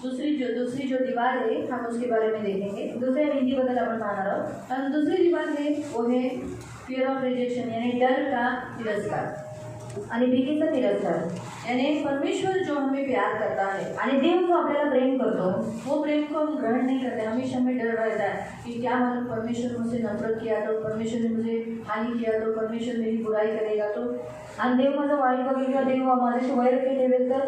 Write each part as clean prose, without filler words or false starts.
दूसरी जो दीवार है हम उसके बारे में देखेंगे। दुसऱ्या भिंतीबद्दल आपण पाहणार आहोत। आणि दूसरी दीवार है वो है फियर ऑफ रिजेक्शन, यानी डर का तिरस्कार आणि भीतीचा तिरस्कार। यानी परमेश्वर जो हमें प्यार करता है आणि देव जो आपल्याला प्रेम करतो, वो प्रेम को हम ग्रहण नहीं करते। हमेशा हमें डर रहता है कि क्या मालूम परमेश्वर मुझसे नफरत किया तो, परमेश्वर ने मुझे हानि किया तो, परमेश्वर मेरी बुराई करेगा तो, आणि देव माझं वाईट बघेल का, देव माझ्याशी वैर केलेलं तर।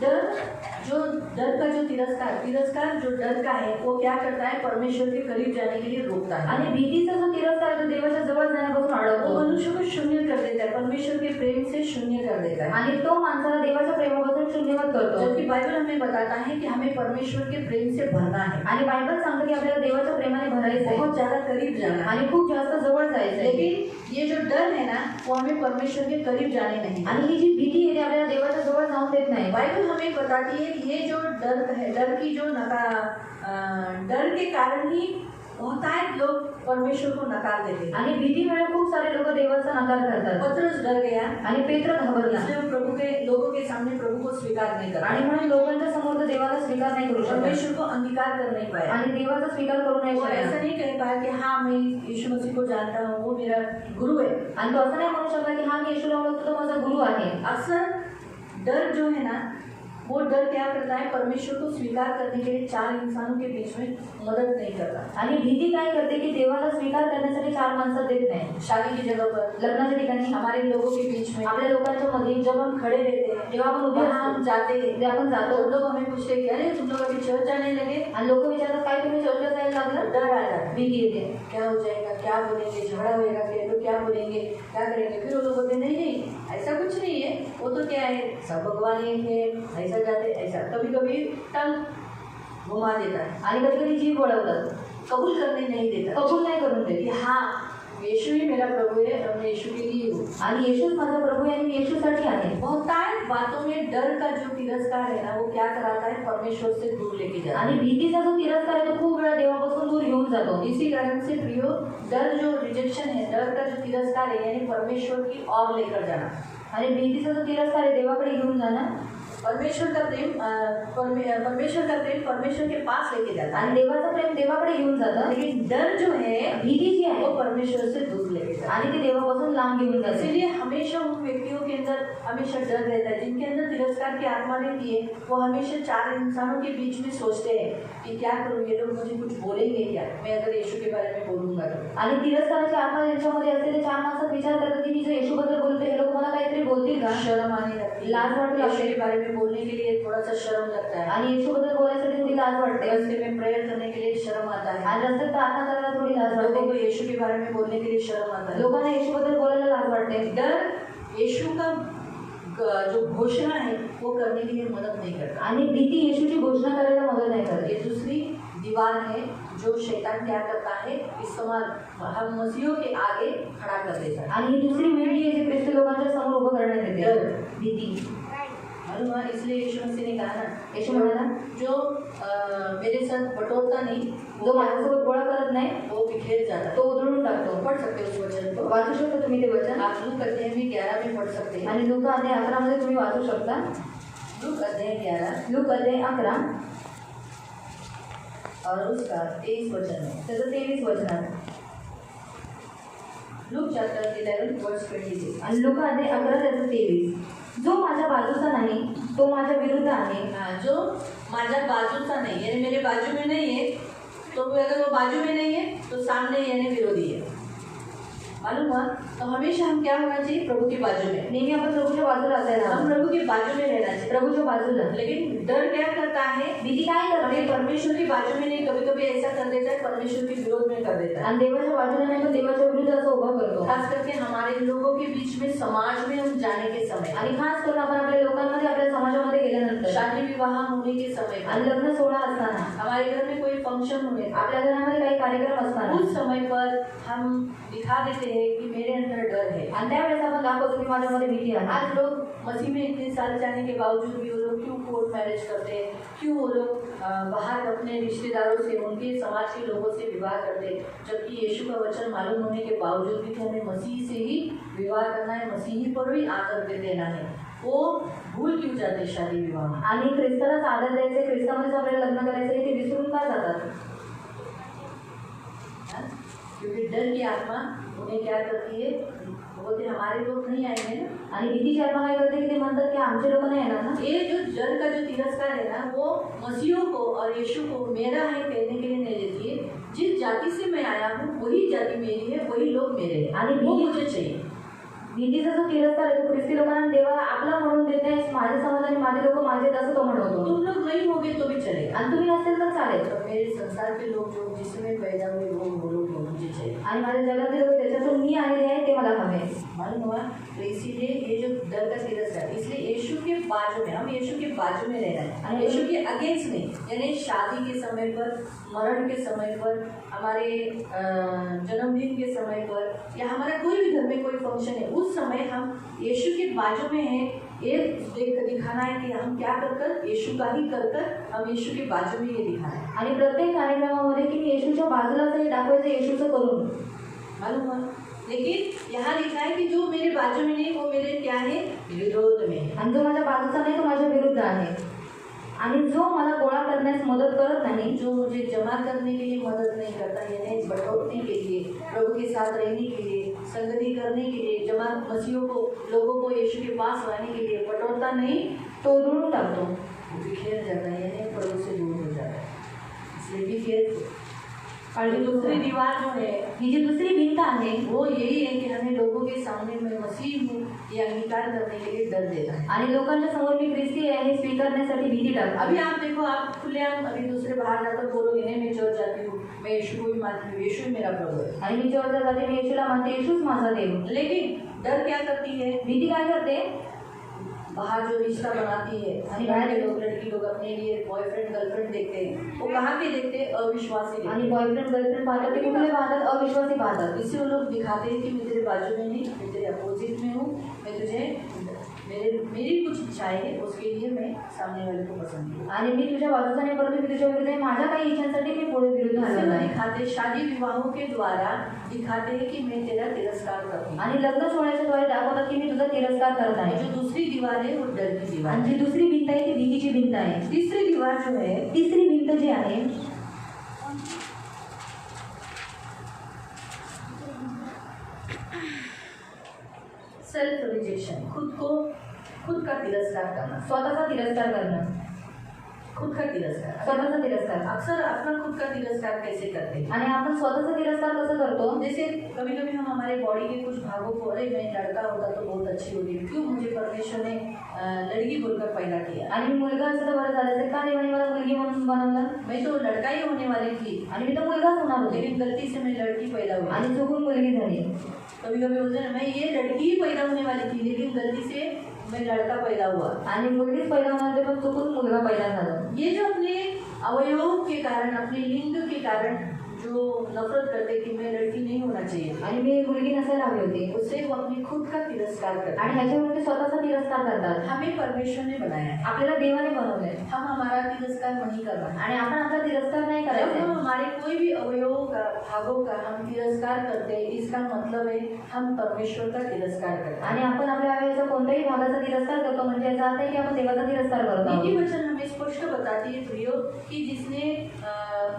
डर का जो तिरस्कार जो डर का है वो क्या करता है, परमेश्वर के करीब जाने के लिए रोकता है। आणि भीतीचा जो तिरस्कार जो देवाच्या जवळ जाण्यापासून अडवतो, वो मनुष्य को शून्य कर देता है, परमेश्वर के प्रेम से शून्य कर देता है आणि तो माणसाला देवाच्या प्रेमापासून शून्यवत करतो। जबकि बाइबल हमें बताता है कि हमें परमेश्वर के प्रेम से भरना है आणि बाइबल सांगते की आपल्याला देवाच्या प्रेमाने भरायचं आहे, बहुत ज्यादा करीब जाना आणि खूप जास्त जवळ जायचं आहे। लेकिन ये जो डर है ना वो हमें परमेश्वर के करीब जाने नहीं, आणि ही जी भीती है ती आपल्याला देवाच्या जवळ जाऊन देत नाही। बाइबल हमें बताती है कि ये जो डर है, डर के कारण ही बहुतायत लोग परमेश्वर को नकार देते हैं आणि भीतीमुळे खूप सारे लोक देवाचा नकार करतात। पत्रस डर गया आणि पेत्र घाबरला, इसलिए लोगों के सामने प्रभु को स्वीकार नहीं करा आणि म्हणून लोकांच्या समोर तो देवाला स्वीकार नाही करू शकला, परमेश्वर को अंगीकार कर नहीं पाया आणि देवाचा स्वीकार करू नाही शकला। ऐसा नहीं कह पाया कि हाँ मैं यीशु मसीह को जानता हूँ, वो मेरा गुरु है, आणि तो असं नाही म्हणू शकला की हाँ मी येशूला ओळखतो, तो माझा गुरु आहे। अक्सर डर जो है ना वो डर क्या करता है, परमेश्वर को स्वीकार करने के लिए चार इंसानों के बीच में मदद नहीं करता आणि भीती काय करते की देवाला स्वीकार करण्यासाठी चार माणसं देत नाही। शादी की जगह पर, लग्नाच्या ठिकाणी, हमारे लोगों के बीच में, आपल्या लोकांच्या मध्ये जब हम खड़े रहते हैं, जेव्हा आपण उभे हम जाते आपण जातो, लोग हमें पूछते कि अरे तुम लोग अभी चर्च जाने लगे, आणि लोक विचारतात काय तुम्ही चर्चला जायला लागलं। डर आ जाता, भीती येते, क्या हो जाएगा, क्या बोलेंगे, झगड़ा होएगा, फिर लोग क्या बोलेंगे, क्या करेंगे। फिर वो लोग बोलते नहीं ऐसा कुछ नहीं है, वो तो क्या है सब भगवान एक है, ऐसा जाते ऐसा। कभी कभी टंग घुमा देता है आणि कधी कधी जीभ वळवतात, कबूल करने नहीं देता, कबूल नहीं करून देते। हाँ यीशु ही मेरा प्रभु है और मैं यीशु के लिए हूँ आणि येशूच माझा प्रभु है आणि मी येशूसाठी आहे। बहुतायत बातों में डर का जो तिरस्कार है ना वो क्या कराता है, परमेश्वर से दूर लेके जाता है आणि भीतीचा जो तिरस्कार है तो खूप वेळा देवापासून दूर घेऊन जातो। इसी कारण से प्रियो, डर जो रिजेक्शन है, डर का जो तिरस्कार है यानी परमेश्वर की ओर लेकर जाना आणि भीतीचा जो तिरस्कार है देवाकडे घेऊन जाना। परमेश्वर का प्रेम परमेश्वर के पास लेके जाता है आणि देवाचा प्रेम देवाकडे घेऊन जातं। लेकिन डर जो है, भीती जी है, वो परमेश्वर से दूर लेके जाता है आणि ते देवापासून लांब घेऊन जाते। इसलिए हमेशा उन व्यक्तियों के अंदर हमेशा डर रहता है जिनके अंदर तिरस्कार की आत्मा रहती है। वो हमेशा चार इंसानों के बीच में सोचते हैं कि क्या करूँ, ये लोग मुझे कुछ बोलेंगे क्या, मैं अगर यीशु के बारे में बोलूँगा तो। आणि तिरस्काराची आत्मा ज्यांच्यामध्ये असते ते चार माणसात विचार करतात की मी जर येशूबद्दल बोलतो हे लोक मला काहीतरी बोलतील का, शरम आने लगती, लाज वाटते, यीशु के बारे में बोलने के लिए थोड़ा सा शर्म लगता है आणि येशूबद्दल बोलायसाठी थोडी लाज वाटते, रस्ते में प्रेयर करने के लिए शर्म आता है आणि रस्त्यात प्रार्थना करायला थोडी लाज वाटते, लोगों को यीशु के बारे में बोलने के लिए शर्म आता है, लोकांना येशूबद्दल बोलायला लाज वाटते। डर यीशु का जो घोषणा है वो करने के लिए मदद नहीं करता आणि भीती येशूची घोषणा करायला मदद नाही करत। ये दूसरी दीवार है जो शैतान क्या करता है, इस्तेमाल हम मसीहों के आगे खड़ा कर देता है आणि ही दुसरी भिंत आहे जी ख्रिस्ती लोकांच्या समोर उभं करण्यात येते, डर, भीती। मालूम है, इसलिए यीशु मसीह ने कहा ना, यीशु म्हणाला जो मेरे साथ बटोरता नहीं, जो माझ्यासोबत गोळा करत नाही, वो बिखेर जाता, तो उधळून टाकतो। पढ़ सकते हो उस वचन को, वाचू शकता तुम्ही ते वचन। आप लूक अध्याय में 11 में पढ़ सकते हैं आणि लूका अध्याय 11 मध्ये तुम्ही वाचू शकता। लूक अध्याय 11, लूक अध्याय 11 और उसका 23 वचन है, त्याचं 23 वचन आहे। लूक चैप्टर 11 वर्स 26 आणि लूका अध्याय 11 त्याचं 23। जो माझ्या बाजूचा नाही तो माझ्या विरुद्ध आहे। जो माझ्या बाजूचा नहीं यानी मेरे बाजू में नहीं है, तो अगर वो बाजू में नहीं है तो सामने यानी विरोधी है। मालूम हुआ, तो हमेशा हम क्या होना चाहिए, प्रभु की बाजू में। नेहमी आपण प्रभूच्या बाजूला असायला, हम प्रभु की बाजू में रहना चाहिए, प्रभुच्या बाजूला। लेकिन डर क्या करता है, भीती काय करते, परमेश्वर की बाजू में नहीं, कभी कभी ऐसा कर देता है परमेश्वर के विरोध में कर देता है आणि देवाच्या बाजूला नाही पण देवाच्या विरुद्ध असं उभं करतो। खास करके हमारे लोगों के बीच में, समाज में हम जाने के समय आणि खास करून आपण आपल्या लोकांमध्ये आपल्या समाजामध्ये गेल्यानंतर, शादी विवाह होने के समय आणि लग्न सोहळा असताना, हमारे घर में कोई फंक्शन होने, आपल्या घरामध्ये काही कार्यक्रम असताना, उस समय पर हम दिखा देते हैं कि मेरे अंदर डर है आणि त्यावेळेस आपण दाखवतो की माझ्यामध्ये भीती आहे। आज लोग मसीह में इतने साल जाने के बावजूद भी वो लोग क्यों कोर्ट मैरिज करते हैं, क्यों वो लोग बाहर अपने रिश्तेदारों से, उनके समाज के लोगों से विवाह करते हैं, जबकि यीशु का वचन मालूम होने के बावजूद भी कि हमें मसीह से ही विवाह करना है, मसीही पर भी आकर देना है। वो भूल क्यों जाते शादी विवाह आणि ख्रिस्तालाच आदर द्यायचे, ख्रिस्तामध्येच आपल्याला लग्न करायचं हे ते विसरून का जातात? क्योंकि डर की आत्मा उन्हें क्या करती है, बोलते हमारे लोग नहीं आएंगे ना। आणि भीतीची आत्मा काय करते की ते म्हणतात की आमचे लोक नाही येणार ना। ये जो जल का जो तिरस्कार है ना, वो मसीहों को और यीशु को मेरा है कहने के लिए नहीं देती है। जिस जाति से मैं आया हूँ वही जाति मेरी है, वही लोग मेरे हैं आणि वो मुझे चाहिए। भीतीचा जो तिरस्कार आहे तो ख्रिस्ती लोकांना देवा आपला म्हणून देत नाही, माझे समाज आणि माझे लोक माझे असं तो म्हणतो। तुम लोग नहीं होगे तो भी चलेगा आणि तुम्ही नसेल तर चालेल, तो मेरे संसार के लोग जो जिसमें पैदा हुए वो लोग मुझे चाहिए। आणि माझ्या जगातील लोक त्याच्यातून मी आलेले आहे ते मला हवे। मालूम हुआ? तो इसीलिए ये जो डर का तिरस्कार, इसलिए यीशु के बाजू में, हम यीशु के बाजू में रहना है और यीशु के अगेंस्ट नहीं। यानी शादी के समय पर, मरण के समय पर, हमारे जन्मदिन के समय पर, या हमारा कोई भी घर में कोई फंक्शन है उस समय हम यीशु के बाजू में हैं। ये दिखाना है कि हम क्या कर यीशु का ही कर हम यीशु के बाजू में ये दिखाना है। आणि प्रत्येक कार्यक्रमामध्ये की मी येशूच्या बाजूलाच हे दाखवायचं, येशूचं करून। मालूम हुआ? लेकिन यहाँ लिखा है कि जो मेरे बाजू में नहीं वो मेरे क्या है, विरोध में। आणि जो माझ्या बाजूचा नाही तो माझ्या विरुद्ध आहे। आणि जो मला गोळा करण्यास मदत करत नाही, जो मुझे जमा करने के लिए मदद नहीं करता, यानी बटोरने के लिए, प्रभु के साथ रहने के लिए, संगति करने के लिए, जमा मसीहों को, लोगों को यीशु के पास लाने के लिए बटोरता नहीं, तो उधळून टाकतो, बिखेर जाता है, यानी प्रभु से दूर हो जाता है। इसलिए बिखेर। और जो दूसरी दीवार जो है, ही जी दुसरी भिंत आहे वो यही है कि हमें लोगों के सामने मैं मसीह हूँ ये अंगीकार करने के लिए डर देता है। आणि लोकांच्या समोर मी ख्रिस्ती आहे हे स्वीकारण्यासाठी भीती टाकतो। अभी आप देखो, आप खुलेआम अभी दूसरे बाहर जाकर बोलोगे नहीं मैं चर्च जाती हूँ, मैं यीशु को ही मानती हूँ, यीशु मेरा प्रभु है, आणि मी चर्चला जाते, मी येशूला मानते, येशूच माझा देव। लेकिन डर क्या करती है, भीती काय करते, बाहर जो रिश्ता बनाती है, आणि बाहेर के लोग, लड़की लोग अपने लिए बॉयफ्रेंड गर्लफ्रेंड देखते हैं, वो कहाँ के देखते हैं, अविश्वासी। आणि बॉयफ्रेंड गर्लफ्रेंड पाहतात ते कुठले पाहतात, अविश्वासी पाहतात। इससे वो लोग दिखाते हैं कि मैं तेरे बाजू में नहीं, मैं तेरे अपोजिट में हूँ, मैं तुझे मेरी कुछ इच्छाएं है उसके लिए मैं सामने वाले को पसंद हूँ, आणि मी तुझ्या बाजूचा नाही परंतु मी तुझ्या विरुद्ध आहे, माझ्या काही इच्छांसाठी मी पुढे विरुद्ध हलवला आहे। दिखाते, शादी विवाहों के द्वारा दिखाते हैं कि मैं तेरा तिरस्कार करूँ, आणि लग्न सोहळ्याच्या द्वारे दाखवतात की मी तुझा तिरस्कार करत आहे। जो दूसरी दीवार है वो डर की दीवार, आणि जी दुसरी भिंत आहे ती भीतीची भिंत आहे। तीसरी दीवार जो है, तिसरी भिंत जी आहे सेल्फ रिजेक्शन, खुद का तिरस्कार करना, स्वतःचा तिरस्कार करणं, खुद का तिरस्कार, स्वतःचा तिरस्कार। अक्सर अपना खुद का तिरस्कार कैसे करते हैं, आणि आपण स्वतःचा तिरस्कार कसं करतो, जैसे कभी कभी हम हमारे बॉडी के कुछ भागों को, अरे मैं लड़का होता तो बहुत अच्छी होती, क्यों मुझे परमेश्वर ने लड़की बोलकर पैदा किया, आणि मी मुलगा असं तर बरं झालं असतं, का देवाने मला मुलगी म्हणून बनवलं, मैं तो लड़का ही होने वाली थी, आणि मी तर मुलगाच होणार होते, लेकिन गलती से मैं लड़की पैदा हुई, आणि चुकून मुलगी झाली। कभी कभी बोलते हैं मैं ये लड़की ही पैदा होने वाली थी लेकिन गलती से मैं लड़का पैदा हुआ, आणि मुलगीच पैदा होणार होते पण चुकून मुलगा पैदा झाला। ये जो अपने अवयवों के कारण, अपने लिंग के कारण जो नफरत करते कि मैं लड़की नहीं होना चाहिए आणि मी मुलगी नसायला हवी होती, उससे वो अपने खुद का तिरस्कार करते आणि ह्याच्यामुळे ते स्वतःचा तिरस्कार करतात। हमें परमेश्वर ने बनाया है, आपल्याला देवाने बनवलंय, हम हमारा तिरस्कार नहीं कर रहे हैं, आणि आपण आपला तिरस्कार नाही जब करायचा। हम हमारे कोई भी अवयवों का, भागों का हम तिरस्कार करते हैं, इसका मतलब है हम परमेश्वर का तिरस्कार करते हैं। आणि आपण आपल्या अवयवाचा कोणत्याही भागाचा तिरस्कार करतो म्हणजे याचा अर्थ आहे की आपण देवाचा तिरस्कार करत आहोत। नीति वचन हमें स्पष्ट बताती है प्रियो कि जिसने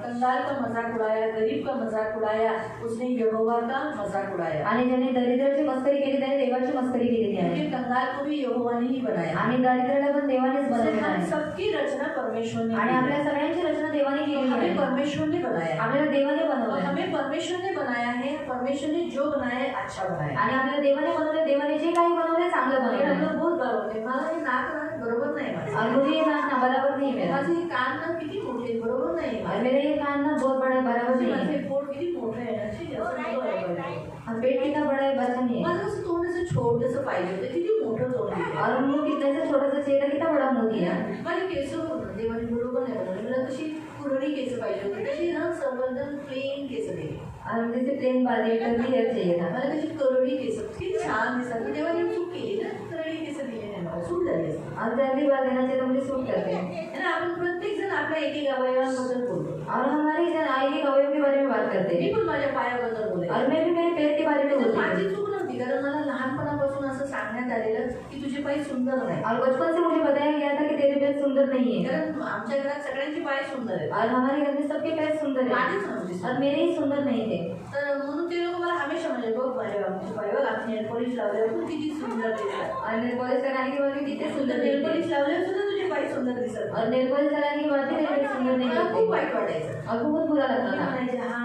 कंगाल का मजाक उड़ाया, गरीब का मजाक उड़ाया, उसने यहोवा का मजाक उड़ाया, आणि ज्याने दरिद्राची मस्करी केली त्याने देवाची मस्करी केलेली आहे, क्योंकि कंगाल को भी यहोवा ने ही बनाया, आणि दरिद्राला पण देवानेच बनवलेलं हम आहे, सबकी रचना परमेश्वर ने आणि की है। आपल्या सगळ्यांची रचना देवाने केलेली हमें आहे, परमेश्वर ने बनाया, आपल्याला देवाने और बनवलंय, हमें परमेश्वर ने बनाया है, परमेश्वर ने जो बनाया है अच्छा बनाया, आणि आपल्याला देवाने बनवलंय, देवाने जे काही बनवलंय चांगलं हम बनवलंय। लोग बहुत बार होते हैं, मला हे नाक ना बरोबर नाही माझं, और मुझे ये नाक ना बराबर नहीं है, माझे हे कान ना किती मोठे बरोबर नाही और मेरे ये कान ना बहुत बड़ा है, बराबर नहीं माझे है, पोट किती मोठं आहे ना, ठीक आहे, असं बरोबर आहे. और पेट कितना बड़ा है बड़ा नहीं है, माझं असं तोंड असं छोटंसं पाहिजे होतं, किती मोठं तोंड आहे. और मुंह कितना सा छोटा सा, चेहरा कितना बड़ा मुंह दिया, माझे केस देवाने बरोबर नाही बनवले, मला कशी कुरळी केस पाहिजे होती, तशी ना संबंधन प्लेन केस दिले, और मुझे से प्लेन बाल एक कर्ली हेयर चाहिए था, मला कशी करडी केस किती छान दिसतात, देवाने चूक केली ना, करडी केस दिले नाही मला, सूट झाली असते. और कर्ली बाल देना चाहिए तो मुझे सूट करते हैं, है ना, आपण प्रत्येक जण आपल्या एक एक अवयवांबद्दल बोलतो, और हमारे जन आगे अवयव के बारे में बात करते मी हैं, पण माझ्या पायाबद्दल बोले, और मैं भी मेरे पैर के बारे में बोलती हूँ, माझी चूक नव्हती, कारण मला लहानपणापासून असं सांगण्यात आलेलं की तुझे पाय सुंदर नाही. और बचपन से मुझे बताया गया था कि तेरे पैर सुंदर नहीं है. कारण आमच्या घरात सगळ्यांची पाय सुंदर आहेत. और हमारे घर में सबके पैर सुंदर है माझेच नव्हते. और मेरे ही सुंदर नहीं थे. तर म्हणून ते लोक मला हमेशा म्हणजे बघ माझ्या आमचे पाय बघ आपण नेल पॉलिश लावल्यावर पण किती सुंदर दिसतात. और नेल पॉलिश कराने के बाद भी कितने सुंदर नेल दिखते. पॉलिश लावल्यावर सुद्धा तुझे पाय सुंदर दिसत. और नेल पॉलिश लगाने के बाद भी तेरे पैर सुंदर नहीं मला खूप दिखते. वाईट वाटायचं. और बहुत बुरा लगता मी था. म्हणायचे हा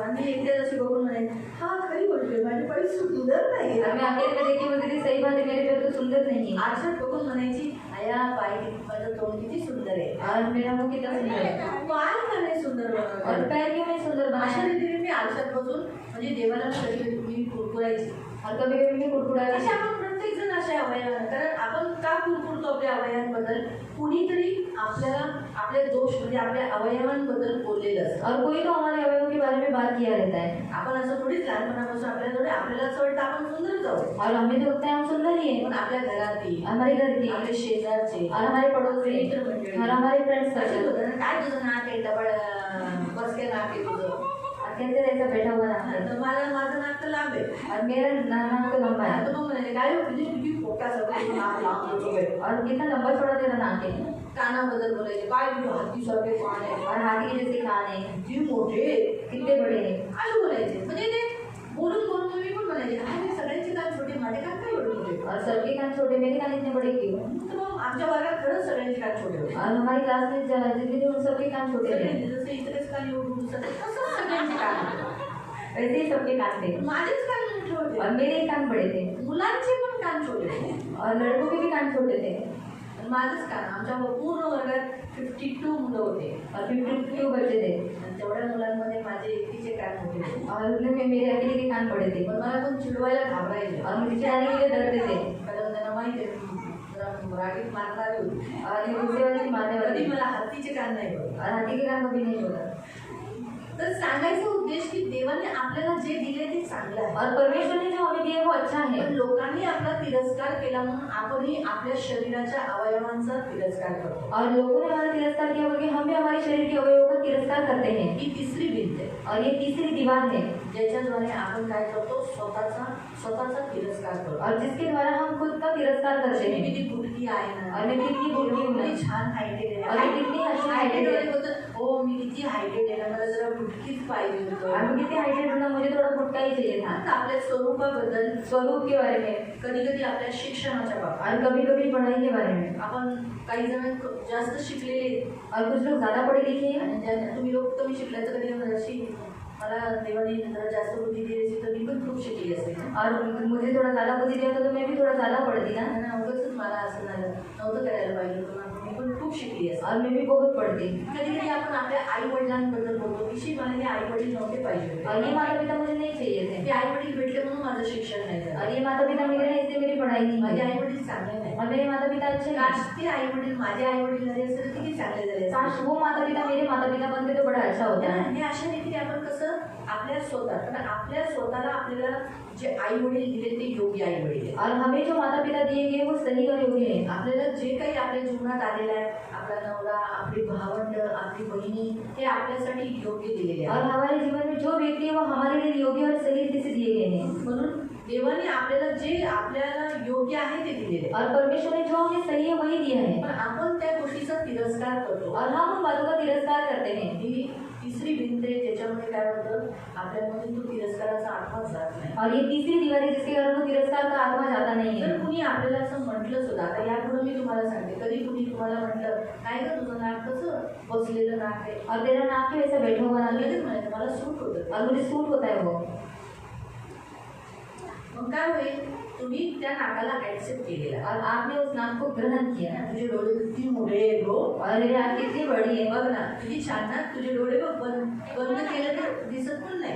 आणि एकदा जशी बघून म्हणायचे हा खरी बोलते माझे पाय सुंदर नाही. और मैं अकेले में देखी बोलती थी सही बात है मेरे पैर तो सुंदर नहीं है. आरशात बघून म्हणायची आया पाय माझं तोंड किती सुंदर आहे. और मेरा मुंह कितना सुंदर है. पाय का नाही सुंदर और बनवलं. पैर क्यों नहीं सुंदर अशा बनाया. रीतीने मी आरशात बसून म्हणजे देवाला कधी मी कुरकुरायची. और कभी कभी मैं कुड़कुड़ाती असे आपण प्रत्येक जण असे अवयव कारण आपण का कुरकुरतो आपल्या अवयवांबद्दल. कुणीतरी आपल्याला आपले दोष म्हणजे आपल्या अवयवांबद्दल बोललेलं असतं. और कोई तो हमारे अवयवों के बारे में बात किया रहता है. आपण असं थोडीच लहानपणापासून आपल्याला असं वाटतं आपण सुंदरच आहोत. और हमें तो लगता है हम सुंदर ही पण है. आपल्या घरातील हमारे घर की आपले शेजारचे और हमारे पड़ोसी मित्रमंडळी और हमारे फ्रेंड्स असे सर्कल होतं ना, काय तुझं नाक आहे डबल बसके नाक आहे तुझं. कैसे ऐसा बैठा हुआ नाक है. तर माझं नाक तर लांब आहे. और मेरा नाक तो लंबा है. आता मग म्हणाले काय हो तुझी किती पोटा सगळं नाक लांब होतं बाई. और कितना लंबा चौड़ा तेरा नाक है. कानाबद्दल बोलायचे काय तुझे हातीसारखे कान आहे. और हाथी के जैसे कान है. किती मोठे कितने बड़े हैं. असं बोलायचे. म्हणजे ते बोलून बोलून मी पण म्हणायचे अरे सगळ्यांचे कान छोटे माझे कान काय एवढे मोठे. और सबके कान छोटे मेरे कान इतने बड़े क्यों. तर मग आमच्या वर्गात खरंच सगळ्यांचे कान छोटे होते. और हमारी क्लास में जितने थे उन सबके कान छोटे थे. सगळे जसे इतरेच कान एवढून दिसतात तसंच सगळ्यांचे कान होते. वैसे ही सबके कान थे. माझेच कान मोठे होते. और मेरे ही कान बड़े थे. मुलांचे पण कान छोटे होते. और लड़कों के भी कान छोटे थे. आणि माझंच कान आमच्या पूर्ण वर्गात 52 मुलं होते. और 52 बच्चे थे. आणि तेवढ्या मुलांमध्ये माझे एकटीचे कान मोठे होते. और उनमें मेरे अकेले के कान बड़े थे. पण मला पण चिडवायला घाबरायचे. और मुझे चिढ़ाने के लिए डरते थे. कारण त्यांना माहिती आहे जरा रागीत मारणारी होती. और ये गुस्से वाली मारने कधी वाली. मला हातीचे कान नाही बघ. और हाथी के कान कभी नहीं होता. तर सांगायचा उद्देश की देवाने आपल्याला जे दिले ते चांगलं आहे. और परमेश्वर ने जो हमें दिया है वो अच्छा है. पण लोकांनी आपला तिरस्कार केला म्हणून आपणही आपल्या शरीराच्या अवयवांचा तिरस्कार करतो. और लोगों ने हमारा तिरस्कार किया क्योंकि हम भी हमारे शरीर के अवयवों का तिरस्कार करते हैं. ही तिसरी भिंत आहे और ये तीसरी दीवार है. ज्याच्याद्वारे आपण काय करतो स्वतःचा तिरस्कार करतो. और जिसके द्वारा हम खुद का तिरस्कार करते मी हैं. किती बुटकी आहे ना. और मैं कितनी बुटकी हूँ ना. किती छान हायटेड और मैं कितनी अच्छी हाइटेड है. हो मी किती हायटेड आहे ना मला जरा बुटकीच पाहिजे होतं. और मैं कितनी हाइटेड हूँ ना मुझे थोड़ा फुटका ही चाहिए था. आता आपल्या स्वरूपाबद्दल स्वरूप के बारे में कधी कधी आपल्या शिक्षणाच्या बाबतीत और कभी कभी पढ़ाई के बारे में. आपण काही जण जास्त शिकलेले और कुछ लोग ज़्यादा पढ़े लिखे हैं. आणि तुम्ही लोक कमी शिकल्याचं कधी अशी मला देवाने जरा जास्त बुद्धी दिली असती तर मी पण खूप शिकली असते. और मुझे थोड़ा ज़्यादा बुद्धि दिया था तो मैं भी थोड़ा ज़्यादा पढ़ती ना. आणि उगाचच मला असं झालं नव्हतं करायला पाहिजे पण मी पण खूप शिकली असते. और मैं भी बहुत पढ़ती. कधी कधी आपण आपल्या आई वडिलांबद्दल बोलतो की मला हे आई वडील नव्हते पाहिजे. और ये माता पिता मुझे नहीं चाहिए थे. ते आई वडील भेटले म्हणून माझं शिक्षण नाही झालं. और ये माता पिता मिले हैं इसलिए मेरी पढ़ाई नहीं माझे हुई. आई वडील चांगले नाही. और मेरे माता पिता अच्छे काश हैं. ते आई वडील माझे आई वडील झाले असते तर किती चांगले झाले काश असते. वो माता पिता मेरे माता पिता बनते तो बड़ा अच्छा होता है. हे अशा रीतीने आपण कसं आपल्या आपल्या स्वतःला आपल्याला जे आई वडील दिले ते योग्य आई वडील आहेत. और हमें जो माता पिता दिए गए वो सही और योग्य है. आपल्याला जे काही आपल्या जीवनात आलेलं आहे आपला नवरा आपली भावंड आपली बहिणी हे आपल्यासाठी योग्य दिलेले और आहे. हमारे जीवन में जो व्यक्ति है वो हमारे लिए योग्य और सही रीति से दिए गए हैं. म्हणून देवाने आपल्याला जे आपल्याला योग्य आहे ते दिलेले आहे. और परमेश्वर ने जो हमें सही है वही दिया है. पण आपण त्या गोष्टीचा तिरस्कार करतो. और हम उन बातों का तिरस्कार करते हैं. ही तिसरी भिंत आहे ज्याच्यामध्ये काय होतं आपल्यामध्ये तो तिरस्काराचा आत्मा जात नाही. और ये तीसरी दीवार है जिसके कारण वो तिरस्कार का आत्मा जाता नहीं है. जर कुणी आपल्याला असं म्हटलं सुद्धा आता यापुढे मी तुम्हाला सांगते कधी कुणी तुम्हाला म्हटलं काय गं तुझं नाक कसं बसलेलं नाक आहे और तेरा नाक क्यों ऐसा बैठा हुआ नाक है. लगेच म्हणायचं मला सूट होतं. और मुझे सूट होता है वो. मग काय होईल तुम्ही त्या नाकाला ऍक्सेप्ट केलेला. और आपने उस नाक को ग्रहण किया. तुझे डोळे किती मोठे आहेत गो. और मेरी आँख कितनी बड़ी है. बघ ना किती छान ना तुझे डोळे बघ बंद केले तर दिसत पण नाही.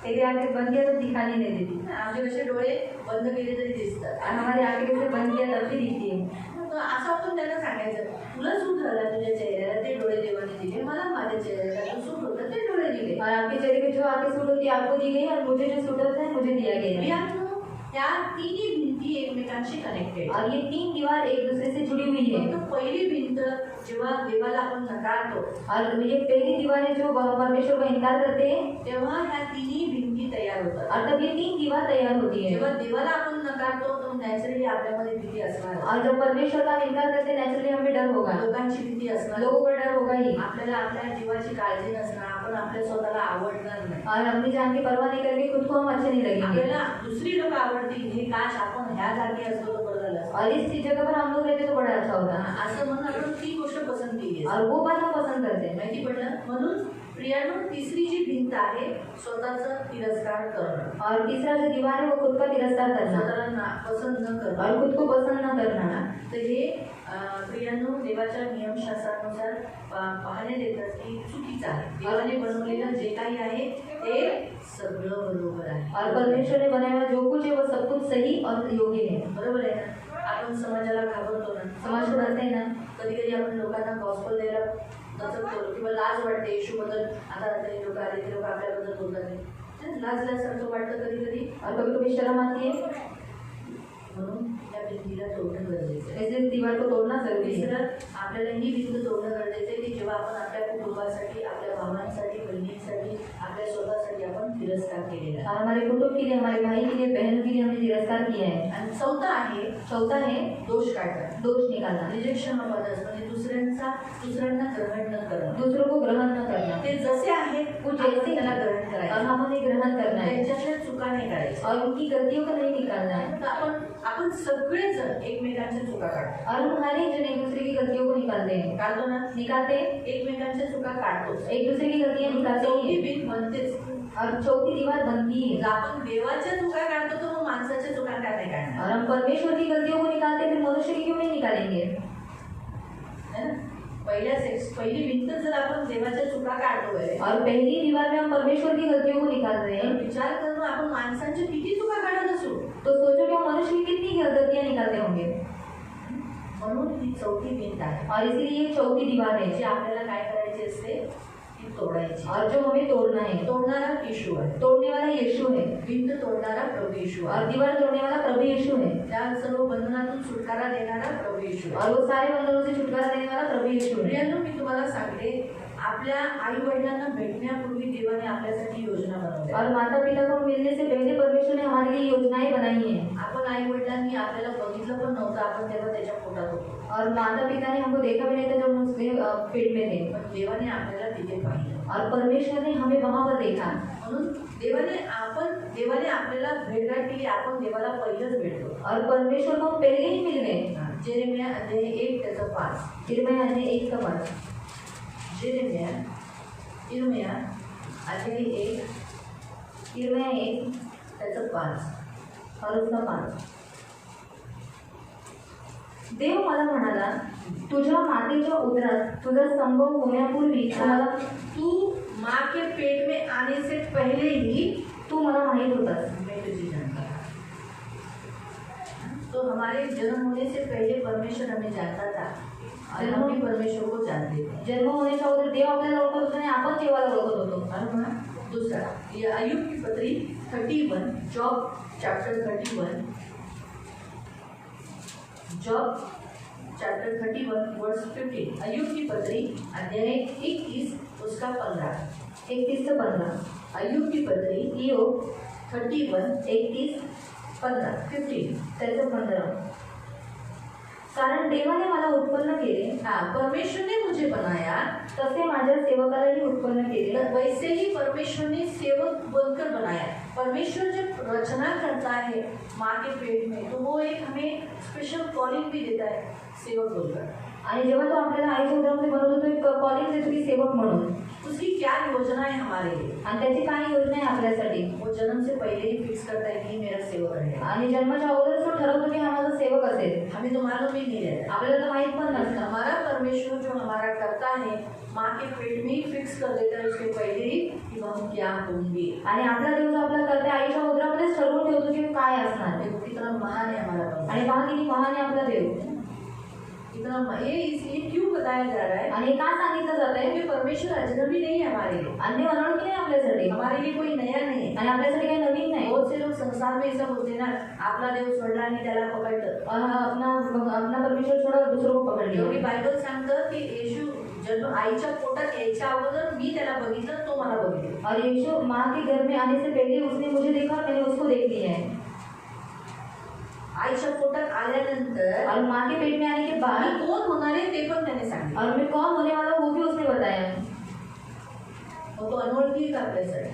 तेरी आँखें बंद किया तो दिखाई नहीं देती. आमचे कसे डोळे बंद केले तरी दिसतात. और हमारी आँखें कैसे बंद किया तब भी दिखती है. असं आपण त्यांना सांगायचं तुला सूट झाला तुझ्या चेहऱ्याला ते डोळे देवाने दिले मला माझ्या चेहऱ्याला जो सूट होतं ते डोळे दिले. और आपके चेहरे पे जो आँखें सूट होती है आपको दी गई और मुझे जो सूट होता है मुझे दिया गया है. या तिन्ही भिंती एकमेकांशी कनेक्टेड. और ये तीन दीवार एक दूसरे से जुड़ी हुई है. तो पहिली भिंत जेव्हा देवाला आपण नकारतो और ये पहली दीवारें जो परमेश्वर का इनकार करते हैं, तेव्हा ह्या तिन्ही भिंती तयार होतात. और तब ये 3 दीवार तैयार होती है. जेव्हा देवाला आपण नकारतो तो नॅचरली आपल्यामध्ये भीती असणार, और जब परमेश्वर का इनकार करते नेचुरली हमें डर होगा, लोकांची भीती असणार, लोगों का डर होगा ही, आपल्याला आपल्या जीवाची काळजी नसणार, आपण आपल्या स्वतःला आवडणार नाही, और अपनी जान की परवाह नहीं करके खुद को हम अच्छे नहीं लगेंगे. आपल्याला दुसरी लोक आवडतील, हे काश आपण ह्या जागी असतो तर बरं झालं असतं. और इस जगह पर हम लोग रहते तो बड़ा अच्छा होता. असं म्हणून आपण ती गोष्ट पसंत केली आहे. और वो बात हम पसंद करते हैं. माहिती पडलं. म्हणून प्रियानो, तिसरी जी भिंत आहे स्वतःचा तिरस्कार करणं, और तीसरा जो दीवार है वो खुद का तिरस्कार करना, स्वतःला पसंत न करणं. और खुद को पसंद न करना. तर हे प्रियांनो देवाच्या नियमशास्त्रानुसार पाहण्यात येतात की चुकीचं आहे. देवाने बनवलेलं जे काही आहे ते सगळं बरोबर आहे. और परमेश्वर ने बनाया हुआ जो कुछ है वो सब कुछ सही और योग्य है. बरोबर आहे ना. आपण समाजाला घाबरतो ना, समाज को डरते हैं ना, कधी कधी आपण लोकांना गॉस्पल द्यायला दचकतो किंवा लाज वाटते. येशूबद्दल आता ते लोक आले, ते लोक आपल्याबद्दल बोलतात नाही, लाजल्यासारखं वाटतं कधी कधी. और कभी कभी शर्म आती है. म्हणून त्या भिंतीला तोडणं गरजेचं आहे. ऐसे दीवार को तोड़ना जरूरी है. तिसरं, आपल्याला ही भिंत तोडणं गरजेचं आहे की जेव्हा आपण आपल्या कुटुंबासाठी, आपल्या भावांसाठी, बहिणींसाठी, आपल्या स्वतःसाठी आपण तिरस्कार केलेला आहे. और हमारे कुटुंब के लिए, हमारे भाई के लिए, बहनों के लिए हमने तिरस्कार किया है. आणि चौथा आहे चौथा है दोष काढणं, दोष निकालना, रिजेक्शन ऑफ अदर्स, म्हणजे दुसऱ्यांना ग्रहण न करणं. दूसरों को ग्रहण न करना. ते जसे आहेत वो आपण जैसे त्याला हैं, ग्रहण और करायचं, हम उन्हें ग्रहण करना है, त्यांच्यातल्या चुका नाही करायच्या. और उनकी गलतियों को नहीं निकालना है. तर आपण सगळेजण एकमेकांच्या चुका काढतो. और हम हर एक जन एक दूसरे की गलतियों को निकालते हैं. काढतो ना, निकालते हैं, एकमेकांच्या चुका काढतो. एक दूसरे की गलतियां निकालते चौथी हैं. भिंत बनतेच. और चौथी दीवार बनती है. जर आपण देवाच्या चुका काढतो तर मग माणसाच्या चुका का नाही काढणार, और हम परमेश्वर की गलतियों को निकालते हैं, फिर मनुष्य की क्यों नहीं निकालेंगे. है ना. पहिली भिंत जर आपण देवाच्या चुका काढतोय, और पहली दीवार में हम परमेश्वर की गलतियों को निकाल रहे तर हैं, विचार करून आपण माणसांच्या किती चुका काढत असू. तो सोचो कि हम मनुष्य की कितनी गलतियां निकालते होंगे. म्हणून ही चौथी भिंत आहे और इसीलिए ये चौथी दीवार है, जी आपल्याला काय करायची असते, ती तोडायची. और जो हमें तोड़ना है. तोडणारा येशू आहे, तोड़ने वाला यीशु है, भिंत तोडणारा प्रभू येशू और आहे, दीवार तोड़ने वाला प्रभु यीशु है, त्या सर्व बंधनातून सुटकारा देणारा प्रभू येशू आहे. और वो सारे बंधनों से छुटकारा देने वाला प्रभु यीशु है. प्रियांनो, मी तुम्हाला सांगते, आपल्या आई वडिलांना भेटण्यापूर्वी देवाने आपल्यासाठी योजना बनवल्या. और माता पिता को मिलने से पहले परमेश्वर ने हमारे लिए योजनाएं बनाई हैं. आपण आई वडिलांनी आपल्याला बघितलं पण नव्हतं, आपण तेव्हा त्याच्या पोटात होतो, और माता पिता ने हमको देखा भी नहीं था जब हम उसके पेट में थे, पण देवाने आपल्याला तिथे पाहिलं. और परमेश्वर ने हमें वहां पर देखा. म्हणून देवाने आपल्याला भेटगाट केली. आपण देवाला पहिलंच भेटलो. और परमेश्वर को हम पहले ही मिल गए. जेरेमिया अध्याय 1 त्याचं 5. इर्मिया अध्याय 1 का 5. इर्मिया अध्याय 1 इर्मिया 1 त्याचं 5 और उसका 5. देव मला म्हणाला, तुझ्या मातेच्या उदरात तुझा संभव होण्यापूर्वी तू माँ के पेट में आने से पहले ही तू मला माहित होतास. मैं तुझे जानता था. तो हमारे जन्म होने से पहले परमेश्वर हमें जानता था और हम भी परमेश्वर को जानते थे. जन्म होण्याच्या अगोदर देव आपल्याला ओळखत होता आणि आपण देवाला ओळखत होतो. बरोबर. दूसरा, ये अय्यूब की पत्री 31, जॉब चैप्टर 31, जॉब चैप्टर 31 वर्स 15. अय्यूब की पत्री अध्याय 21 उसका 15. 31 से 15. अय्यूब की पत्री इयोब 31 31 15 15. त्याचं 15. कारण देवाने मला उत्पन्न केले, हाँ, परमेश्वर ने मुझे बनाया, तसे माझ्या सेवकालाही उत्पन्न केले. वैसे ही परमेश्वर ने सेवक बनकर बनाया. परमेश्वर जब रचना करता है माँ के पेट में, तो वो एक हमें स्पेशल कॉलिंग भी देता है, सेवक बोलकर. आणि जेव्हा तो आपल्याला आईच्या उदरामध्ये बनवतो, तो एक कॉलिंग देतो की सेवक म्हणून. उसकी क्या योजना है हमारे लिए, आणि त्याची काय योजना आहे आपल्यासाठी. वो जन्म से पहले ही फिक्स करता है कि मेरा सेवक है. आणि जन्माच्या अगोदरच तो ठरवतो की हा माझा सेवक असेल. हमें तो मालूम ही नहीं रहता. आपल्याला तर माहित पण नसतं. हमारा परमेश्वर जो हमारा करता है, माँ के पेट में ही फिक्स कर देता है उसके पहले ही कि हम क्या होंगे. आणि आपला देव जो आपला करते आईच्या उदरामध्येच ठरवून ठेवतो की काय असणार. देखो कितना महान है हमारा परमेश्वर. आणि पहा किती महान आहे आपला देव. इतना ये इसलिए क्यों बता बताया जा रहा है आणि का सांगितलं जात आहे कि परमेश्वर अजनबी नहीं है हमारे लिए, आणि ते अनोळखी नाही आपल्यासाठी हमारे लिए कोई नया नहीं है। आणि आपल्यासाठी काही नवीन नाही। बहुत से लोग संसार में ऐसा बोलते हैं ना, आपला देव सोडला आणि त्याला पकडलं, अपना परमेश्वर सोडा दुसरं को पकड लिया। एवढी बायबल सांगतं की येशू जन्म आईच्या पोटात यायच्या अगोदर मी त्याला बघितलं, तो मला बघितलं। और यीशु माँ के घर में आने से पहले उसने मुझे देखा और मैंने उसको देख लिया है। आईच्या पोटात आल्यानंतर और माँ के पेट में आने के बाद मी कोण होणार आहे ते पण त्याने सांगितलं, और मैं कौन होने वाला हूँ वो भी उसने बताया। और तो अनोळखी आहे का आपल्यासाठी?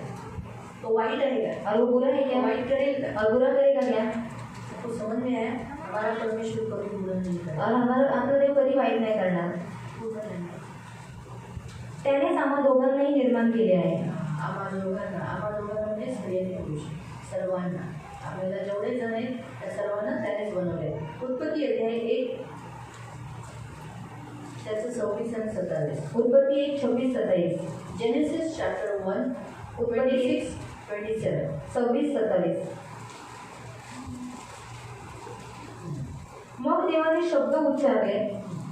तो वाईट आहे का? और वो बुरा है क्या? वाईट करेल का? और बुरा करेगा क्या? तो समझ में आया, हमारा परमेश्वर कभी बुरा नहीं और करेगा, हमारा देव कधी वाईट नाही करणार। बुरा नाही। त्यानेच आम्हा दोघांनाही निर्माण केले आहे। आम्हा दोघांना म्हणजे स्त्री आणि पुरुष सर्वांना, आपल्याला जेवढे जण आहेत त्या सर्वांना त्यानेच बनवले। उत्पत्ती अध्याय 1 त्याचं 26 आणि 27। उत्पत्ती 1:26-27। Genesis chapter 1 26-27। 26-27। मग देवाने शब्द उच्चारले,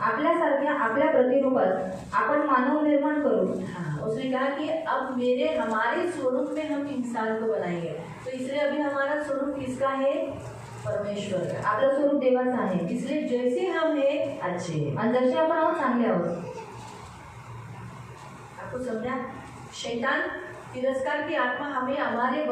आपल्यासारख्या आपल्या प्रतिरूपात आपण मानव निर्माण करू। हाँ, उसने कहा कि अब हमारे स्वरूप में हम इंसान को बनाएंगे। तो इसलिए अभी हमारा स्वरूप किसका है? परमेश्वर का। आपलं स्वरूप देवाचं आहे। इसलिए जैसे हम हैं अच्छे, आणि जसे आपण आहोत चांगले आहोत। आपको समझा? शैतान तिरस्कार की आत्मा हमें हमारे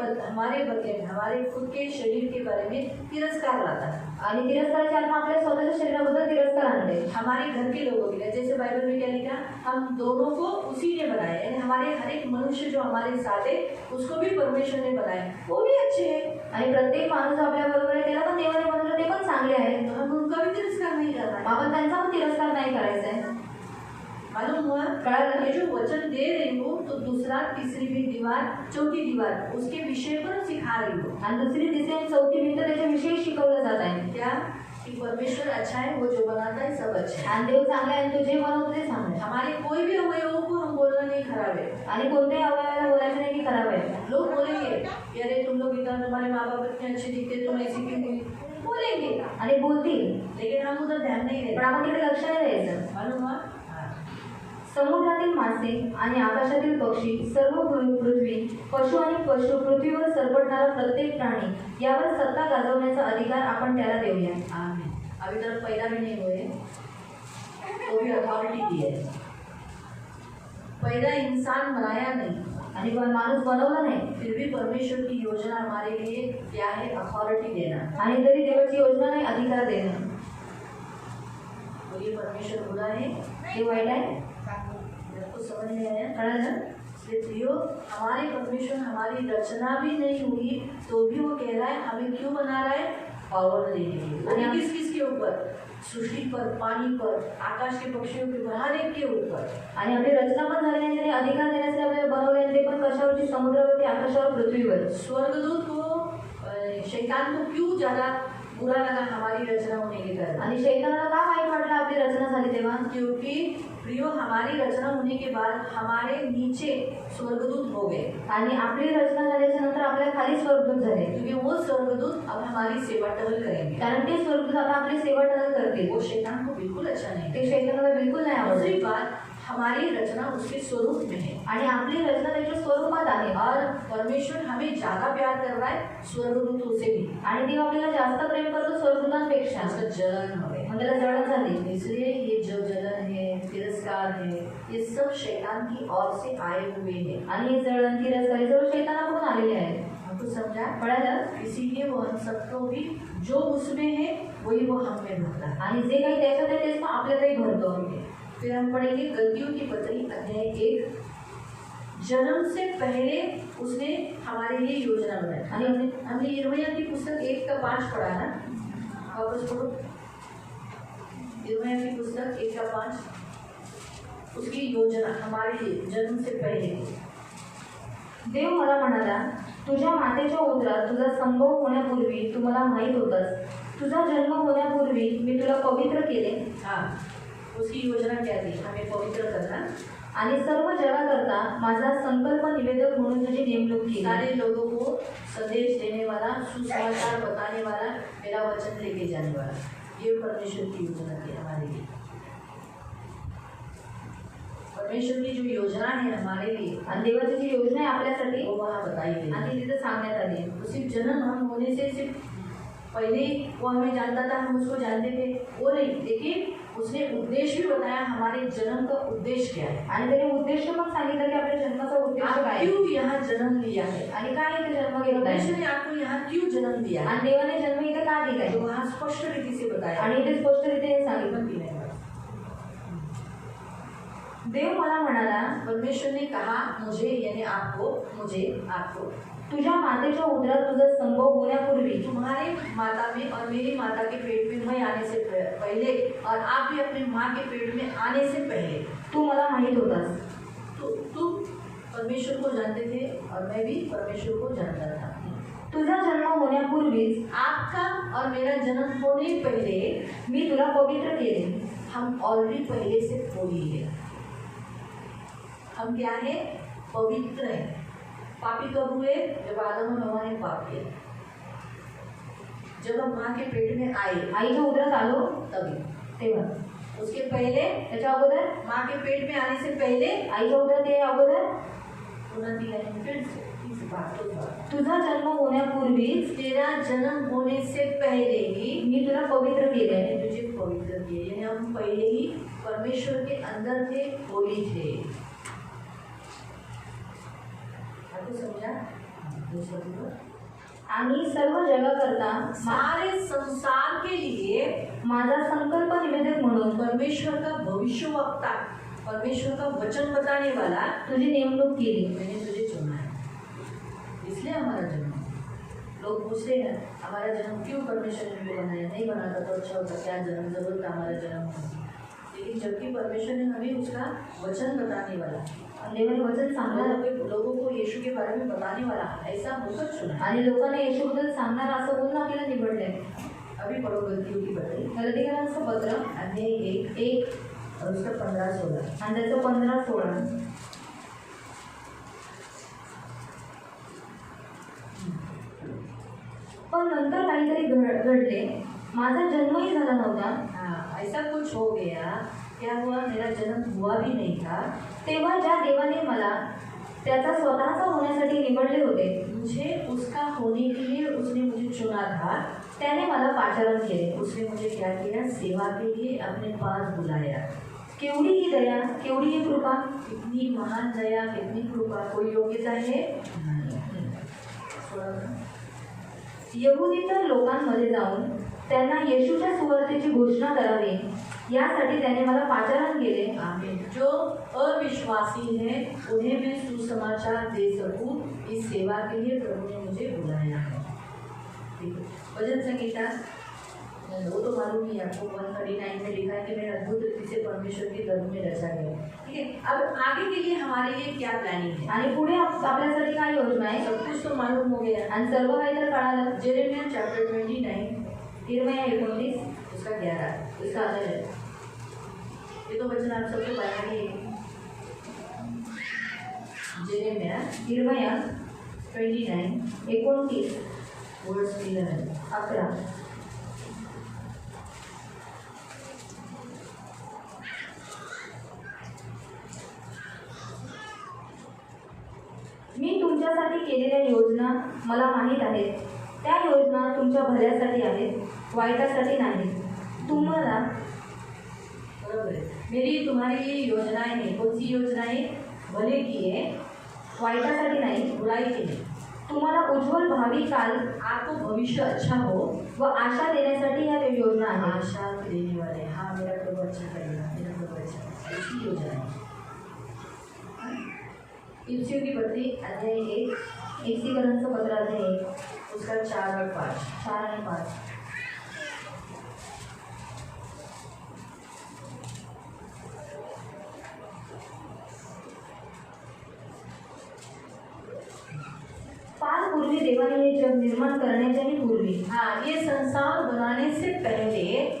बदले में हमारे खुद के शरीर के बारे में तिरस्कार लाता है, आणि तिरस्काराची आत्मा आपल्या स्वतःच्या शरीराबद्दल तिरस्कार आणते। हमारे घर के लोगों के लिए। जैसे बाइबल में क्या लिखा, हम दोनों को उसी ने बनाया, यानी हमारे हर एक मनुष्य जो हमारे साथ है उसको भी परमेश्वर ने बनाया, वो भी अच्छे हैं। आणि प्रत्येक माणूस आपल्या बरोबर आहे, त्याला पण देवाने बनवलं, ते पण चांगले आहेत। तो हम उनका भी तिरस्कार नहीं करना है। आपण त्यांचा पण तिरस्कार नाही करायचा आहे। मालूम हुआ? कळालं? ये जो वचन दे रही हूँ तो दूसरा तीसरी भी दीवार चौथी दीवार उसके विषय पर सिखा रही हूँ। आणि दुसरी तिसरी आणि चौथी भिंत त्याच्याविषयी शिकवलं जात आहे। क्या कि परमेश्वर अच्छा है, वो जो बनाता है सब अच्छा है। आणि देव चांगला आहे, तो जे बनवतो ते चांगलं आहे। हमारे कोई भी अवयवों को हम बोलना नहीं खराब है। आणि कोणत्याही अवयवाला बोलायचं नाही की खराब आहे। लोग बोलेंगे अरे तुम लोग इतना, तुम्हारे माँ बाप इतने अच्छे दिखते, तुम ऐसी क्यों हुई, बोलेंगे आणि बोलतील, लेकिन हम उधर ध्यान नहीं पण देते। आपण तिकडे लक्ष नाही द्यायचं। मालूम हुआ? समुद्रातील मासे आणि आकाशातील पक्षी, सर्व पृथ्वी, पशु आणि पृथ्वीवर सरपटणारा प्रत्येक प्राणी यावर सत्ता गाजवण्याचा अधिकार आपण त्याला देऊया। आमीन। अभी तक पैदा भी नहीं हुए तो भी अथॉरिटी दी है। पैदा इंसान बनाया नहीं आणि माणूस बनवला नाही, फिर भी परमेश्वर की योजना हमारे लिए क्या है? अथॉरिटी देना। आणि तरी देवाची योजना नाही अधिकार देणं। तो ये परमेश्वर बुरा है, हे वाईट आहे। आपको समझ में आया? कळलं? इसलिए हमारे परमेश्वर हमारी रचना भी नहीं हुई तो भी वो कह रहा है हमें क्यों बना रहा है? पावर देने के लिए। किस किस के ऊपर? सृष्टि पर, पानी पर, आकाश के पक्षियों के ऊपर, हर एक के ऊपर। आणि आपली रचना पण झाली नाही, त्याने अधिकार देण्यासाठी आपल्याला बनवले, ते पण कशावरती? समुद्रावरती, आकाशावर, पृथ्वीवर। स्वर्गदूत को शैतान को क्यों ज्यादा बुरा लगा हमारी रचना होने के कारण? आणि शैतानाला का वाईट वाटलं आपली रचना झाली तेव्हा? क्योंकि प्रियो हमारी रचना होने के बाद हमारे नीचे स्वर्गदूत हो गए, आणि आपली रचना झाल्याच्या नंतर आपल्या खाली स्वर्गदूत झाले, क्योंकि वो स्वर्गदूत अब हमारी सेवा टहल करेंगे। कारण ते स्वर्गदूत आता आपली सेवा टहल करतील। वो शैतान को बिल्कुल अच्छा नहीं है। ते शैतानाला बिलकुल नाही दूसरी आवडत। बात, हमारी रचना उसके स्वरूप में है आणि आपली रचना त्याच्या स्वरूपात आहे, और परमेश्वर हमें ज्यादा प्यार कर रहा है स्वर्गदूतों से भी। आणि देव आपल्याला जास्त प्रेम करतो स्वर्गदूतांपेक्षा। उसका जलन हो गया, मग त्याला जळण झाली। इसलिए ये जो जलन है, तिरस्कार है, ये सब शैतान की ओर से आए हुए हैं। आणि हे जळण, तिरस्कार हे सर्व शैतानाकडून आलेले आहेत। आपको समझा? कळालं? इसीलिए वो हम सबको भी जो उसमें है वही वो हम में भरता है। आणि जे काही त्याच्यात आहे तेच मग आपल्यालाही भरतो। फिर हम पढ़ेंगे गलतियों की पत्री अध्याय 1। जन्म से पहले उसने हमारे लिए योजना बनाई। आणि हमने यिर्मयाह की पुस्तक 1 का 5 पढ़ा ना, वापस पढ़ो। यिर्मयाह की पुस्तक 1 का 5, उसकी योजना हमारे लिए जन्म से पहले। देव मला म्हणाला, तुझ्या मातेच्या उदरात तुझा संभव होण्यापूर्वी तू मला माहीत होतास, तुझा जन्म होण्यापूर्वी मी तुला पवित्र केले। हाँ, उसकी योजना क्या थी? हमें पवित्र करना आणि सर्व जगाकरता माझा संकल्प निवेदक म्हणून तुझी नेमणूक केली। सारे लोगों को संदेश देने वाला, सुसमाचार बताने वाला, मेरा वचन लेके जाने वाला, ये परमेश्वर की योजना थी हमारे लिए। परमेश्वर की जो योजना है हमारे लिए, आणि देवाची जी योजना आहे आपल्यासाठी वो वहाँ बताई गई आणि है। ती तिथे सांगण्यात आली आहे. तो सिर्फ जन्म हम होने से सिर्फ पहले वो हमें जानता था, हम उसको जानते थे, वो नहीं, लेकिन उसने उद्देश्य भी बताया हमारे जन्म का उद्देश्य क्या है, आणि त्याने उद्देश पण सांगितलं की आपल्या जन्माचा उद्देश आप काय आहे क्यों यहाँ जन्म लिया है, आणि काय इथे जन्म घेतलाय परमेश्वर ने आपको यहाँ क्यों जन्म दिया है, आणि देवाने जन्म इथे का दिलाय तो वहाँ स्पष्ट रीति से बताया। आणि इथे स्पष्ट रीतीने सांगितलं. की नहीं? देव मला म्हणाला, परमेश्वर ने कहा मुझे, यानी आपको तुझ्या मातेच्या उदरात तुझा संभव होण्यापूर्वी तुम्हारे माता में और मेरी माता के पेट में मैं आने से पहले, और आप भी अपनी माँ के पेट में आने से पहले, तू मला माहित होतास. तो तुम परमेश्वर को जानते थे और मैं भी परमेश्वर को जानता था। तुझा जन्म होण्यापूर्वीच आपका और मेरा जन्म होने पहले मी तुला पवित्र केले. हम ऑलरेडी पहले से होली है। हम क्या है? पवित्र है। पापी कब हुए? जब आदम और हवा ने पाप किया। जब हम माँ के पेट में आए, आईच्या उदरात आलो तभी। तेव्हा, उसके पहले, त्याच्या अगोदर, माँ के पेट में आने से पहले, आईच्या उदरात ये अगोदर, उन्नति लाइन फिर से इस बात को बात। तुझा जन्म होण्यापूर्वीच तेरा जन्म होने से पहले ही मी तुला पवित्र केले. मैंने तुझे पवित्र किया, यानी हम पहले ही परमेश्वर के अंदर थे, होली थे। आपको समझा? दूसरा बोलो। आणि सर्व जगाकरता सारे संसार के लिए माझा संकल्प निवेदक म्हणून परमेश्वर का भविष्यवक्ता, परमेश्वर का वचन बताने वाला तुझी नेमणूक केली. मैंने तुझे चुना है, इसलिए हमारा जन्म। लोग पूछते हैं हमारा जन्म क्यों परमेश्वर ने हमको बनाया, नहीं बनाता तो अच्छा होता, क्या जन्म जरूरत था हमारा जन्म होने, लेकिन जबकि परमेश्वर ने हमें उसका वचन बताने वाला, देवाने वचन सांगणार लोगों को यीशु के बारे में बताने वाला ऐसा होकर चुना है। आणि लोकांना येशूबद्दल सांगणार असं बोलून आपल्याला निवडले. अभी पढ़ो गलतियों की पत्री, गलतीकरांचं पत्र अध्याय 1 और उसका 15-16। आणि त्याचं 15-16. पण नंतर काहीतरी घडले, माझा जन्मही झाला नव्हता. हाँ, ऐसा कुछ हो गया, क्या हुआ? मेरा जन्म हुआ भी नहीं था। तेव्हा ज्या देवाने मला त्याचा स्वतःचा होण्यासाठी निवडले होते, मुझे उसका होने के लिए उसने मुझे चुना था। त्याने मला पाचारण केले. उसने मुझे क्या किया? सेवा के लिए अपने पास बुलाया। केवढी ही दया, केवढी ही कृपा, कितनी महान दया, कितनी कृपा, कोई योग्यता है? यहुदीतर लोकांमध्ये जाऊन त्यांना येशूच्या सुवार्तेची घोषणा करावी, यासाठी त्याने मला पाचारण केले. आमीन। जो अविश्वासी हैं उन्हें मैं सुसमाचार दे सकूं, इस सेवा के लिए प्रभु ने मुझे बुलाया है। ठीक है। भजन संगीता वो तो मालूम ही आपको 139 में लिखा है कि मैं अद्भुत रीति से परमेश्वर के गर्भ में रचा गया। ठीक है। अब आगे के लिए हमारे लिए क्या प्लानिंग है? आणि पुढे आपल्यासाठी काय योजना आहे? सब कुछ तो मालूम हो गया आणि सर्व काही तर कळालं. जेरेमिया चैप्टर 29 यिर्मया 29 उसका 11 उसका आधा है। ये तो वचन आप सबको पता ही है। जेरेमिया यिर्मया 29 29 वर्स 11. मी तुमच्यासाठी केलेल्या योजना मला माहीत आहेत. त्या योजना तुमच्या भल्यासाठी आहेत, वाईटासाठी नाही. तुम्हाला बरोबर है। मेरी तुम्हारे लिए योजनाएं हैं। कौन सी योजनाएं? भले की है, वाईटासाठी नाही, बुराई की नहीं। तुम्हाला उज्ज्वल भावी काल आपको भविष्य अच्छा हो, व आशा देण्यासाठी या योजना आहेत. आशा देने वाले। हाँ, मेरा प्रभु अच्छा करेगा, मेरा प्रभु अच्छा, ऐसी योजना है। इफ्सियों की पत्री अध्याय 1 एफिसीकरांचं पत्र अध्याय 1 उसका 4 और 5। 4 आणि 5. फार पूर्वी देवाने हे जग निर्माण करण्याच्याही पूर्वी हाँ, ये संसार बनाने से पहले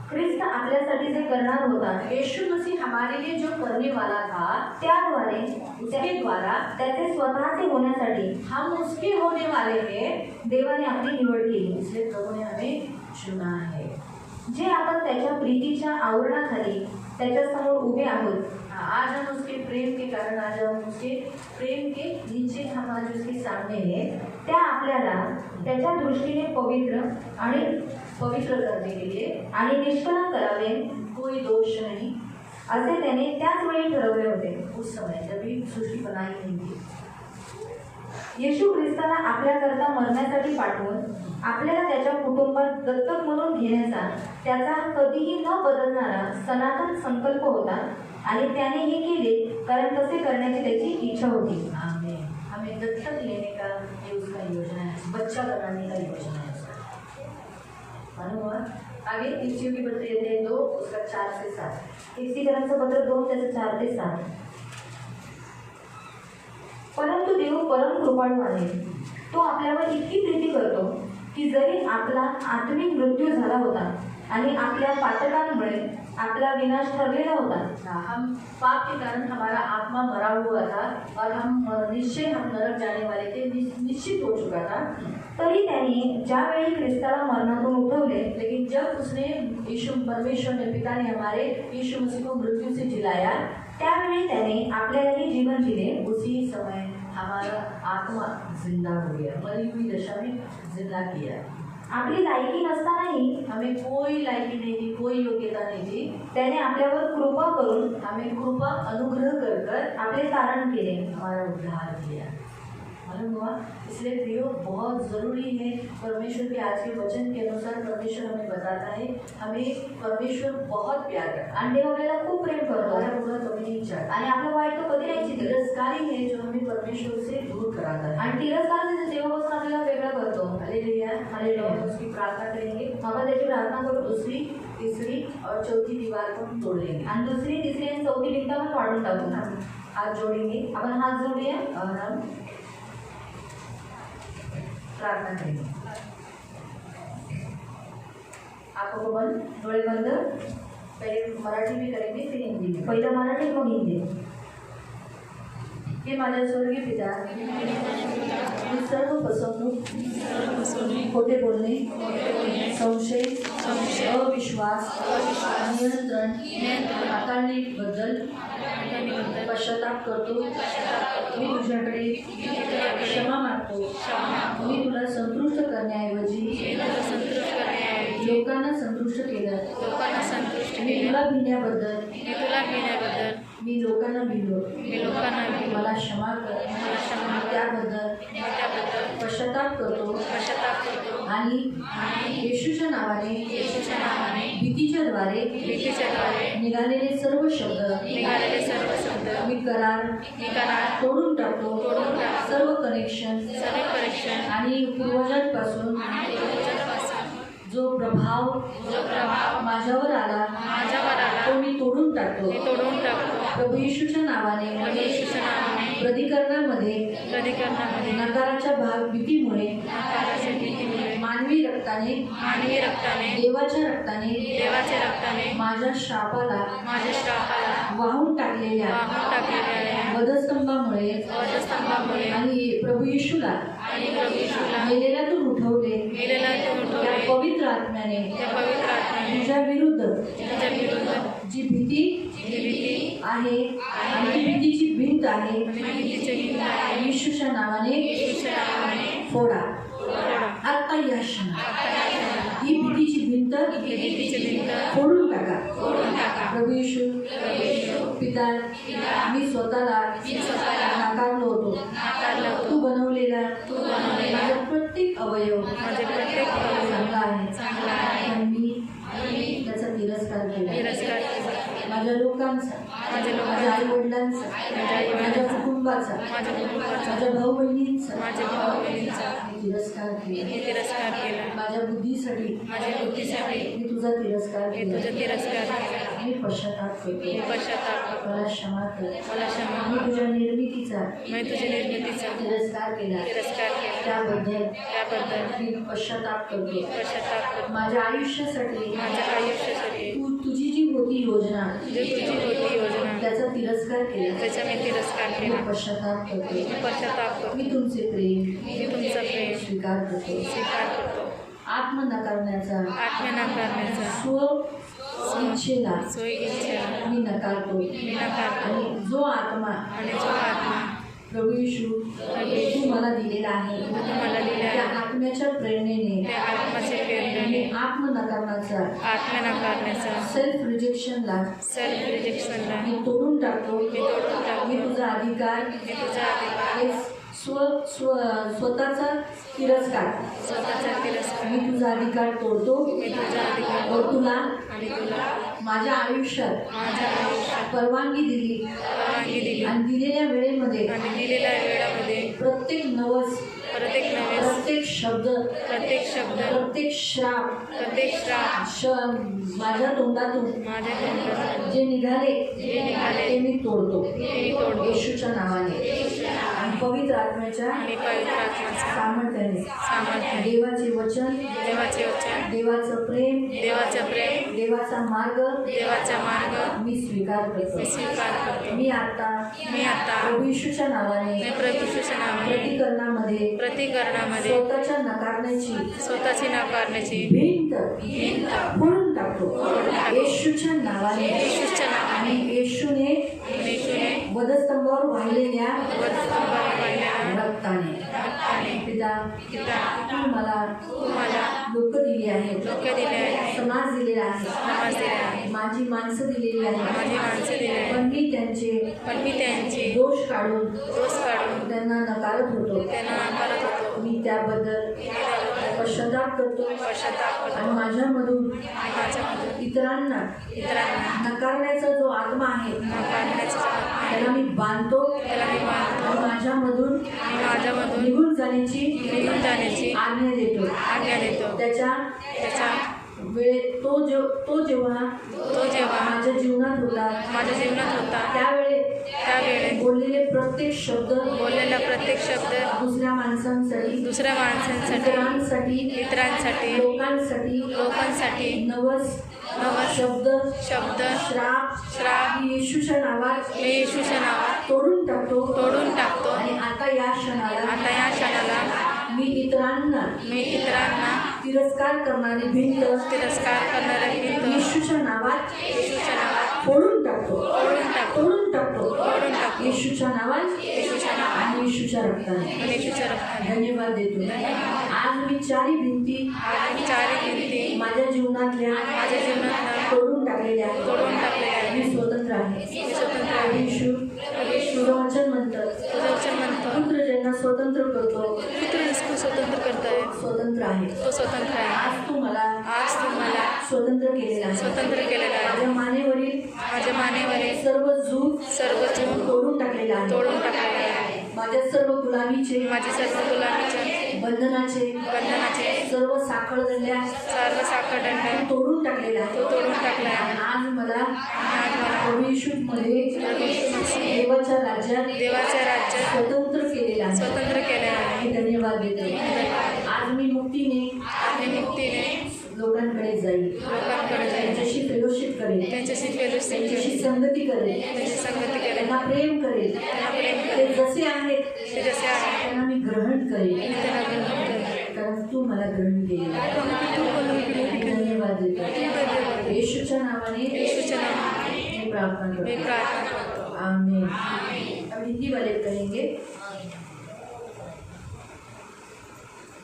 ख्रिस्त आपल्यासाठी जे करणार होता, यीशु मसीह हमारे लिए जो करने वाला था, त्याद्वारे उसके द्वारा त्याचे स्वतःचे होण्यासाठी हम उसके होने वाले हैं। देवाने आपली निवड केली. इसलिए प्रभु ने हमें चुना है। जे आपण त्याच्या प्रीतीच्या आवरणाखाली त्याच्यासमोर उभे आहोत. आज हम उसके प्रेम के कारण, आज हम उसके प्रेम के नीचे हम आज उसके सामने हैं. त्या आपल्याला त्याच्या दृष्टीने पवित्र आणि पवित्र करने के लिए आणि निष्कलंक करावे कोई दोष नहीं. असे त्याने त्याच वेळी ठरवले होते. उस समय जब भी सृष्टि बनाई नहीं थी, येशू ख्रिस्ताला आपल्याकरता मरण्यासाठी पाठवून आपल्याला त्याच्या कुटुंबात दत्तक म्हणून घेण्याचा त्याचा कधीही न बदलणारा सनातन संकल्प होता आणि त्याने हे केले कारण तसे करण्याची त्याची इच्छा होती. हमें दत्तक लेने का ये उसका योजना है, बच्चा बनाने का योजना है उसका. मालूम हुआ? आगे इफ्सियों की पत्र येते हैं 2 उसका 4 से 7. इफ्सिकरांचं पत्र 2 त्याचं 4 ते 7. परंतु देव परम कृपाळू आहे. तो आपल्यावर इतकी प्रीती करतो की जरी आपला आत्मिक मृत्यू झाला होता आणि आपल्या पातकांमुळे आपला विनाश ठरलेला होता, हम पाप के कारण हमारा आत्मा मरा हुआ था और हम निश्चय हम नरक जाने वाले थे, निश्चित हो चुका था. तरी त्याने ज्यावेळी ख्रिस्ताला मरणातून उठवले, लेकिन जब उसने यीशु परमेश्वर ने पिता ने हमारे यीशु मसीह को मृत्यू से जिलाया, त्यावेळी त्याने आपल्यालाही जीवन दिले. उसी समय हमारा आत्मा जिंदा हो गया, मरी हुई दशा में जिंदा किया. आपली लायकी नसतानाही हमें कोई लायकी नहीं थी, कोई योग्यता नहीं थी. त्याने आपल्यावर कृपा करून हमें कृपा अनुग्रह कर कर आपले तारण केले, हमारा उद्धार किया. मालूम हुआ? इसलिए प्रियो बहुत ज़रूरी है. परमेश्वर के आज के वचन के अनुसार परमेश्वर हमें बताता है, हमें परमेश्वर बहुत प्यार करता है आणि देव आपल्याला खूप प्रेम करतो हमारा पूरा कभी नहीं चाहता. आणि आपलं वाईट तो कधी नाही चिंतत. तिरस्कारी है जो हमें परमेश्वर से दूर कराता है. आणि तिरस्कार देवापासून आपल्याला वेगळा करतो. हालेलुया. हालेलुया. उसकी प्रार्थना करेंगे. आपण त्याची प्रार्थना करू. दूसरी, तीसरी और चौथी दीवार को हम तोड़ लेंगे. आणि दुसरी, तिसरी आणि चौथी भिंत आपण वाढून टाकू. हम हाथ जोड़ेंगे आपण हात जोडूया और हम प्रार्थना करेंगे. आंखों को बंद, डोळे बंद. पहले मराठी में करेंगे फिर हिंदी में. पहिलं मराठी मग हिंदी. हे माझ्या स्वर्गीय पिता, मी सर्व फसवणूक, खोटे बोलणे, संशय, अविश्वास, नियंत्रण हाताळणीबद्दल पश्चाताप करतो. मी तुझ्याकडे क्षमा मागतो. मी तुला संतुष्ट करण्याऐवजी लोकांना संतुष्ट केलं. मी तुला भिण्याबद्दल मी लोकांना भिलो. मला क्षमा कर. त्याबद्दल पश्चाताप करतो आणि येशूच्या नावाने भीतीच्या द्वारे निघालेले सर्व शब्द मी करार तोडून टाकतो. सर्व कनेक्शन आणि पूर्वजांपासून जो प्रभाव माझ्यावर आला तो मी तोडून टाकतो. प्रभू येशूच्या नावाने प्रतिकरणामध्ये नकाराच्या भीतीमुळे मानवी रक्ताने देवाच्या रक्ताने माझ्या श्रापाला वाहून टाकलेल्या वधस्तंभामुळे आणि प्रभू येशूला मेलेल्यातून उठवले त्या पवित्र आत्म्याने तुझ्या विरुद्ध जी भीती आहे आणि ती भीतीची भिंत आहे येशूच्या नावाने फोडा. आता या क्षणात ही भीतीची भिंत फोडून टाका. प्रभू येशू पिता, मी स्वतःला नाकारलो होतो. तू बनवलेला माझा प्रत्येक अवयव चांगला आहे पण मी त्याचा तिरस्कार केला. माझ्या लोकांचा, माझ्या आई वडिलांचा, माझ्या कुटुंबाचा, माझ्या भाऊ बहिणींचा मी तिरस्कार केला. माझ्या बुद्धीसाठी मी तुझा तिरस्कार केला. मी पश्चाताप करतो. मला क्षमा कर. मी तुझ्या निर्मितीचा तिरस्कार केला. त्याबद्दल मी पश्चाताप करतो. माझ्या आयुष्यासाठी तू तुझी जी होती योजना त्याचा तिरस्कार केला. मी पश्चाताप करतो. मी तुमचे प्रेम स्वीकार करतो. आत्म नकारण्याचा स्व इच्छेला इच्छेला मी नकारतो मी नकारतो. आणि जो आत्मा आणि जो आत्मा प्रभू येशू तू मला दिलेला आहे मला दिलेला त्या आहे, आत्म्याच्या प्रेरणेने त्या आत्माचे प्रेरणेने मी आत्मनकारणाचा आत्मनाकारण्याचा सेल्फ रिजेक्शनला सेल्फ रिजेक्शनला मी तोडून टाकतो. मी तोडून टाकतो. मी तुझा अधिकार मी तुझा अधिकार एक स्वतःचा तिरस्कार स्वतःचा तिरस्कार मी तुझा अधिकार तोडतो मी तुझा अधिकार व तुला आणि तुला माझ्या आयुष्यात माझ्या आयुष्यात परवानगी दिली परवानगी दिली आणि दिलेल्या वेळेमध्ये आणि दिलेल्या वेळामध्ये प्रत्येक नवस प्रत्येक नवेस प्रत्येक शब्द प्रत्येक शब्द प्रत्येक श्राप प्रत्येक श्राप माझ्या तोंडातून माझ्या तोंडातून जे निघाले जे निघाले ते मी तोडतो मी तोडतो. येशूच्या नावाने आणि पवित्र आत्म्याच्या आणि पवित्र आत्म्याचा सामर्थ्याने सामर्थ्य देवाचे वचन देवाचे वचन देवाचं प्रेम देवाचा प्रेम देवाचा मार्ग देवाचा मार्ग मी स्वीकार मी करतो. स्वीकार करतो. मी आता मी आता प्रभू येशूच्या मी नावाने प्रभूच्या नावाने प्रतिकरणामध्ये प्रतिकरणामध्ये स्वतःच्या नकारण्याची स्वतःची नाकारण्याची भिंत भिंत फोडून टाकतो. येशूच्या नावाने येशूच्या नावाने आणि येशूने येशूने वधस्तंभावर वाहिलेल्या वधस्तंभावर वाहिलेल्या रक्ताने रक्ताने पिता पिता तू मला मला लोक दिली आहेत, लोक दिले आहेत, समाज दिलेला आहे, समाज दिला आहे, माझी माणसं दिलेली आहेत, माझी माणसं दिली आहेत. पण मी त्यांचे पण मी त्यांची दोष काढून दोष काढून त्यांना नकारत होतो. त्यांना नाकारत होतो. मी त्याबद्दल पश्चाताप करतो पश्चाताप आणि करतो. माझ्यामधून माझ्यामधून इतरांना इतरांना नकारण्याचा जो आत्मा आहे नाकारण्याचा जो आत्मा आहे, त्याला मी बांधतो त्याला मी मानतो. आणि माझ्यामधून मी माझ्यामधून निघून जाण्याची निघून जाण्याची आज्ञा देतो. आज्ञा देतो. त्याच्या त्याच्या वेळेत तो जेव्हा तो जेव्हा माझ्या जीवनात होता माझ्या जीवनात होता त्यावेळेस बोललेले प्रत्येक शब्द बोललेला प्रत्येक शब्द दुसऱ्या माणसांसाठी दुसऱ्या माणसांसाठी इतरांसाठी इतरांसाठी लोकांसाठी नवस शब्द शब्द श्राप मी येशूच्या नावात मी येशूच्या नावात तोडून तोडून टाकतो. आणि आता या क्षणाला आता या क्षणाला मी इतरांना तिरस्कार करणारी भिंत तिरस्कार करणाऱ्या भिंत येशूच्या नावात येशूच्या नावात फोडून टाकतो. तोडून टाकतो. येशूच्या नावात येशूच्या नावात आणि येशूच्या रक्ताने आणि येशूच्या रक्ताने धन्यवाद देतो. आज मी चारही भिंती आणि चारही भिंती माझ्या जीवनातल्या तोडून टाकलेल्या आहेत. तोडून टाकलेल्या आहेत. मी स्वतंत्र आहे. मी स्वतंत्र आहे. येशू तुझं वचन म्हणतं तुझं वचन म्हणतो पुत्र ज्यांना स्वतंत्र करतो पुत्र इसको स्वतंत्र करताय स्वतंत्र आहे. तो स्वतंत्र आहे. आज तू मला मला स्वतंत्र केलेला आहे. स्वतंत्र केलेला आहे. माझ्या मानेवरील माझ्या मानेवरील सर्व झूक सर्व चूक तोडून टाकलेला आहे. तोडून टाकलेला आहे. माझ्या सर्व गुलामीचे माझी सर्व गुलामीच्या बंधनाचे बंधनाचे सर्व साखळदंड्या सर्व साखरदंड तोडून टाकलेला आहे. तो तोडून टाकला आहे. आज मला आज मला प्रभू येशूमध्ये देवाच्या राज्यात देवाच्या राज्यात स्वतंत्र केलेला आहे. स्वतंत्र केले आहे. मी धन्यवाद देतो. आज मी मुक्तीने आणि मुक्तीने लोकांकडे जाईल, लोकांकडे जाईल. त्यांच्याशी फेलोशिप करेल, त्यांच्याशी फेलोशिप त्यांच्याशी संगती करेल, त्यांची संगती केली. त्यांना प्रेम करेल. त्यांना प्रेम ते केले. जसे आहेत ते जसे आहे त्यांना मी ग्रहण करेल, मी त्यांना ग्रहण केले. कारण तू मला ग्रहण केलेला आहे. धन्यवाद देतो. येशूच्या नावाने येशूच्या नावाने मी प्रार्थना मी करतो. प्रार्थना करतो. आमीन. अब हिंदी वाले करेंगे.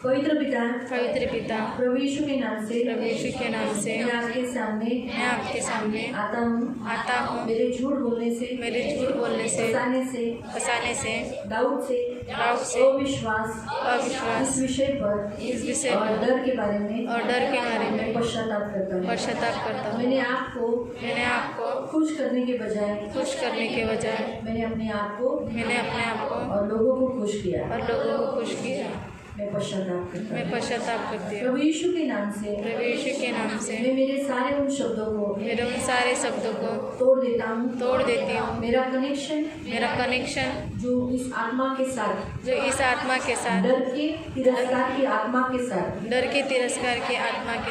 पवित्र पिता पवित्र पिता प्रभु यीशु के नाम से प्रभु यीशु के नाम से मैं आपके सामने मैं आपके सामने आता हूँ। मेरे झूठ बोलने से झूठ बोलने से फंसाने से डाउट से अविश्वास अविश्वास इस विषय पर और डर के बारे में मैं पश्चाताप करता हूँ। मैंने आपको खुश करने के बजाय मैंने अपने आप को और लोगों को खुश किया। मैं पश्चाताप करती हूँ। प्रभु यीशु के नाम से मैं मेरे सारे उन शब्दों को तोड़ देती हूँ। मेरा कनेक्शन जो इस आत्मा के साथ डर के तिरस्कार की आत्मा के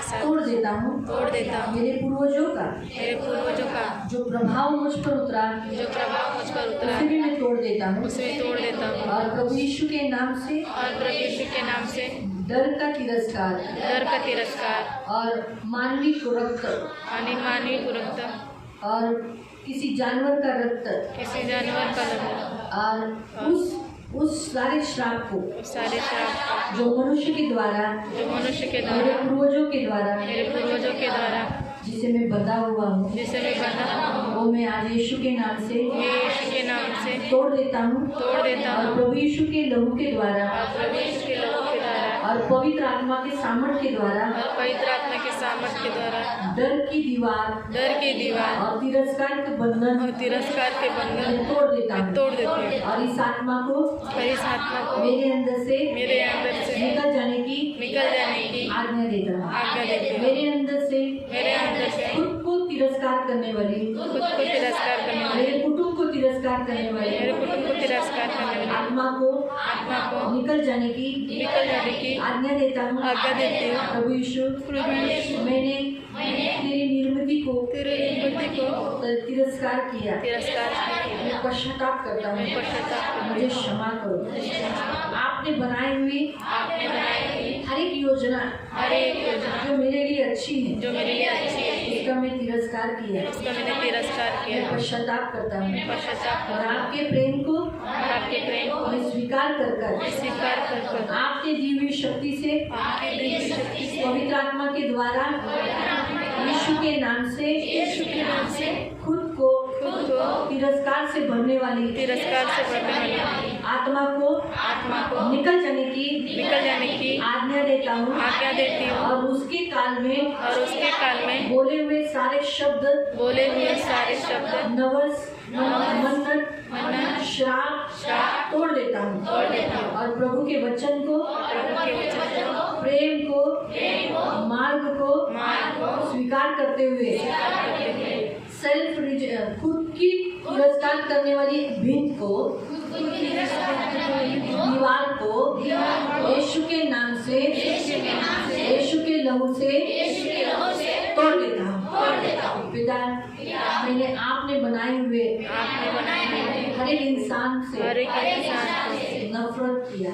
साथ तोड़ देता हूँ। मेरे पूर्वजों का जो प्रभाव मुझ पर उतरा उसे भी मैं तोड़ देता हूँ। और प्रभु यीशु के नाम से डर का तिरस्कार डर का तिरस्कार और मानवी रक्त आणि मानवी रक्त और किसी जानवर का रक्त किसी जानवर का रक्त और उस सारे श्राप को सारे श्राप जो मनुष्य के द्वारा जो मनुष्य के मेरे द्वारा पूर्वजों के द्वारा मेरे पूर्वजों के द्वारा जिसे मैं बंधा हुआ हूँ जिसे मैं बंधा वो मैं आज यीशु के नाम से ये यीशु के नाम से तोड़ देता हूँ तोड़ देता और हूँ प्रभु यीशु के लहू के द्वारा और प्रभु यीशु के लहू के द्वारा और पवित्र आत्मा के सामर्थ के द्वारा और पवित्र आत्मा के सामर्थ के द्वारा डर की दीवार डर की दीवार और तिरस्कार के बंधन और तिरस्कार के बंधन मैं तोड़ देता मैं हूँ तोड़ देती हूँ और इस आत्मा को और इस आत्मा को मेरे अंदर से मेरे अंदर से निकल जाने की निकल जाने की आज्ञा देता हूँ आज्ञा देती हूँ मेरे अंदर से मेरे अंदर से खुद को तिरस्कार करने वाली खुद को तिरस्कार करने वाले मेरे कुटुंब को तिरस्कार करने वाली मेरे कुटुंब को तिरस्कार करने वाले आत्मा को निकल जाने की निकल जाने की आज्ञा देता हूँ आज्ञा देती हूँ प्रभु यीशु प्रभु यीशु मैंने तेरी निर्मिति को तेरे निर्मिति को तिरस्कार किया तिरस्कार किया मैं पश्चाताप करता हूँ मैं पश्चाताप करता मुझे क्षमा करो आपने बनाई हुई आपने बनाई हुई हर एक योजना हर एक योजना जो मेरे लिए अच्छी है जो मेरे लिए अच्छी है उसका मैं तिरस्कार किया उसका मैंने तिरस्कार मैं किया पश्चाताप करता हूँ मैं पश्चाताप और करता आपके प्रेम को हूँ आपके प्रेम को मैं स्वीकार कर कर स्वीकार कर आपके दी हुई शक्ति से आपके दिव्य शक्ति से पवित्र आत्मा के द्वारा यीशु के नाम से यीशु के नाम से खुद को को तिरस्कार से भरने वाली तिरस्कार से बढ़ने वाली आत्मा को निकल जाने की निकल जाने की आज्ञा देता हूँ आज्ञा देती हूँ और उसके काल में और उसके काल में बोले हुए सारे शब्द बोले हुए सारे शब्द नवस मन्नत श्राप तोड़ देता हूँ और प्रभु के वचन को प्रभु के वचन को प्रेम को मार्ग को स्वीकार करते हुए सेल्फ खुद की तिरस्कार करने वाली भिंत को दीवार को यीशु के नाम से यीशु के लहू से तोड़ देता हूँ पिता मैंने आपने बनाए हुए हर एक इंसान से हर एक इंसान से नफरत किया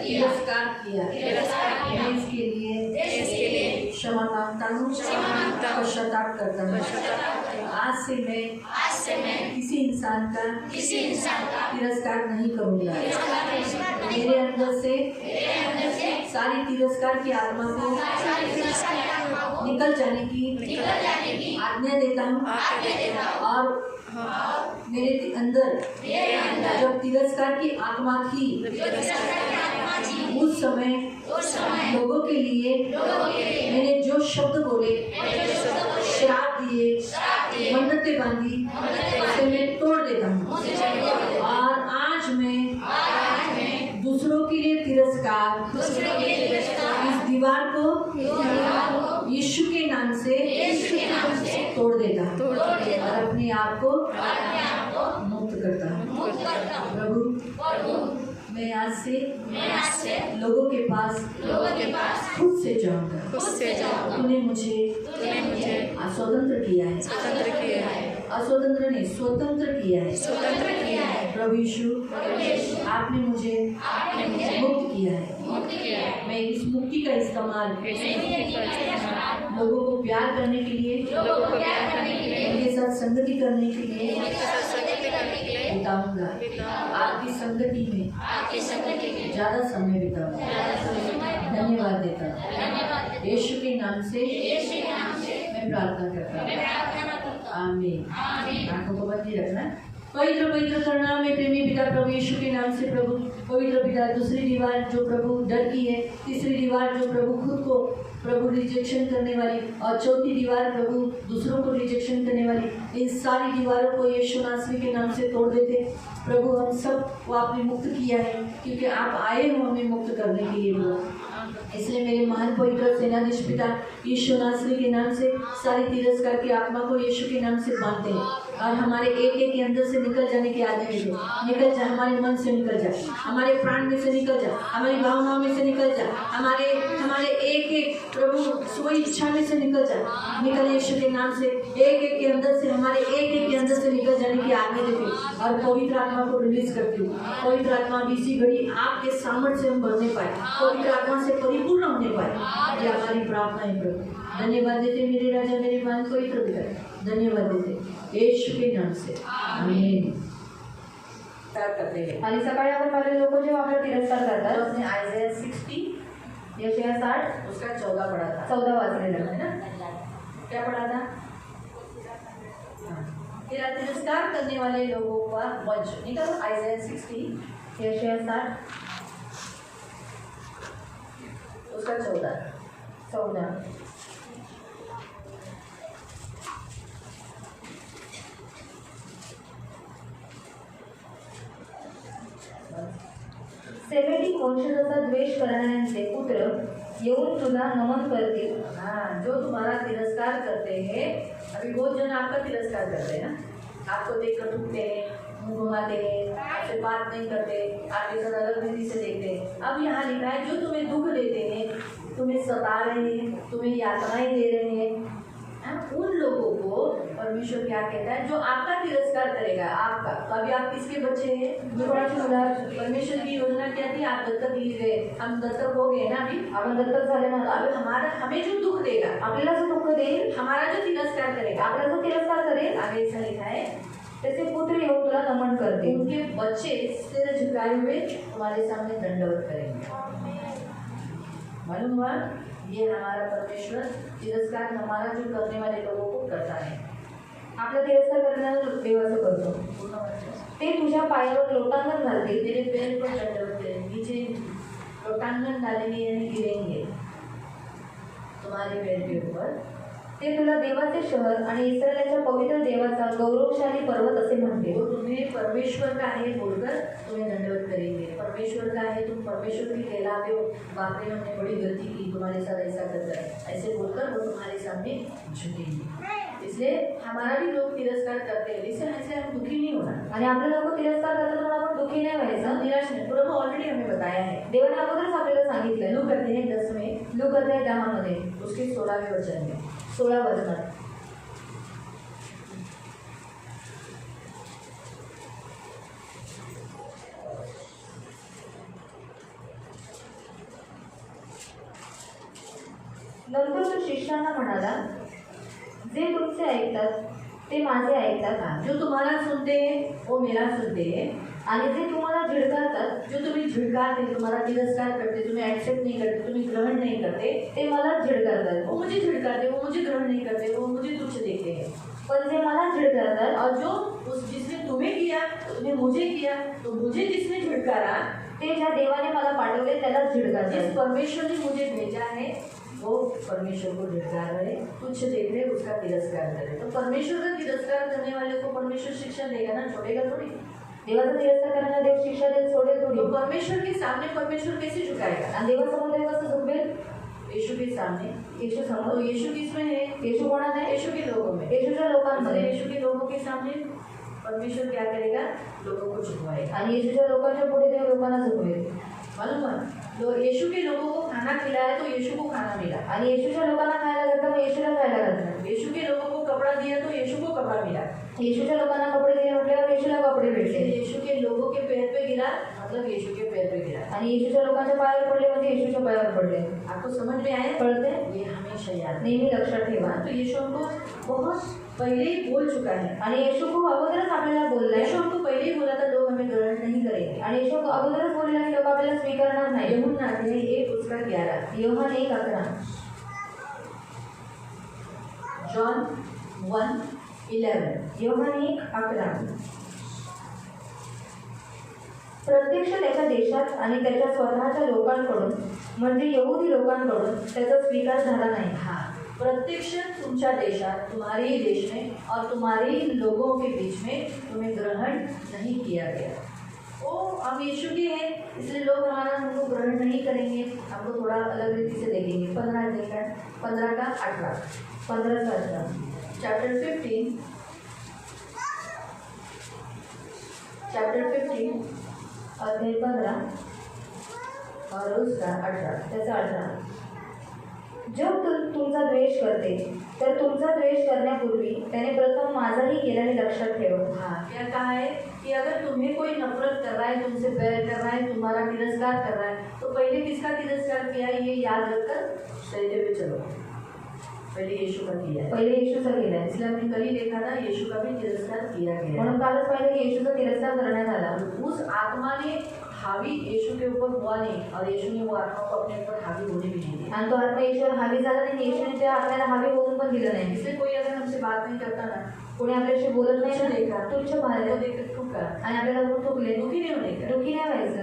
तिरस्कार किया मैं इसके लिए क्षमा मांगता हूँ पश्चाताप करता हूँ आज से मैं किसी इंसान का तिरस्कार नहीं करूँगा मेरे अंदर से सारी तिरस्कार की आत्मा को निकल जाने की आज्ञा देता हूँ और मेरे अंदर जब तिरस्कार की आत्मा थी उस समय लोगों के लिए मैंने जो शब्द बोले श्राप दिए मन्नतें बांधी उसे मैं तोड़ देता हूँ और आज मैं दूसरों के लिए तिरस्कार इस दीवार को यीशु के नाम से तोड़ देता हूँ और अपने आप को मुक्त करता हूँ प्रभु मैं आज से लोगों के पास खुद से जाऊंगा तूने मुझे स्वतंत्र किया है अस्वतंत्र नहीं स्वतंत्र किया है प्रभु यीशु आपने मुझे मुक्त किया है मैं इस मुक्ति का इस्तेमाल लोगों को प्यार करने के लिए उनके साथ संगति करने के लिए बिताऊंगा आपकी संगति में ज़्यादा समय बिताऊंगा धन्यवाद देता हूँ यीशु के नाम से मैं प्रार्थना करता हूँ आमीन आंखों को बंद ही रखना पवित्र पवित्र करुणा में प्रेमी पिता प्रभु यीशु के नाम से प्रभु पवित्र पिता दूसरी दीवार जो प्रभु डर की है तीसरी दीवार जो प्रभु खुद को प्रभु रिजेक्शन करने वाली और चौथी दीवार प्रभु दूसरों को रिजेक्शन करने वाली इन सारी दीवारों को यीशु नासरी के नाम से तोड़ देते प्रभु हम सब को आपने मुक्त किया है क्योंकि आप आए हो हमें मुक्त करने के लिए प्रभु इसलिए मेरे महान पवित्र सेनाधीश पिता यीशु नासरी के नाम से सारी तिरस्कार की आत्मा को यीशु के नाम से बांधते हैं और हमारे एक एक के अंदर से निकल जाने की आज्ञा दे। निकल जा, हमारे मन से निकल जा, हमारे प्राण में से निकल जा, हमारी भावनाओं में से निकल जा, हमारे हमारे एक एक प्रभु सोई इच्छा में से निकल जा। निकल यीशु के नाम से, एक एक के अंदर से, हमारे एक एक के अंदर से निकल जाने की आज्ञा देती हूँ और पवित्र आत्मा को रिलीज करती हूँ। पवित्र आत्मा इसी घड़ी आपके सामर्थ्य से हम भरने पाए, पवित्र आत्मा से परिपूर्ण होने पाए। ये हमारी प्रार्थना है प्रभु। धन्यवाद देते मेरे राजा, मेरे मान पवित्र पिता, धन्यवाद देते यीशु के नाम से, आमीन। करते हैं आणि सकाळी आपण पाहिलेले लोक जेव्हा आपला तिरस्कार करतात, अपने आयजाया 60 यशाया 60 उसका 14 पढ़ा था, 14 वाचलेलं है ना? क्या पढ़ा था? तेरा तिरस्कार करने वाले लोगों का वंश, निकल आयजाया 60 यशाया 60 उसका 14। सेमेटिक वंशजाचा द्वेष करणाऱ्यांचे पुत्र येऊन तुला नमन करतील। हाँ, जो तुम्हारा तिरस्कार करते हैं, अभी बहुत जन आपका तिरस्कार करते हैं ना, आपको देखकर थूकते हैं, मुंह घुमाते हैं, आपसे बात नहीं करते, आपके साथ अलग रीति से देखते हैं। अब यहाँ लिखा है जो तुम्हें दुख देते हैं, तुम्हें सता रहे हैं, तुम्हें यातनाएं दे रहे हैं, उन लोगों को परमेश्वर क्या कहता है? जो आपका तिरस्कार करेगा, आपका। तो अभी आप किसके बच्चे हैं? परमेश्वर की योजना क्या थी? आप दत्तक लिए गए, हम दत्तक हो गए ना, अभी आपण दत्तक झाले ना, अब हमारा, हमें जो दुख देगा, आपल्याला जो दुःख देईल, हमारा जो तिरस्कार करेगा, आपला जो तिरस्कार करेल, आगे ऐसा लिखा है त्याचे पुत्र येऊन तुला नमन करतील। उनके बच्चे सिर झुकाए हुए तुम्हारे सामने दंडवत करेंगे। मालूम हुआ? ये हमारा परमेश्वर तिरस्कार हमारा जो करने वाले लोगों को करता है। आपला तिरस्कार करणारा देवाचं करतो। ते तुझ्या पायावर लोटांगण घालतील, तेरे पैर पर दंडवत करेंगे, नीचे लोटांगण डालेंगे यानी गिरेंगे तुम्हारे पैर के ऊपर। ते तुला देवाचे शहर आणि इस्रायलाच्या पवित्र देवाचा गौरवशाली पर्वत असे म्हणतील। वो तुम्हें परमेश्वर का है बोलकर तुम्हें दंडवत करेंगे। परमेश्वर का है, तुम परमेश्वर की कहलाते हो, बाप रे हमने बड़ी गलती की, तुम्हारे साथ ऐसा करता है, ऐसे बोलकर वो तुम्हारे सामने झुकेंगे। इसलिए हमारा भी लोग तिरस्कार करते हैं, इससे ऐसे हम दुखी नहीं होना आणि आपले लोक तिरस्कार करतात म्हणून आपण दुःखी नाही व्हायचं, निराश नहीं। प्रभु ऑलरेडी हमें बताया है, देवाने अगोदरच आपल्याला सांगितलंय। लूक करते हैं 10 में, लूक अध्याय 10 मध्ये उसके 16वें वचन में, 16 वचनात नंतर तो शिष्यांना म्हणाला, जे तुमचे ऐकतात ते माझे ऐकतात, जो तुम्हारा सुनते हैं वो मेरा सुनते हैं, आणि जे तुम्हाला झिडकारतात जो तुम्हें झिड़काते, तुम्हारा तिरस्कार करते, तुम्हें एक्सेप्ट नहीं करते, तुम्हें ग्रहण नहीं करते, ते मला झिडकारतात। वो मुझे झिड़काते, वो मुझे ग्रहण नहीं करते, वो मुझे तुच्छ देखते हैं। पण जे मला झिडकारतात, और जो उस जिसने तुम्हें किया, उसने मुझे किया, तो मुझे जिसने झिड़कारा, ते ज्या देवाने मला पाठवले त्याला जिस झिडकारतात। परमेश्वर ने मुझे भेजा है वो परमेश्वर को झिड़का रहे, तुच्छ देख रहे, उसका तिरस्कार करे। तो परमेश्वर का तिरस्कार करने वाले को परमेश्वर शिक्षा देगा ना, छोड़ेगा थोड़ी। देवाचा तिरस्कार करणारा देव शिक्षा देत सोडेल थोडी। तो परमेश्वर के सामने परमेश्वर कैसे झुकाएगा? आणि देवासमोर देव कसं झुकवेल? यीशु के सामने। येशू तो समोर, यीशु किसमें है? येशू कोणात आहे? यीशु के लोगों में। येशूच्या लोकांमध्ये। यीशु के लोगों के सामने परमेश्वर क्या करेगा? लोगों को झुकवाएगा। आणि येशूच्या लोकांच्या पुढे देव लोकांना झुकवेल। मालूम है? तो यीशु के लोगों को खाना खिलाया तो यीशु को खाना मिला। आणि येशूच्या लोकांना खायला घातलं मग येशूला खायला घातलं। यीशु के लोगों को कपड़ा दिया तो यीशु को कपड़ा मिला। येशूच्या लोकांना कपडे दिले म्हटल्यावर येशूला कपडे भेटले। यीशु के लोगों के पैर पे गिरा मतलब यीशु के पैर पे गिरा। आणि येशूच्या लोकांच्या पायावर पडले म्हणजे येशूच्या पायावर पडले। आपको समझ में आया? कळते? ये हमेशा याद नेहमी लक्षात ठेवा। तो यीशु हमको बहुत पहले ही बोल चुका है। आणि येशू खूप अगोदरच आपल्याला बोललाय। यीशु हमको पहले ही बोला था लोग हमें ग्रहण नहीं करेंगे। आणि येशू अगोदरच बोलला की लोक आपल्याला स्वीकारणार नाही। यूहन्ना अध्याय 1 उसका 11, योहान 1:11, जॉन 1:11, योहान 1:11। प्रत्यक्ष त्याच्या देशात आणि त्याच्या स्वतःच्या लोकांकडून म्हणजे यहुदी लोकांकडून त्याचा स्वीकार झाला नाही। हाँ, प्रत्यक्ष तुमच्या देशात, तुम्हारे ही देश में और तुम्हारे ही लोगों के बीच में तुम्हें ग्रहण नहीं किया गया। ओ हम यीशु के हैं इसलिए लोग हमारा हमको ग्रहण नहीं करेंगे, हमको थोड़ा अलग रीति से देखेंगे। 15 का 18, 15 चैप्टर 15 चैप्टर 15 अध्याय 15 और उसका 18. त्याचा 18. जो तुमचा द्वेष करते तर तुमचा द्वेष करण्यापूर्वी त्याने प्रथम माझाही केल्याने लक्षात ठेव. हाँ, क्या कहा है कि अगर तुम्हें कोई नफरत कर रहा है, तुमसे बैर कर रहा है, तुम्हारा तिरस्कार कर रहा है, तो पहले किसका तिरस्कार किया है ये याद रखकर सही पे चलो. पहले यीशु का किया है. पहिले येशूचा केलाय. इसलिए हमने कल ही देखा था यीशु का भी तिरस्कार किया गया है. म्हणून कालच पाहिलं की येशूचा तिरस्कार करण्यात आला. उस आत्मा ने हावी यीशु के ऊपर हुआ नहीं और यीशु ने वो आत्मा को अपने ऊपर हावी होने भी नहीं दिया. आणि तो आत्मा येशूवर हावी झाला नाही. येशूने त्या आत्म्याला हावी होऊन पण दिलं नाही. इसलिए कोई अगर हमसे बात नहीं करता ना, कोणी आपल्याशी बोलत नाही तुच्छ ना, देखा, तुच्छ तो पाहिलं देखकर ठुका, आणि आपल्याला बोल ठोकले, दुखी नहीं होने का. दुःखी नाही व्हायचं.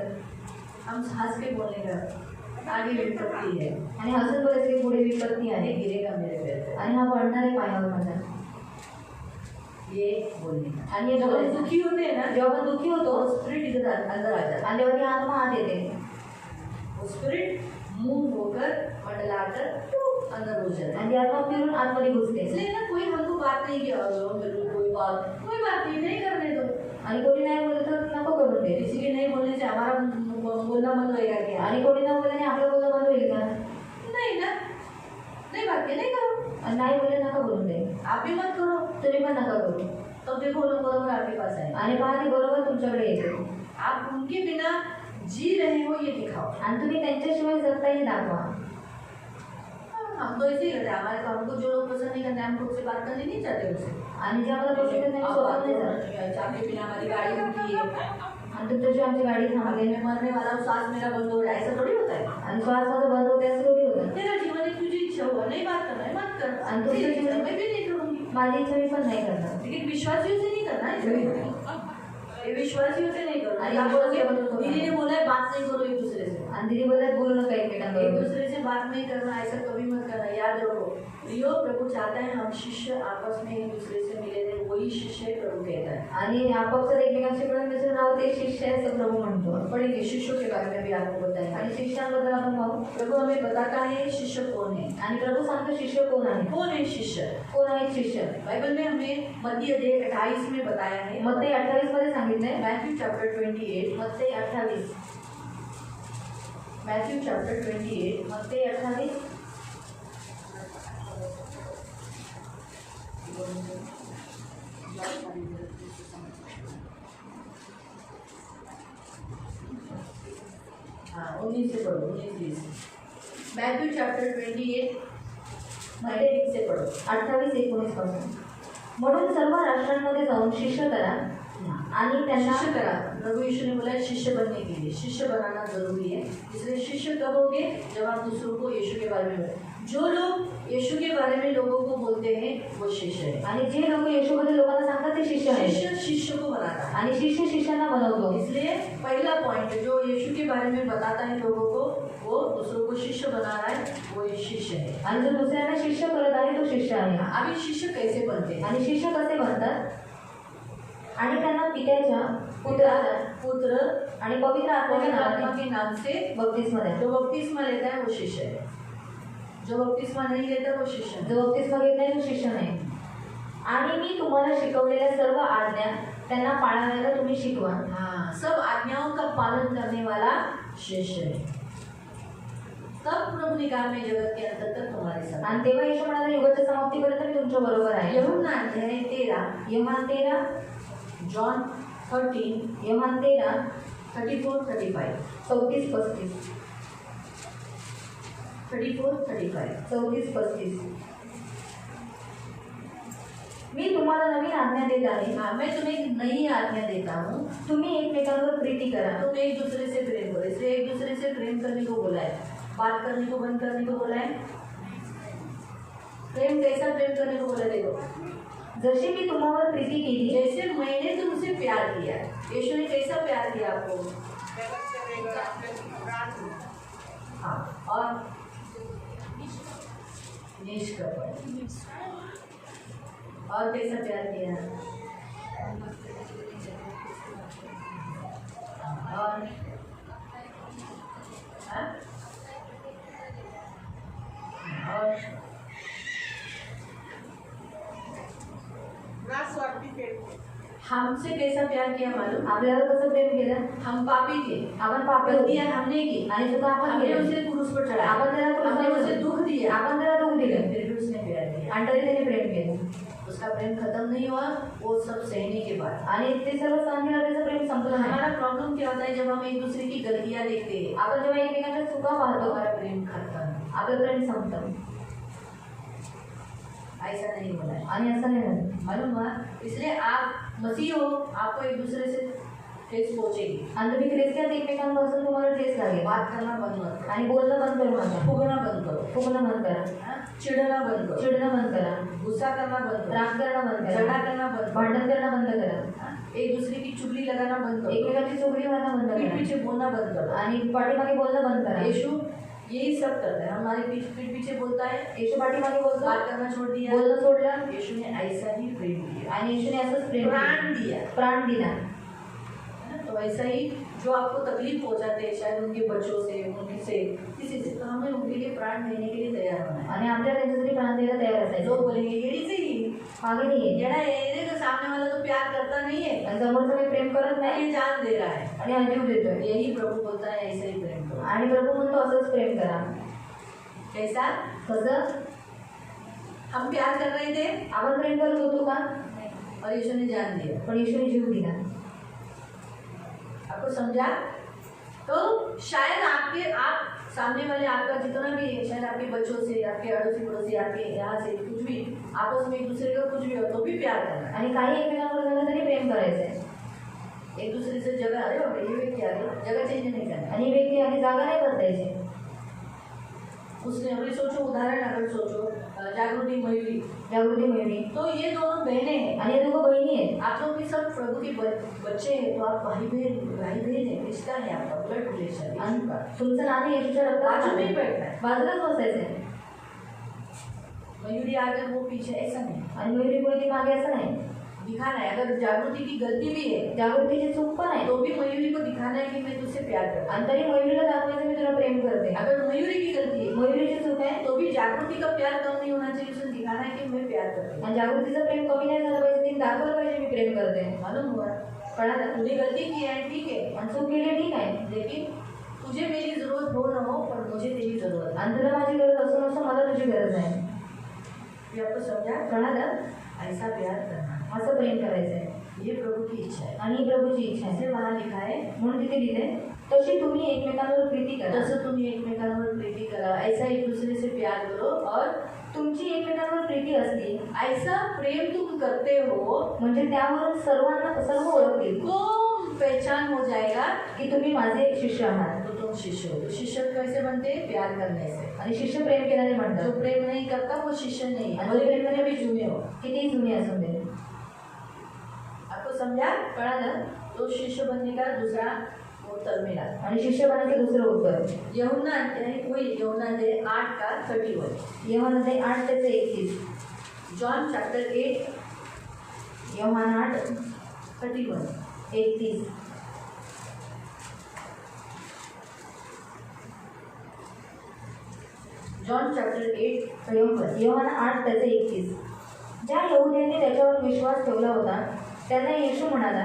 हम हंस के बोलने का आगे विपत्ति है. आणि हसून बोलायचं की पुढे विपत्ती ये आहे गिरेगा मेरे पैर पे. आणि हा पडणार आहे पायावर माझ्या. ये बोलने का. आणि हे जब हम बोलायचं. दुखी होते हैं ना, जेव्हा आपण दुःखी होतो तो स्पिरिट इधर अंदर आ जाता है. आणि तेव्हा ती आत्मा आत येते. वो स्पिरिट मूव होकर मंडलाकर अंदर घुस जाता है. आणि ती आत्मा फिरून आतमध्ये घुसते. इसलिए ना कोई हमको बात नहीं किया, कोई बात नहीं करने दो. आणि कोणी नाही बोलत तर नको करून दे. किसी के नहीं बोलने से हमारा बोलना बंद होएगा क्या? आणि कोणी न बोलल्याने आपलं बोलणं बंद होईल का? नहीं ना, नहीं बात की नहीं करो. आणि नाही बोलले नका बोलून दे. आप भी मत करो. तुम्ही पण नका करू. तब देखो लोग बरोबर आपके पास आए. आणि पहा ती बरोबर तुमच्याकडे येते. आप उनके बिना जी रहे हो ये दिखाओ. आणि तुम्ही त्यांच्याशिवाय जगता हे दाखवा. हम तो ऐसे ही करते हैं. हमारे को हमको जो लोग पसंद नहीं करते हम खुद से बात करनी नहीं चाहते उनसे. आणि जे आम्हाला पसंत नाही आप सोबत बात नाही करो. जात. आपके बिना हमारी गाड़ी रुकी है. आणि तुमच्याशिवाय आमची गाडी आगे थांबते मैं मरने वाला हूँ, सांस मेरा बंद हो रहा है, ऐसा थोड़ी होता है. आणि श्वास माझा बंद होते असं थोडी होतं. तेरा जीवन है, तुझी इच्छा हुआ नहीं बात करना है मत कर. आणि तुमचं तेरी इच्छा जीवन- मैं भी नहीं करूँगी. माझी इच्छा मी पण नाही करणार. लेकिन विश्वासियों से नहीं करना है. ये विश्वासियों से नहीं करो. अरे आप बोलोगे विश्वासियों दीदी ने बोला है बात नहीं करो एक दूसरे से. आणि दीदी बोलत बोलू नका एक एकमेकांबरोबर. दूसरे से बात नहीं करना, ऐसा कभी मत करना. याद रखो प्रियो, प्रभु चाहता है हम शिष्य आपस में एक दूसरे से मिले रहे. वही शिष्य प्रभु कहता है. आणि आपापसात एकमेकांशी मिळून मिसळून राहू ते शिष्य आहे असं प्रभू म्हणतो. पढ़ेंगे शिष्यों के बारे में भी आपको बताएंगे. आणि शिष्यांबद्दल आपण पाहू. प्रभु हमें बताता है शिष्य कौन है. आणि प्रभू सांगतो शिष्य कोण आहे. कौन है शिष्य? कोण आहेत शिष्य. बाइबल में हमें मत्ती अध्याय 28 में बताया है. मत्ती 28 मध्ये सांगितलंय. Matthew chapter 28. मत्ती 28. Matthew chapter 28. मत्ती 28. हाँ 19 से पढ़ो. 19-20. मैथ्यू चैप्टर 28 मध्ये 19 से पढ़ो. 28-19 पासून. म्हणून सर्व राष्ट्रांमध्ये जाऊन शिष्य करा आणि त्यांना शिष्य करा. प्रभु यीशु ने बोला है शिष्य बनने के लिए. शिष्य बनाना जरूरी है. इसलिए शिष्य कब होगे? जब आप दूसरों को यीशु के बारे में बोले. जो लोग यीशु के बारे में लोगों को बोलते हैं वो शिष्य है. आणि जे लोक येशूबद्दल लोकांना सांगतात ते शिष्य आहेत. शिष्य शिष्य को बनाता है. आणि शिष्य शिष्यांना बनवतो. इसलिए पहला पॉइंट जो यीशु के बारे में बताता है लोगों को, वो दूसरों को शिष्य बना रहा है, वो ये शिष्य है. आणि जो दुसऱ्यांना शिष्य करत आहे तो शिष्य आहे. अभी शिष्य कैसे बनते हैं? आणि शिष्य कसे बनतात? आणि त्यांना पित्याच्या पुत्राच्या पुत्र आणि पवित्र पवित्र आत्म्याच्या आत्मा नावाने के नाम से. बपतिस्मा द्या. जो बपतिस्मा लेता है वो शिष्य है. जो बपतिस्मा नहीं लेता वो शिष्य है. जो बपतिस्मा घेत नाही तो शिष्य नाही. आणि मी तुम्हाला शिकवलेल्या सर्व आज्ञा त्यांना पाळायला तुम्ही शिकवा. हाँ, सब आज्ञाओं का पालन करने वाला शिष्य है. तब प्रभु ने कहा मैं जगत के अंत तक तुम्हारे साथ. आणि तेव्हा येशू म्हणाला युगाच्या समाप्तीपर्यंत मी तुमच्या बरोबर आहे. यूहन्ना अध्याय 13, योहान 13, जॉन 13, योहान 13, 34-35. 34-35. 34-35. 34-35. मी तुम्हाला नवीन आज्ञा देत आहे. हाँ, मैं तुम्हें एक नई आज्ञा देता हूँ. तुम्ही एकमेकांवर प्रीती करा. तुम एक दूसरे से प्रेम करो. इसलिए एक दूसरे से प्रेम करने को बोला है. बात करने को बंद करने को बोला है. प्रेम कैसा प्रेम करने को बोला है? देखो, जशी मी तुम्हावर प्रीती केली जैसे मैंने तुमसे प्यार किया. यीशु ने कैसा प्यार किया आपको? हाँ, और निष्कपट. और कैसा प्यार किया? और हाँ? और हमसे कैसा प्यार किया मालूम? आपल्याला कसं प्रेम केलं? हम पापी थे, आपण पापी गलतियां होतो हमने की, आणि चुका आपण हमने केल्या. उसे क्रूस पर चढ़ाया, आपण त्याला हमने क्रूसवर उसे दुख दिया, आपण त्याला दुःख दिलं फिर भी उसने प्यार किया. आणि तरी त्याने प्रेम केलं. उसका प्रेम खत्म नहीं हुआ, वो सब सहने के बाद. आणि ते सर्व सहन करण्याचं प्रेम संपलं नाही. हमारा प्रॉब्लम क्या होता है जब हम एक दूसरे की गलतियां देखते हैं, आपण जेव्हा एकमेकांच्या चुका पाहतो हमारा प्रेम खत्म. आपलं प्रेम संपतं ऐसा नहीं होना है, आणि असं नाही होत. मालूम हुआ? इसलिए आप मसीह हो, आपको एक दूसरे से ठेस पहुंचेगी. आणि तुम्ही ख्रिस्ती एकमेकांपासून तुम्हाला ठेस लागेल बात करना बंद मत करो, आणि बोलणं बंद करू नका. फुगना बंद करो, फुगणं बंद करा, हाँ? चिढ़ना बंद करो, चिडणं बंद करा, गुस्सा करना बंद करो, राग करणं बंद झगड़ा करा, करना बंद करो, भांडण करणं बंद करा, हाँ? एक दूसरे की चुगली लगाना बंद करो, एकमेकांची चुगली करणं बंद पीठ करा पीछे बोलना बंद करो. आणि पाठीमागे बोलणं बंद करा. यीशु यही सब करता है, हमारे पीठ पीछे बोलता है, येशू पाठीमागे बोलतो, बात करना छोड़ दिया. बोलणं सोडलं यीशु ने ऐसा ही प्रेम किया, आणि येशूने असंच प्रेम केलं. प्राण दिया. प्राण दिला. है ना? तो ऐसा ही जो आपको तकलीफ पहुंचाते हैं, शायद उनके बच्चों से, उनसे, किसी से, तो हमें उनके लिए प्राण देने के लिए तैयार होना है. आणि आपल्या त्यांच्यासाठी प्राण द्यायला तयार लोग असायचं. बोलेंगे येड़ी से ही, मागे नाही येड़ा है, ये तो सामने वाला तो प्यार करता नहीं है, आणि समोरचं काही प्रेम करत नाही ये जान दे रहा है. आणि हा जीव देतोय. यही प्रभु बोलता है, ऐसे ही प्रेम करो. आणि प्रभू म्हणतो असंच प्रेम करा. कैसा? कसं? हम प्यार कर रहे थे आपण प्रेम करत होतो का? और यीशु ने जान दिया. पण येशूने जीव दिला. आपको समझा? तो शायद आप सामने वाले, आपका जितना भी है, शायद आपके बच्चों से, आपके अड़ोसी पड़ोसी, आपके यहाँ से कुछ भी आपस में एक दूसरे का कुछ भी हो तो भी प्यार करना है. आणि काही एकमेकांवर झालं तरी प्रेम करायचंय. एक दूसरे से जगह, अरे बाबा ये व्यक्ति आ गया, जगह चेंज नहीं करना है. आणि ही व्यक्ती आधी जागा नाही बदलायची. उसने अभी सोचो, उदाहरण अगर सोचो, जागृति मयूरी, जागृती मिळली तो ये दोनों बहनें हैं. आणि हे दोघं बहिणी आहेत. आप लोग भी सब प्रभु के बच्चे हैं, तो आप भाई बहन है, रिश्ता है आपका, ब्लड रिलेशन. आणि तुमचं नातं येशूच्या रक्तात बाजू में ही आहे. बैठना है. बाजूलाच बसायचंय. मयूरी आकर वो पीछे, ऐसा नहीं आणि मयुरी मुलगी मागे असं नाही. दिखाना है. अगर जागृति की गलती भी है जागृतीची चूक पण आहे. तो भी मयूरी को दिखाना है कि मैं तुझसे प्यार करता आणि तरी मयुरीला दाखवायचं मी तुला प्रेम करते. हूं. अगर मयूरी की गलती है मयुरीची चूक आहे तो भी जागृति का प्यार कम नहीं होना चाहिए, उसे दिखाना है कि मैं प्यार करती हूँ. आणि जागृतीचं प्रेम कमी नाही झालं पाहिजे. तिने दाखवलं पाहिजे मी प्रेम करते. मालूम हुआ? कळालं? तूने गलती की है, ठीक है, आणि चूक केली ठीक आहे. लेकिन तुझे मेरी जरूरत हो न हो, पर मुझे तेरी जरूरत है. आणि तुला माझी गरज असो नसो मला तुझी गरज आहे. ये आपको समझा? कळालं? ऐसा प्यार करना, असं प्रेम करायचंय. ये प्रभु की इच्छा है. आणि ही प्रभूची इच्छा आहे. जैसे वहाँ लिखा है, म्हणून तिथे लिहिले तशी तुम्ही एकमेकांवर प्रीती करा. जसं तुम्ही एकमेकांवर प्रीती करा, ऐसा एक दूसरे से प्यार करो. और तुमची एकमेकांवर प्रीती असली ऐसा प्रेम तुम करते हो, म्हणजे त्यावरून सर्व ओळखतील को पहचान हो जाएगा की तुम्ही माझे शिष्य आहात. तो तुम शिष्य हो. तो शिष्य कैसे बनते हैं? प्यार करने से. आणि शिष्य प्रेम केल्याने जो म्हणतात. प्रेम नहीं करता वो शिष्य नहीं है. आणि जो प्रेम भले भी जुने हो. किती जुनी असून दे. आपको समझा? कळालं? तो शिष्य बनने का दूसरा उत्तर मिला. आणि शिष्य बनायचं दुसरं उत्तर यहुन्ना वही यहुन्ना 8:31. योहानमध्ये 8 ते 31. जॉन चैप्टर 8 योहान 8 31. 31. जॉन चैप्टर 8 योहान 8 त्याचे 31. ज्या यहुद्यांनी त्याच्यावर विश्वास ठेवला होता त्यांना येशू म्हणाला,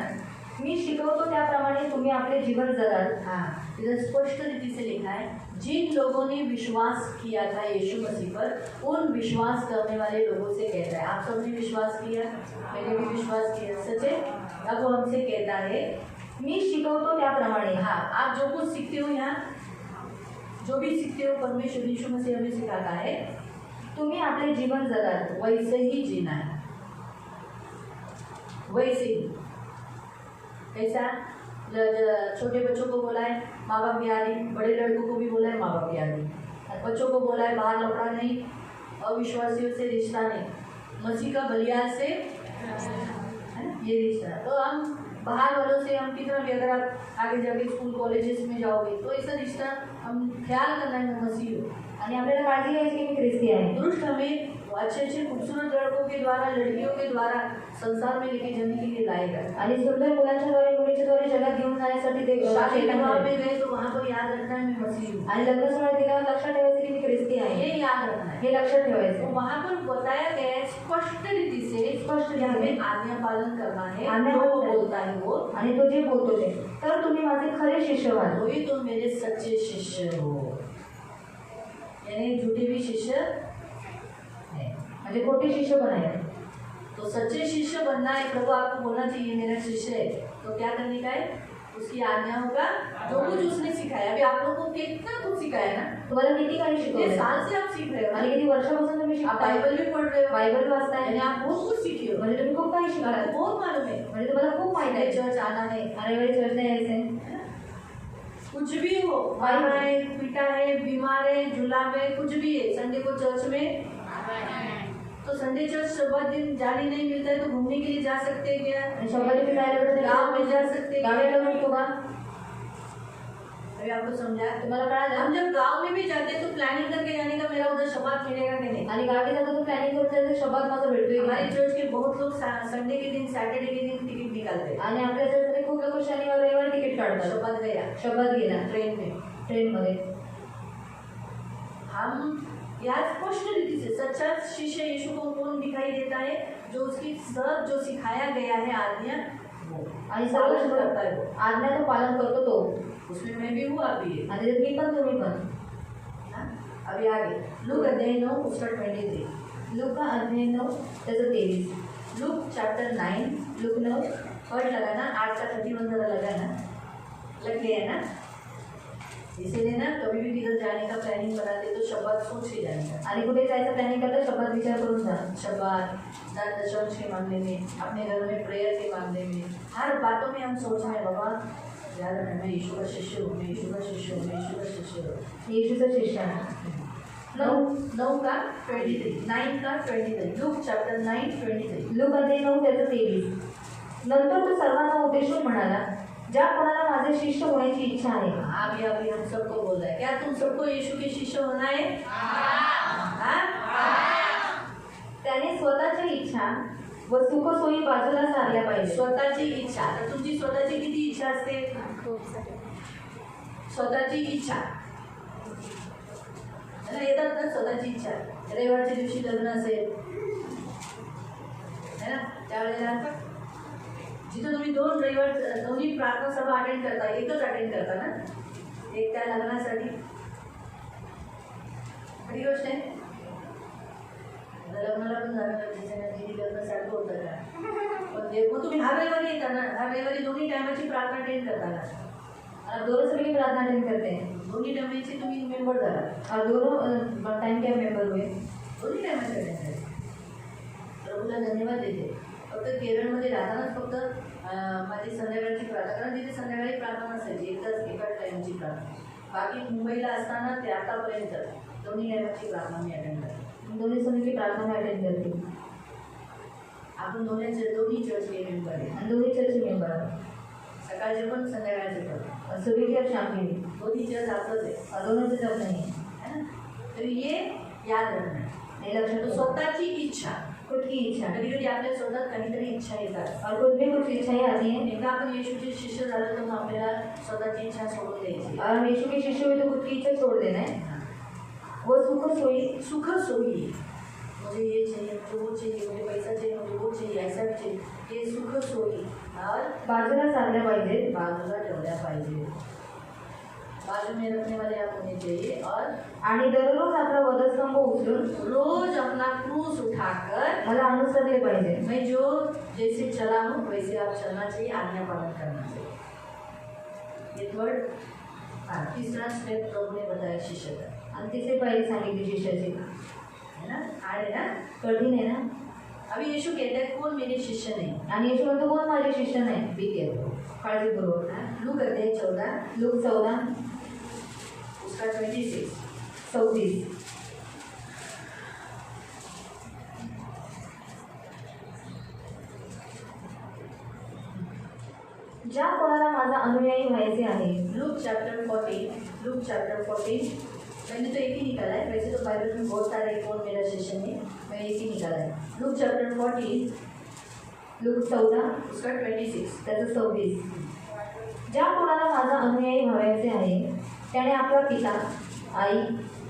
मी शिकवतो त्याप्रमाणे तुम्ही आपले जीवन जगाल. हाँ, इधर स्पष्ट रीति से लिखा है, जिन लोगों ने विश्वास किया था यीशु मसीह पर, उन विश्वास करने वाले लोगों से कहता है. आप सबने विश्वास किया, मैंने भी विश्वास किया, सच है. अब वो हमसे कहता है, मी शिकवतो त्याप्रमाणे. हाँ, आप जो कुछ सीखते हो यहाँ, जो भी सीखते हो, परमेश्वर यीशु मसीह हमें सिखाता है, तुम्ही आपले जीवन जगाल. वैसे ही जीना है. वैसे ही. ऐसा छोटे बच्चों को बोला है माँ बाप की आदि, बड़े लड़कों को भी बोला है माँ बाप की आदि. बच्चों को बोला है बाहर लफड़ा नहीं, अविश्वासियों से रिश्ता नहीं, मसीह का बलिदान से है ना, ये रिश्ता. तो हम बाहर वालों से हम कितना भी, अगर आप आगे जाके स्कूल कॉलेजेस में जाओगे तो ऐसा रिश्ता हम ख्याल करना है, मसीह हो. आणि आपल्याला काळजी घ्यायची की मी ख्रिस्ती आहे. दुष्ट हमें अच्छे अच्छे खूबसूरत लड़कों के द्वारा, लड़कियों के द्वारा संसार में लेके जाने के लिए लाएगा. आणि सुंदर मुलांच्या द्वारे मुलींच्या द्वारे जगात घेऊन जाण्यासाठी ते शादी विवाह चेतन में गए तो वहाँ पर याद रखना है मैं मसीह हूँ, आणि लग्न सोहळ्यात गेल्यावर लक्षात ठेवायचं की मी ख्रिस्ती आहे ये याद रखना है। हे लक्षात तो ठेवायचं वहाँ पर बताया गया है स्पष्ट रीति से स्पष्ट कि हमें रीतीने आज्ञा पालन करना है, आज्ञा जो वो पालन बोलता है वो, आणि तो जे बोलतो ते तर तुम्ही माझे खरे शिष्य व्हाल वही तो मेरे सच्चे शिष्य हो, यानी झूठे भी शिष्य है। म्हणजे खोटे शिष्य पण आहेत तो सच्चे शिष्य बनना है, प्रभु आपको बोलना चाहिए मेरा शिष्य है, तो क्या करने का है, उसकी आज्ञाओं का जो कुछ उसने सिखाया। अभी आप लोगों को कितना कुछ सिखाया ना, तुम्हाला किती काही ये शिकवलं साल से आप सीख रहे हो आणि ना? किती वर्षापासून तुम्ही आप शिकताय बाइबल भी पढ़ रहे हो, बायबल वाचताय यानी आप बहुत कुछ सीखे हो, म्हणजे तुम्ही खूप काही शिकलाय आपको बहुत मालूम है, म्हणजे तुम्हाला खूप माहिती आहे चर्च आना है, रविवारी चर्चला यायचंय कुछ भी हो, मारा है, पीटा है, बीमार है, जुलाब है, कुछ भी है, संडे को चर्च में, तो संडे चर्च शब्द दिन जाने नहीं मिलता है तो घूमने के लिए जा सकते हैं क्या? आणि शंभर रुपये जायला भेटत नाही. गाव में जा सकते हैं गावाला भेटतो का अभी आपको समझा, तुम्हाला कळालं हम जब गांव में भी जाते हैं तो प्लानिंग करके जाने का, मेरा उधर शब्द मिलेगा कि नहीं। आणि गावी जातो तो प्लॅनिंग करतो त्याचं शब्द माझं भेटतोय की हमारे नाही. चर्च के बहुत लोग संडे के दिन, सैटरडे के दिन टिकट निकालते हैं, आणि आपल्या चर्चमध्ये खूप लोक शनिवार रविवार तिकीट काढतात शब्द गया शब्द गेला ट्रेन में। ट्रेनमध्ये हम यहाँ स्पष्ट रीति से सच्चा शिष्य यीशु को कौन दिखाई देता है, जो उसकी सब जो सिखाया गया है आज्ञा वो आणि पालन सर्व करता है वो, आज्ञा तो पालन करतो तो उसमें मैं भी हूँ, आप भी है। आणि त्याच्यात मी पण तुम्ही पण हाँ? अभी आगे लूक अध्याय 9 उसका 23, लूका अध्याय 9 त्याचं 23 लूक चैप्टर 9 लूक 9 वर्ड लगाना, 8 का 31 जरा लगाना, लग गया ना। इसीलिए ना कभी भी किधर जाने का प्लानिंग बनाते तो शब्द सोच के जाने का, आणि कुठे जायचं प्लॅनिंग करता शब्द विचार करून जा शब्द दान दशंश के मामले में, अपने घर में प्रेयर के मामले में, हर बातों में हम सोच रहे हैं बाबा याद रखना मैं यीशु का शिष्य हूँ, मैं यीशु का शिष्य हूँ, मैं यीशु का शिष्य हूँ। येशूचा शिष्य आहे 9 का 23, 9 का 23, लूक चैप्टर 9 23। लूक अध्याय 9 त्याचं 23 नंतर तो सर्वांना उद्देशून म्हणाला ज्या कोणाला माझे शिष्य होण्याची इच्छा आहे अभी हम सबको बोल रहे हैं, क्या तुम सबको यीशु के शिष्य होना है? हाँ? त्याने स्वतःच्या इच्छा व सुखसोयी बाजूला सारल्या पाहिजे स्वतःची इच्छा, तर तुमची स्वतःची किती इच्छा असते? खूप सारे स्वतःची इच्छा मला येतात ना, स्वतःची इच्छा रविवारच्या दिवशी लग्न असेल है ना, त्यावेळेला जिथं तुम्ही दोन्ही प्रार्थना सभा अटेंड करता, एकच अटेंड करता ना, एक त्या लग्नासाठी खरी गोष्ट आहे। लग्नाला पण जाणं गरजेचं आहे ना, जिथे लग्न सारखं होतं का, पण ते मग तुम्ही हर रविवारी येता ना, हर रविवारी दोन्ही टायमाची प्रार्थना अटेंड करता ना, दोनों सभी की प्रार्थना अटेंड करते हैं दोन्ही टायमाची तुम्ही मेंबर झाला, और दोनों टाइम के मेंबर हुए दोन्ही टायमाची अटेंड करता। प्रभूला धन्यवाद देते। फक्त केरळमध्ये राहतानाच फक्त माझी संध्याकाळची प्रार्थना, कारण तिथे संध्याकाळी प्रार्थना असायची, एका टाईमची प्रार्थना। बाकी मुंबईला असताना ते आतापर्यंत दोन्ही टायमाची प्रार्थना मी अटेंड करते, दोन्ही सभी की प्रार्थना मैं अटेंड करती हूँ आपण दोन्ही चर्चचे मेंबर आहे, आणि दोन्ही चर्च मेंबर सकाळचे पण संध्याकाळचे पण, और सुबह की और शाम की भी दोन्ही चर्च आपलंच आहे, और दोनों से जब नहीं है ना। तर ये याद रखना, हे लक्षात तो ठेवा. स्वतःची इच्छा, खुद की इच्छा कधी कधी आपल्या स्वतः काहीतरी इच्छा येतात, और खुद भी कुछ इच्छाएं आती हैं एकदा आपण येशूचे शिष्य झालो तर मग आपल्याला स्वतःची इच्छा सोडून द्यायची। और हम यीशु के शिष्य हुए तो खुद की इच्छा छोड़ देना है वो सुख सोई सुख सोई, मुझे ये चाहिए, मुझे वो चाहिए, मुझे पैसा चाहिए, मुझे वो चाहिए, ऐसा भी चाहिए, ये सुख सोई और बाजूला सारल्या पाहिजे बाजूला ठेवल्या पाहिजे, बाजू में रखने वाले आप होने चाहिए। और आणि दररोज आपला वधस्तंभ उचलून रोज अपना क्रूस उठाकर मला अनुसरले पाहिजे मैं जो जैसे चला हूँ वैसे आप चलना चाहिए, आज्ञा पालन करना चाहिए। ये थर्ड, हाँ तीसरा स्टेप प्रभु ने बताया शिष्य का, आणि तिसरी पायरी सांगितली शिष्याची है ना, हार्ड है ना। कठीण आहे ना। अभी यीशु कहते हैं कौन मेरे शिष्य नहीं, आणि येशू म्हणतो कोण माझे शिष्य नाही बी केयरफुल। काळजीपूर्वक लूक अध्याय 14 लूक 14 उसका 26, 34 ज्या कोणाला माझा अनुयायी व्हायचे आहे लूक चैप्टर 14, लूक चैप्टर 14, मैंने तो एक ही निकाला है, वैसे तो बाइबल में बहुत सारे कौन मेरा शिष्य नहीं, मैं एक ही निकाला है। लूक चैप्टर 14 लूक 14 उसका 26, त्याचं 26 ज्या कोणाला माझा अनुयायी व्हावयाचे आहे त्याने आपला पिता, आई,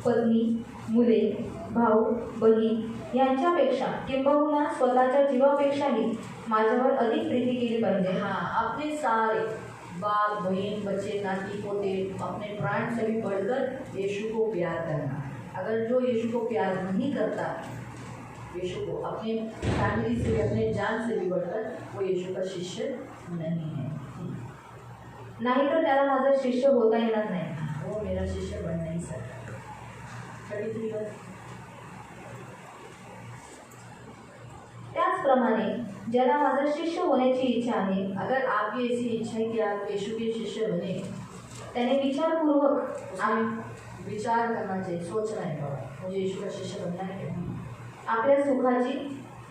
पत्नी, मुले, भाऊ, बहीण यांच्यापेक्षा किंबहुना स्वतःच्या जीवापेक्षाही माझ्यावर अधिक प्रीती केली पाहिजे. हाँ, अपने सारे बाप बहन बच्चे नाती पोते अपने प्राण से भी बढ़कर यीशु को प्यार करना. अगर जो यीशु को प्यार नहीं करता, यीशु को अपने फैमिली से भी अपने जान से भी बढ़कर वो यीशु का शिष्य नहीं है. नाही तर त्याला माझा शिष्य होता येणार नाही. वो मेरा शिष्य बन नहीं सकता. 33 वर्ष. त्याचप्रमाणे ज्याला माझा शिष्य होण्याची इच्छा आहे अगर आपकी ऐसी इच्छा है कि आप यीशु के शिष्य बने, त्याने विचारपूर्वक उसमें विचार करना चाहिए, सोचना है बाबा मुझे यीशु का शिष्य बनना है कि नहीं. आपल्या सुखाची,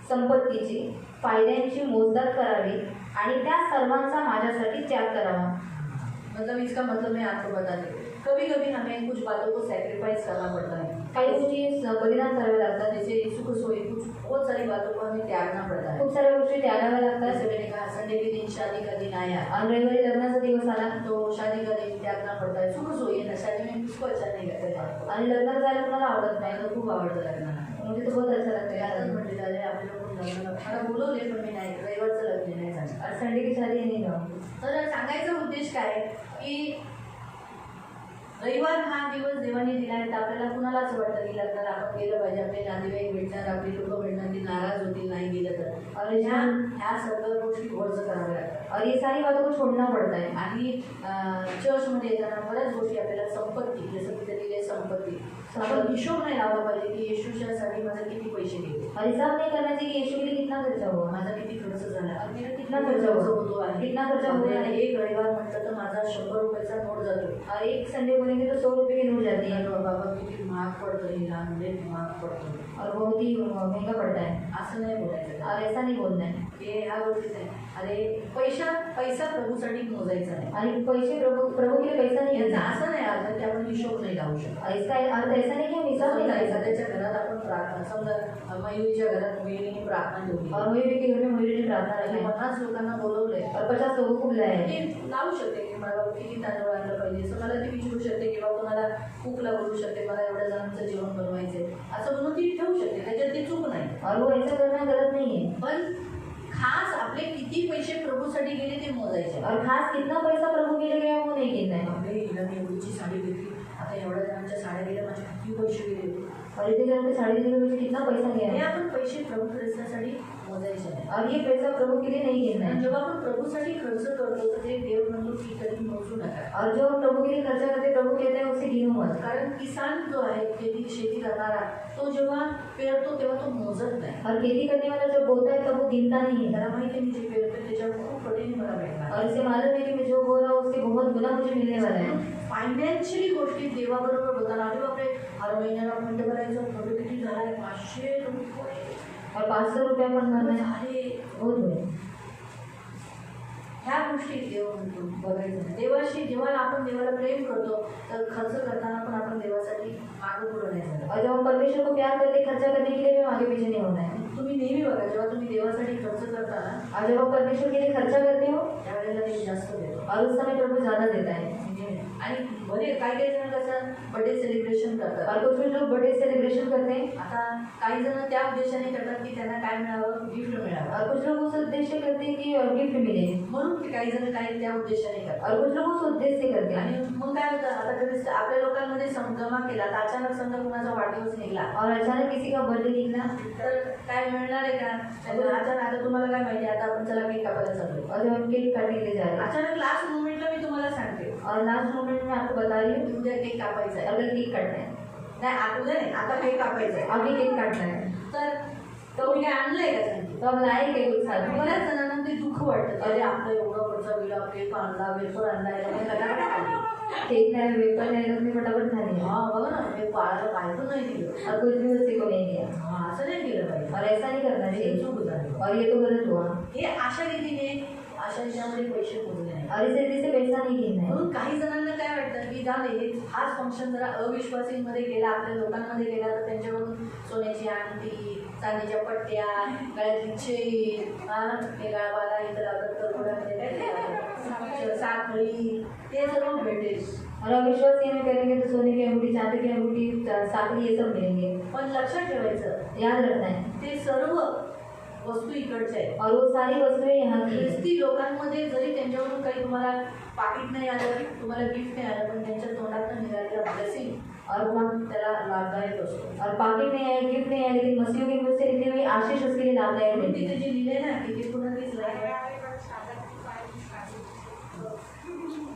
संपत्तीची, फायद्यांची मोजदाद करावी आणि त्या सर्वांचा माझ्यासाठी त्याग करावा. मतलब इसका मतलब मैं आपको बता दूँ, कभी कभी हमें कुछ बातों को सैक्रिफाइस करना पड़ता है. काही गोष्टी बलिदान करावे लागतात. जैसे यीशु को सोई कुछ बहुत सारी बातों को हमें त्यागना पड़ता है. खूप साऱ्या गोष्टी त्यागाव्या लागतात. जैसे मैंने कहा संडे के दिन शादी का दिन आया आणि रविवारी लग्नाचा दिवस आला तो शादी का दिन त्यागना पड़ता है. सुख सोई है ना, शादी में किसको अच्छा नहीं लगता है आपको? आणि लग्नात जायला कोणाला आवडत नाही. मला खूप आवडतं लग्नाला. मुझे तो बहुत अच्छा लगता त्यातच है. म्हटले झाले आपल्याला खूप लग्न मला बोलवले पण मी नाही, रविवारचं लग्न नाही झालं. और संडे की शादी नहीं जाऊँ. तर सांगायचा उद्देश काय की रविवार हा दिवस देवाने दिला आहे, तर आपल्याला कुणाला असं वाटतं की लग्नाला आपण गेलं पाहिजे, आपले नातेवाईक भेटणार, आपली लोक भेटणार, ती नाराज होतील नाही गेलं तर. और ह्या सगळ्या गोष्टी वर्ज कराव्या लागतात. और ये सारी बातों को छोड़ना पड़ता है. आणि चर्चमध्ये येताना बऱ्याच गोष्टी आपल्याला संपत्ती, जसं की ते दिले संपत्ती, आपण हिशोब नाही लावला पाहिजे की येशूच्यासाठी माझे किती पैसे गेले, और हिसाब नहीं करना चाहिए कि यीशु के लिए कितना खर्चा हुआ, माझा किती खर्च झाला, और मेरा कितना कितना खर्च खर्चा होतो हुआ, आहे. कितना खर्चा हुआ आपल्याला है. एक रविवार म्हटलं तर माझा 100 रुपयाचा नोट जातो. और एक संडे बोलेंगे तो 100 रुपये की नोट जाती है. अरे बाबा किती महाग पडतं हे लहान मुले, महाग पडतं. और बहुत ही महंगा पड़ता है. असं नाही बोलायचं. और ऐसा नहीं बोलना है. हे ह्या गोष्टीच आहे. अरे पैसा प्रभूसाठी मोजायचा नाही. आणि पैसे प्रभु के लिए पैसा नहीं याचा है. असं नाही अर्थ की आपण हिशोब नाही लावू शकत. और इसका अर्थ ऐसा नहीं कि हम हिसाब नहीं लगाए. एखाद्याच्या घरात आपण प्रार्थना, समजा मयुरीच्या घरात मयुरीने प्रार्थना ठेवली और मयूरी के घर में मयूरी ने प्रार्थना आणि रखी है. 50 लोकांना बोलवलंय, और 50 लोगों को बुलाया है. ती लावू शकते की मला किती तांदूळ आणलं पाहिजे, असं मला ती विचारू शकते किंवा कोणाला कुकला बोलू शकते, मला एवढ्या जणांचं जेवण बनवायचंय असं बनवून ती ठेवू शकते, त्याच्यात ती चूक नाही. और वो ऐसा करना गलत नहीं है. पण खास आपले किती पैसे प्रभूसाठी गेले ते मोजायचे. और खास कितना पैसा प्रभु के लिए गया वो नहीं गिनना है. बापरे, हिला मी एवढीची साडी घेतली, आता एवढ्या जणांच्या साड्या गेल्या, माझे किती पैसे गेले. और इतने जन के साड़ी देने में कितना पैसा गया हे है. आपण पैसे प्रभू ख्रिस्तासाठी मोजायचे नाही. और ये पैसा प्रभु के लिए नहीं गिनना आणि है. जेव्हा आपण प्रभूसाठी खर्च करतो तर ते देव म्हणतो की कधी मोजू नका. और जो प्रभु के लिए खर्चा करते प्रभु कहते हैं उसे गिनो मत. कारण किसान जो आहे शेती करणारा, तो जेव्हा पेरतो तेव्हा तो मोजत नाही. और खेती करने वाला जो बोता है तब वो गिनता नहीं है. त्याला माहिती आहे मी जे पेरतो त्याच्यावर खूप पटीने मला भेटणार. और इसे मालूम है कि मैं जो बोल रहा हूँ उसके बहुत गुना मुझे मिलने वाला है. फायनान्शियली गोष्टी देवाबरोबर बोलताना अरे बापरे, हर महिन्याला फंड भरायचं, फंड किती झालाय, 500 रुपये और 500 रुपया पण भरना है. झाले. बहुत हुए. ह्या गोष्टी देव म्हणतो बघायचं नाही. देवाशी जेव्हा आपण देवाला प्रेम करतो तर खर्च करताना पण आपण देवासाठी मागं पुढं नाही झालं. और जब हम परमेश्वर को प्यार करते हैं, खर्चा करने के लिए भी हम आगे पीछे नहीं होना है. तुम्ही नेहमी बघा, जेव्हा तुम्ही देवासाठी खर्च करता ना और जब आप परमेश्वर के लिए खर्चा करते हो त्यावेळेला देव जास्त देतो. और उस समय प्रभु ज्यादा देता है. आणि बरे काही जण कसं बर्थडे सेलिब्रेशन करतात. और कुछ लोग बर्थडे सेलिब्रेशन करते हैं. आता काही जण त्या उद्देशाने करतात की त्यांना काय मिळावं, गिफ्ट मिळावं. और कुछ लोग उस उद्देश्य करते हैं कि गिफ्ट मिले. म्हणून ते काही जण काही त्या उद्देशाने करतात. और कुछ लोग उस उद्देश्य से करते आणि हैं. मग काय होतं, आता कधी आपल्या लोकांमध्ये जमा केला तर अचानक समजा कुणाचा वाढदिवस निघाला और अचानक किसी का बर्थडे निकला तर काय मिळणार आहे का. अचानक आता तुम्हाला काय माहिती, आता आपण चला केक कापायला चाललो, और जब हम केक काटने के लिए जा रहे हैं अचानक लास्ट मोमेंटला मी तुम्हाला सांगते और लास्ट मोमेंट में आपको बता रही हूँ उद्या केक कापायचा आहे. अगर केक काटना है, नाही उद्या नाही, आता केक कापायचा आहे. अभी केक काटना है, तर मी काय आणलंय का सांगते. तो हम लाए केक उस साथ में. बऱ्याच जणांना ते दुःख वाटतं, अरे आपलं एवढं खर्च गेला, केक आणला, वेफर आणला, केक नहीं वेपर नहीं लोग ने फटाफट खा लिया. हा बघा ना, हे बाळाला पाहिजे नाही दिलं. और कुछ भी उसी को नहीं दिया. हा असं नाही केलं पाहिजे. और ऐसा नहीं करना हे चाहिए. चूक झाली. और ये तो गलत हुआ. हे अशा रीतीने अशा याच्यामध्ये पैसे मोजले नाही. और इस रीति से पैसा नहीं गिनना है. म्हणून काही जणांना काय वाटतं की जाणे हे हाच फंक्शन जरा अविश्वासींमध्ये गेला, आपल्या लोकांमध्ये गेला तर त्यांच्याकडून सोन्याची अंगठी, चांदीच्या पट्ट्या, गळ्यातली चेन, हे गाळवाला इथं लागत तर घोड्यामध्ये काय साखळी ते सर्व भेटेल. और अविश्वास ये में करेंगे तो सोने की अंगूठी, चांदी की अंगूठी, साकरी ये सब मिलेंगे. पण लक्षात ठेवायचं याद रखना है. ते सर्व वस्तू इकडच्या आहेत. और वो सारी वस्तुएं यहाँ की हैं. ख्रिस्ती लोकांमध्ये जरी त्यांच्याकडून काही तुम्हाला पाकिट नाही आलं, तुम्हाला गिफ्ट नाही आलं, पण त्यांच्या तोंडातून निघालेला ब्लेसिंग और वो त्याला लाभदायक असतो. और पाकिट नहीं आया, गिफ्ट नहीं आया, लेकिन मसीह के मुंह से निकली हुई आशीष उसके लिए लाभदायक म्हणून होती तिथे है. जे लिहिले ना की ते पुन्हा तेच लाईन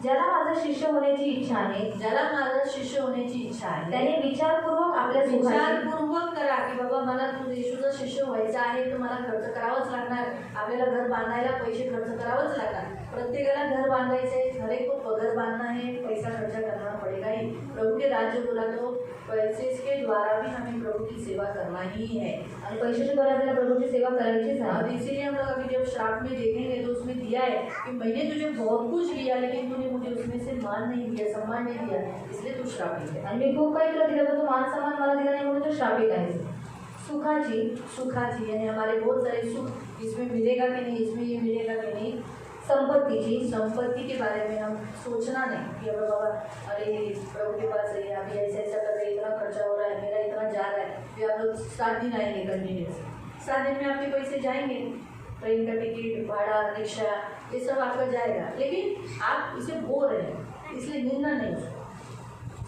ज्याला माझा शिष्य होण्याची इच्छा आहे, ज्याला माझा शिष्य होण्याची इच्छा आहे त्याने विचारपूर्वक आपल्या सुखाची विचारपूर्वक करा की बाबा मला तू येशूचा शिष्य व्हायचा आहे तर मला खर्च करावाच लागणार. आपल्याला घर बांधायला पैसे खर्च करावंच लागणार. प्रत्येकाला घर बांधायचं आहे, घर को पगर बांधना है, पैसा खर्चा करना पड़ेगा ही. प्रभु के राज्य बोला तो पैसे के द्वारा भी हमें प्रभु की सेवा करना ही है. आणि पैशाच्या द्वारे आपल्याला प्रभूची सेवा करायचीच अब आहे. इसीलिए हम लोग अभी जब श्राप में देखेंगे तो उसमें दिया है कि मैंने तुझे बहुत कुछ दिया लेकिन तूने मुझे उसमें से मान नहीं दिया, सम्मान नहीं दिया, इसलिए तू श्रापित है. आणि मी खूप काही तुला दिलं, पण तू मान सन्मान मला दिला नाही म्हणून तू श्रापित आहेस. सुखाची सुखाची यानी हमारे बहुत सारे सुख इसमें मिलेगा कि नहीं, इसमें ये मिलेगा कि नहीं. संपत्तीची संपत्ति के बारे में हम सोचना नहीं कि अरे बाबा अरे प्रभु के पास है, अभी ऐसा ऐसा कर रहे हैं, इतना खर्चा हो रहा है, मेरा इतना जा रहा है. फिर आप लोग 7 दिन आएंगे कंटिन्यूस, 7 दिन में आपके पैसे जाएंगे, ट्रेन का टिकट, भाड़ा, रिक्शा, ये सब आपका जाएगा. लेकिन आप इसे बो रहे हैं, इसलिए गिनना नहीं उसको,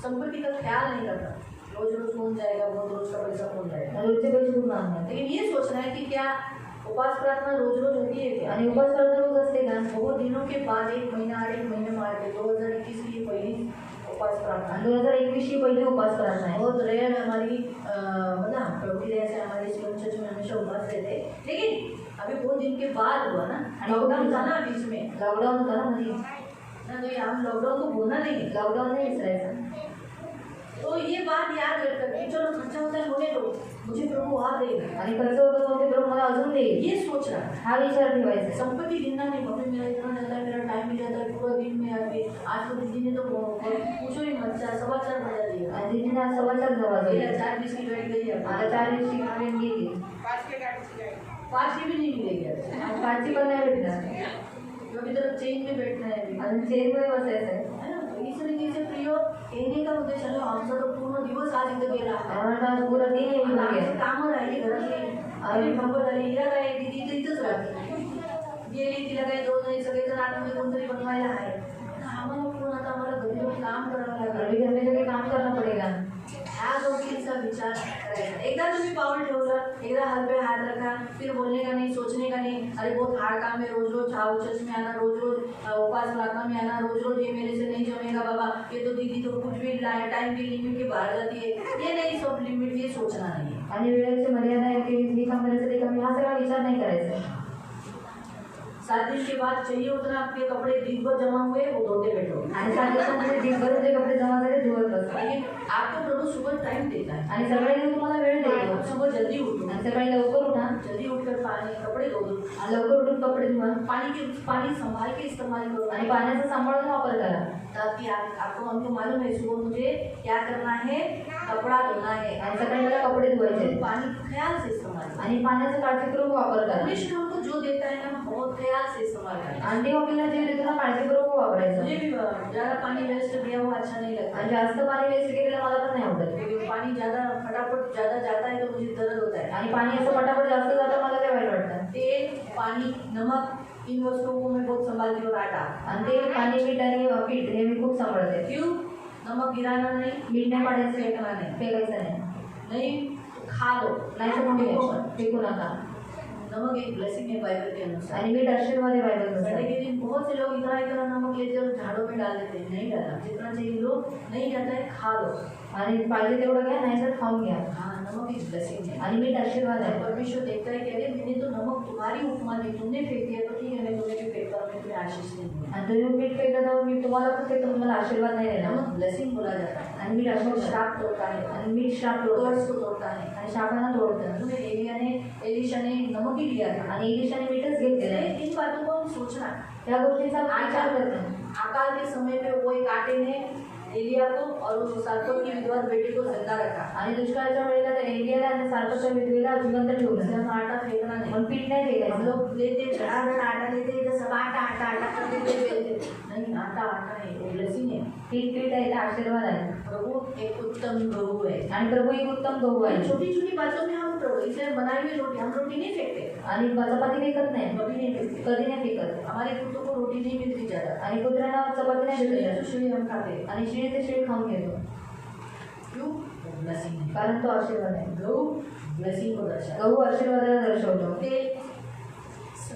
संपत्ति का ख्याल नहीं करना. रोज रोज कौन जाएगा, बहुत रोज का पैसा कौन जाएगा. रोजचे पैसे खूप महाग आहेत. लेकिन ये सोचना है कि क्या उपास प्रार्थना रोज रोज होती है क्या. आणि उपास प्रार्थना रोज असते का. बहुत दिनों के बाद 1 महीना 8 महीने मारते 2021 की पहली उपास प्रार्थना. आणि 2021 ची पहिली उपास प्रार्थना आहे. बहुत रेयर हमारी मतलब प्रभु की दया से हमारे शिवम चर्च में हमेशा उपास रहते. लेकिन अभी बहुत दिन के बाद हुआ ना, लॉकडाउन था ना बीच में, लॉकडाऊन होता ना मध्ये. ना तो हम लॉकडाउन को भूलना नहीं. लॉकडाऊन नाही विसरायचं. तो ये बात याद रखकर कि चलो खर्चा होता है होने दो, मुझे प्रभु आ देगा. आणि खर्च होतो तो ते प्रभू मला अजून देईल, ये सोचना. हा विचार ठेवायचा. संपत्ति गिनना नहीं. मम्मी मेरा इतना जाता है, मेरा टाइम मिल जाता है पूरा दिन में आके. आज तो दीदी ने तो पूछो ही मत, 4:15 बजा दिया. आणि तिथे ना 4:15 वाजले. मेरा 4:20 की गाड़ी गई है. आता 4:20 ची ट्रेन गेली. 5 की भी नहीं मिलेगी आज. आणि 5ची पण नाही भेटणार. क्योंकि तरफ चेन में बैठना है अभी. आणि चेनमध्ये बसायचं आहे. है ना. तो इस तरीके से प्रियो येणे का उद्देश आहे. आमचा तो पूर्ण दिवस आज इथं गेला. आम्हाला आज पुरा दिन येऊन आमची गेले. कामं राहिली घरातली. आणि खबर झाली हिला काय दीदी इथं इथंच राहते. गेली तिला काय 2 नाही, सगळेजण आतमध्ये कोणतरी बनवायला आहे. आम्हाला पूर्ण आता आम्हाला घरी जाऊन काम करावं लागलं. अभी घर में जाके काम करना पड़ेगा. ह्या गोष्टींचा विचार करायचा. एकदा तुम्ही पाऊल ठेवलं, एकदा हात पे हात रखा, फिर बोलने का नहीं, सोचने का नहीं, अरे बहुत हार्ड काम है, रोज रोज चर्च में आना, रोज रोज उपास प्रार्थना में आना, रोज रोज ये मेरे से नहीं जमेगा बाबा, ये तो दीदी तो कुछ भी टाइम की लिमिट के बाहर जाती है. ये नहीं, सब लिमिट ये सोचना नहीं है. आणि वेळेची मर्यादा आहे की हे काम करायचं ते काम, हा सगळा विचार नाही करायचा. 7 दिन के बाद चाहिए उतना आपके कपड़े दिन भर जमा हुए वो धोते बैठो. आणि 7 दिवसांमध्ये दिवसभर जे कपडे जमा झाले धुवत बसतो. लेकिन आपको प्रभु सुबह टाइम देता है. आणि सगळे दिवस तुम्हाला वेळ देतो. आप सुबह जल्दी उठो, आणि सकाळी लवकर उठा, जल्दी उठकर पानी कपड़े धो दो. आणि लवकर उठून कपडे धुवा, पानी संभाल के इस्तेमाल करो. आणि पाण्याचा सांभाळून वापर करा. ताकि आपको हमको मालूम है सुबह मुझे क्या करना है, कपड़ा धोना है. आणि सकाळी मला कपडे धुवायचे आहेत. पानी ख्याल से इस्तेमाल करो. आणि पाण्याचा काळजीपूर्वक वापर करा. परमेश्वर हमको जो देता है ना बहुत ख्याल से इस्तेमाल करना. आणि देव आपल्याला जे देतो ना काळजीपूर्वक वापरायचं. मुझे भी ज़्यादा पानी वेस्ट किया हुआ अच्छा नहीं लगता. आणि जास्त पाणी वेस्ट केलेलं मला पण नाही आवडत. क्योंकि पानी ज़्यादा फटाफट ज़्यादा जाता है तो मुझे दर्द होता है. आणि पाणी असं पटापट जास्त जातं मला काय वाईट वाटतं. तेल, पानी, नमक इन वस्तुओं को मैं बहुत संभालती हूँ. आटा, आणि तेल, पाणी, मीठ आणि पीठ हे मी खूप सांभाळते. क्यों? नमक गिराना नहीं, मीठ नाही पाडायचं, फेंकना नहीं. फेकायचं नाही. नहीं खा लो, नाही तर मग फेकू नका. नमक एक ब्लेसिंग है बाइबल के अनुसार. आणि मीठ आशीर्वाद आहे संडे बायबलनुसार. के दिन बहुत से लोग इतना इतना नमक लेते और झाड़ों में डाल देते हैं. नहीं डालना, जितना चाहिए लो, नहीं जाता है खा लो. आणि पाहिजे तेवढं घ्या, नाही तर खाऊन घ्या. हाँ, नमक एक ब्लेसिंग है. आणि मीठ आशीर्वाद आहे. परमेश्वर देखता है कि अरे मैंने तो नमक तुम्हारी उपमा दी, तुमने फेंक दिया तो ठीक है, मैं तुम्हें भी फेंकता हूँ, मैं तुम्हें आशीष नहीं दूंगा. आणि तुम्ही मीठ फेकलं तर मी तुम्हाला पण फेकतो, तुम्हाला आशीर्वाद नाही देणार. नमक ब्लेसिंग बोला जाता है. आणि मीठ आशीर्वाद, श्राप तोड़ता है, आणि मीठ श्राप तोडतं, कर्ज को तोड़ता है. आणि शापांना तोडतं. तुम्हें एलिशा ने नमक ही दिया था. आणि इलिशाने मीठच घेतलेलं आहे. इन बातों को हम सोचना. त्या गोष्टीचा विचार करतो. अकाल के समय पे वो एक आटे ने एलिया को और उस सारपत की विधवा बेटी को जिंदा रखा। आणि दुष्काळाच्या वेळेला त्या एलियाला आणि सारखच्या विधवेला जिवंत ठेवलं. इसलिए हम आटा फेंकना नहीं। पण पीठ नाही हम फेकायचं. लोग लेते धड़ाधड़ आटा लेते इधर सब आटा आटा आटा करते बेलते नहीं, आटा आटा है, वो ब्लेसिंग है। पीठ पीठ आहे, ते आशीर्वाद आहे. प्रभु एक उत्तम गहू है। आणि प्रभू एक उत्तम गहू आहे. छोटी छोटी बातों में हम प्रभु इसे बनाई हुई रोटी, हम रोटी नहीं फेंकते, आणि चपाती फेकत नाही, कभी नहीं फेंकते। कधी नाही फेकत. हमारे कुत्तों को रोटी नहीं मिलती ज्यादा, आणि कुत्र्यांना चपाती नाही शिळी भेटत. तो शिळी हम खाते। आणि शिळी ते शिळी खाऊन घेतो, क्यों? ब्लेसिंग है। कारण तो आशीर्वाद आहे. गहू ब्लेसिंग को दर्शाता गहू आशीर्वादाला दर्शवतो, है, तेल